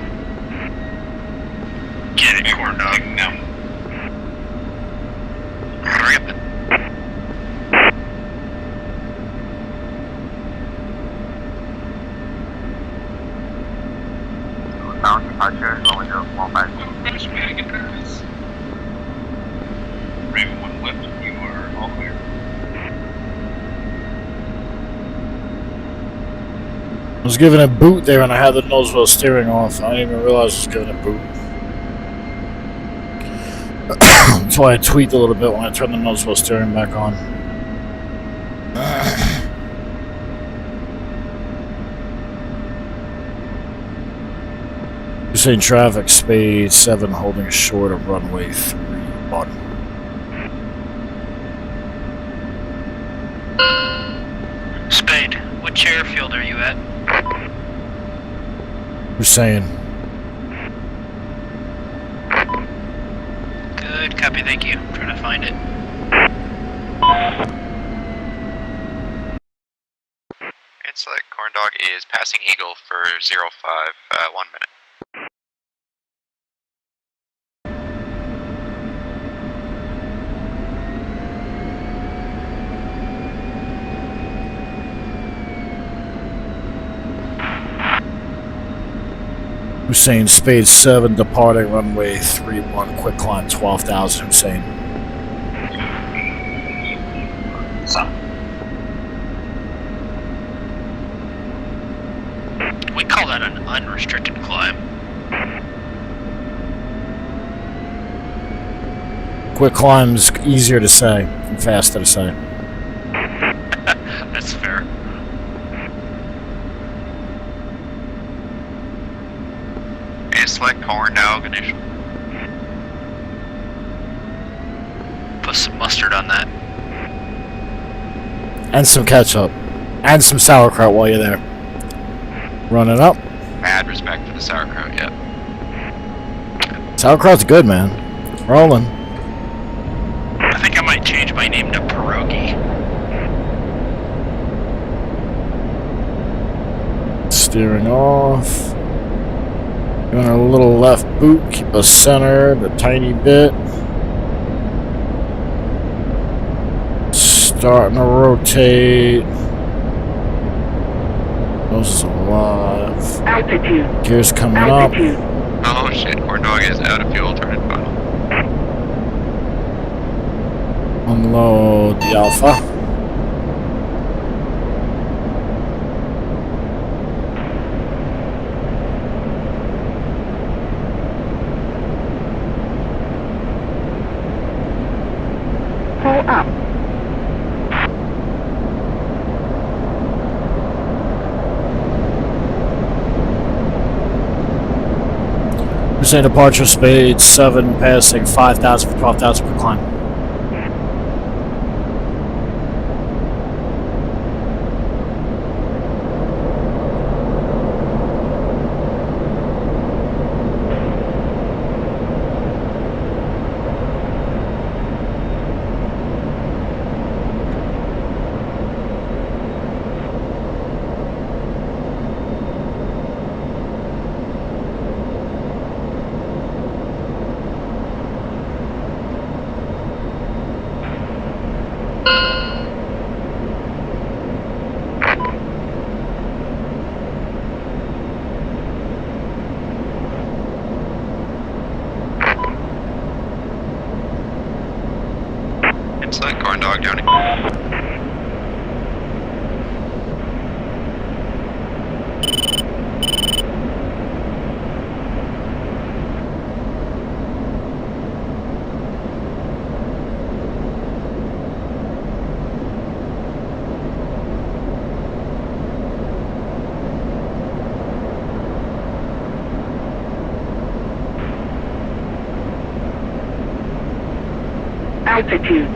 Get it, corn dog. Now. Hurry up. Bound departure, going to 15. Raven 1 left, you are all clear. I was given a boot there and I had the nose wheel steering off. I didn't even realize I was given a boot. That's why I tweaked a little bit when I turned the nose wheel steering back on. Hussein traffic, speed 7 holding short of runway 31. Spade, which airfield are you at? Hussein. Good, copy, thank you. I'm trying to find it. It's like Corn Dog is passing Eagle for 05, 1 minute. Hussein, Spade 7, departing runway 31, quick climb 12,000, Hussein. We call that an unrestricted climb. Quick climb's easier to say and faster to say. That's fair. And select horn now, initial. Put some mustard on that. And some ketchup. And some sauerkraut while you're there. Running up. Mad respect for the sauerkraut, yep. Sauerkraut's good, man. Rolling. I think I might change my name to Pierogi. Steering off. Doing a little left boot. Keep us centered a tiny bit. Starting to rotate. Nose is alive. Altitude. Gears coming Altitude. up. Oh shit, corn dog is out of fuel, turn it final. Unload the Alpha. Pull up. Hussein, departure, Spade 7, passing 5,000 for 12,000 per climb. Select corn dog, Johnny. Altitude.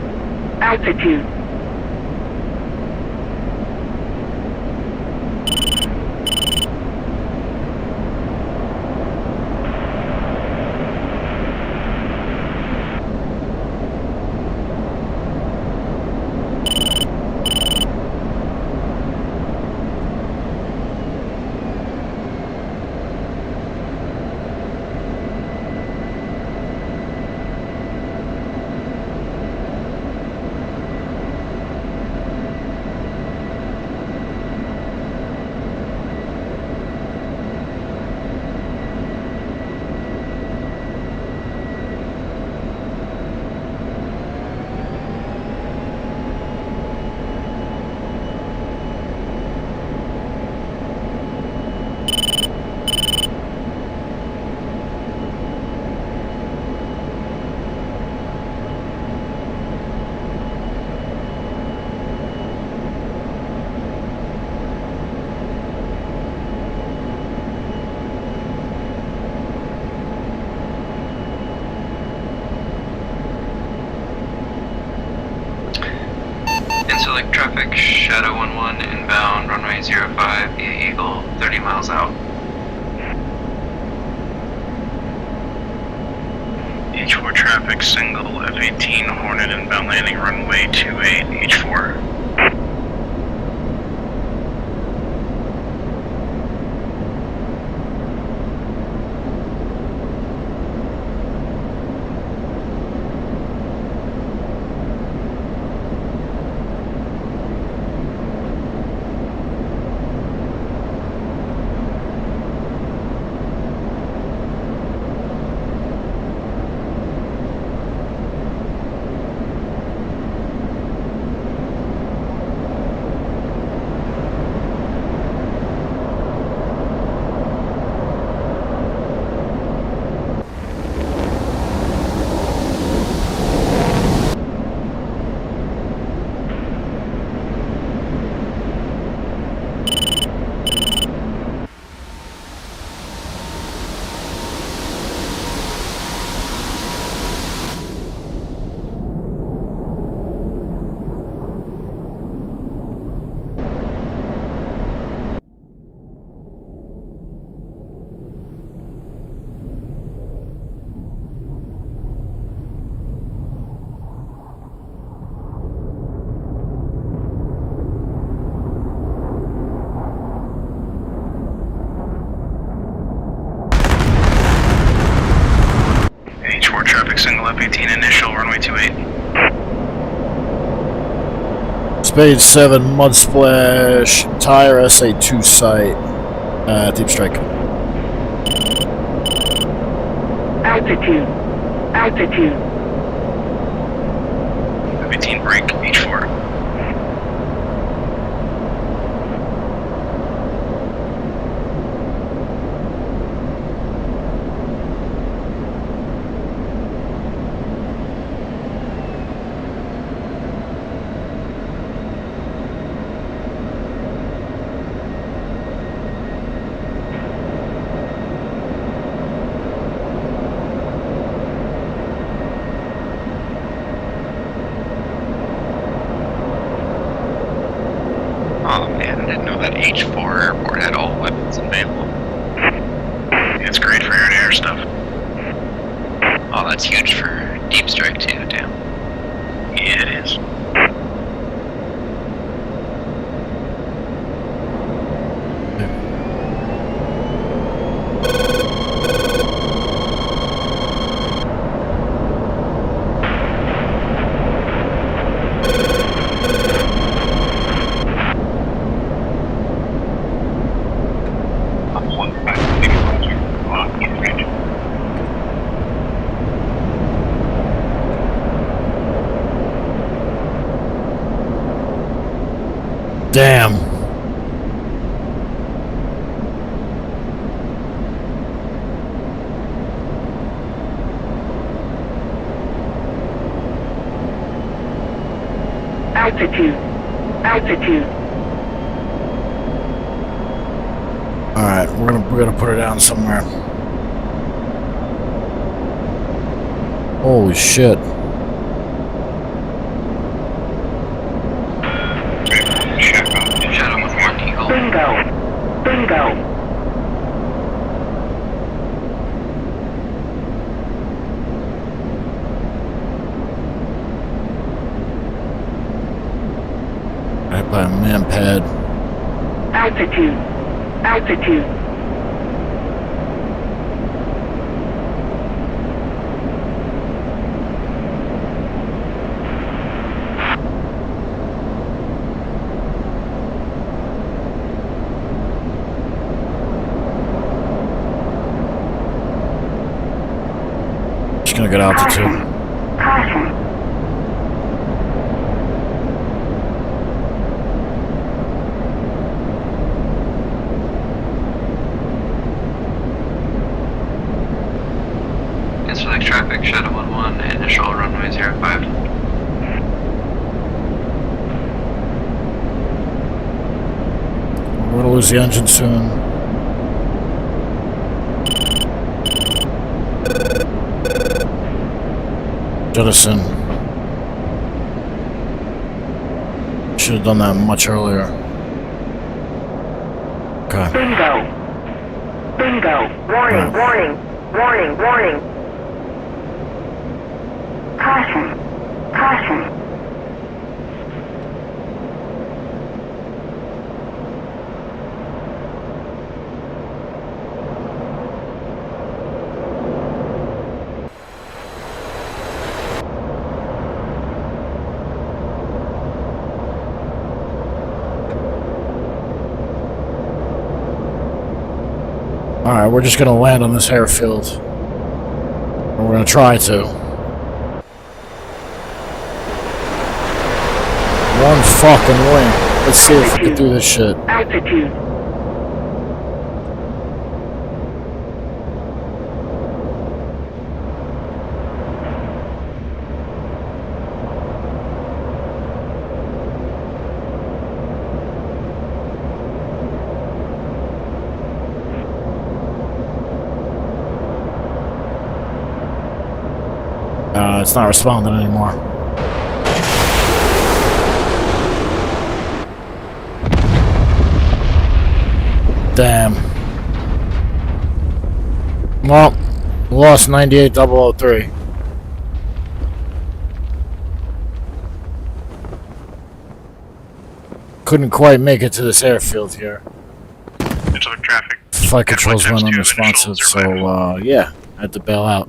Altitude. Select traffic, Shadow 11, inbound, runway 05, via Eagle, 30 miles out. H4 traffic, single F-18 Hornet inbound landing runway 28 H4. Beige 7, Mud Splash, entire SA2 site, deep strike. Altitude. Altitude. 15 break, H4. Oh man, I didn't know that H4 airport had all weapons available. It's great for air-to-air stuff. Oh, that's huge for deep strike too, damn. Yeah, it is. Damn. Altitude. Altitude. All right, we're gonna put her down somewhere. Holy shit. Shadow with one eagle. Bingo. Bingo. Right by a man pad. Altitude. Altitude. Just gonna get altitude. Caution. Select traffic, Shadow 1-1, initial runway 05. We're gonna lose the engine soon. Jettison. Should have done that much earlier. Okay. Bingo. Bingo. Warning, warning, warning, warning. Caution. Caution. Alright, we're just gonna land on this airfield. Or we're gonna try to. One fucking wing. Let's see if we can do this shit. Altitude. It's not responding anymore. Damn. Well, lost 98,003. Couldn't quite make it to this airfield here. Select traffic. Flight controls went unresponsive, so yeah, had to bail out.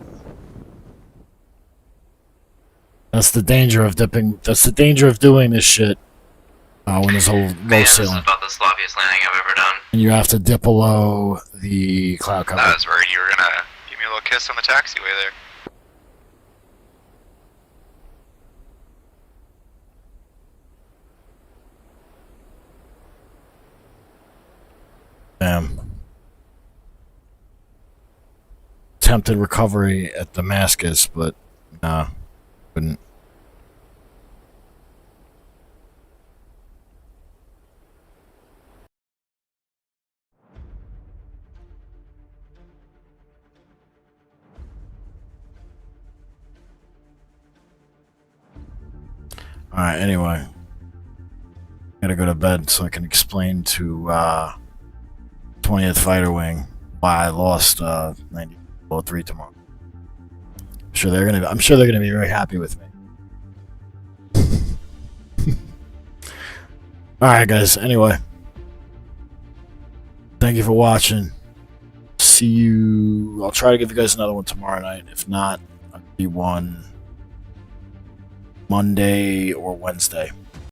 That's the danger of dipping. That's the danger of doing this shit. when there's a low This is ceiling. about the sloppiest landing I've ever done. And you have to dip below the cloud cover. That was where you were gonna give me a little kiss on the taxiway there. Damn. Attempted recovery at Damascus, but nah, couldn't. Alright, anyway. Gotta go to bed so I can explain to 20th Fighter Wing why I lost 90.03 tomorrow. I'm sure they're gonna be very happy with me. Alright guys, anyway. Thank you for watching. See you. I'll try to give you guys another one tomorrow night. If not, I'll be one Monday or Wednesday.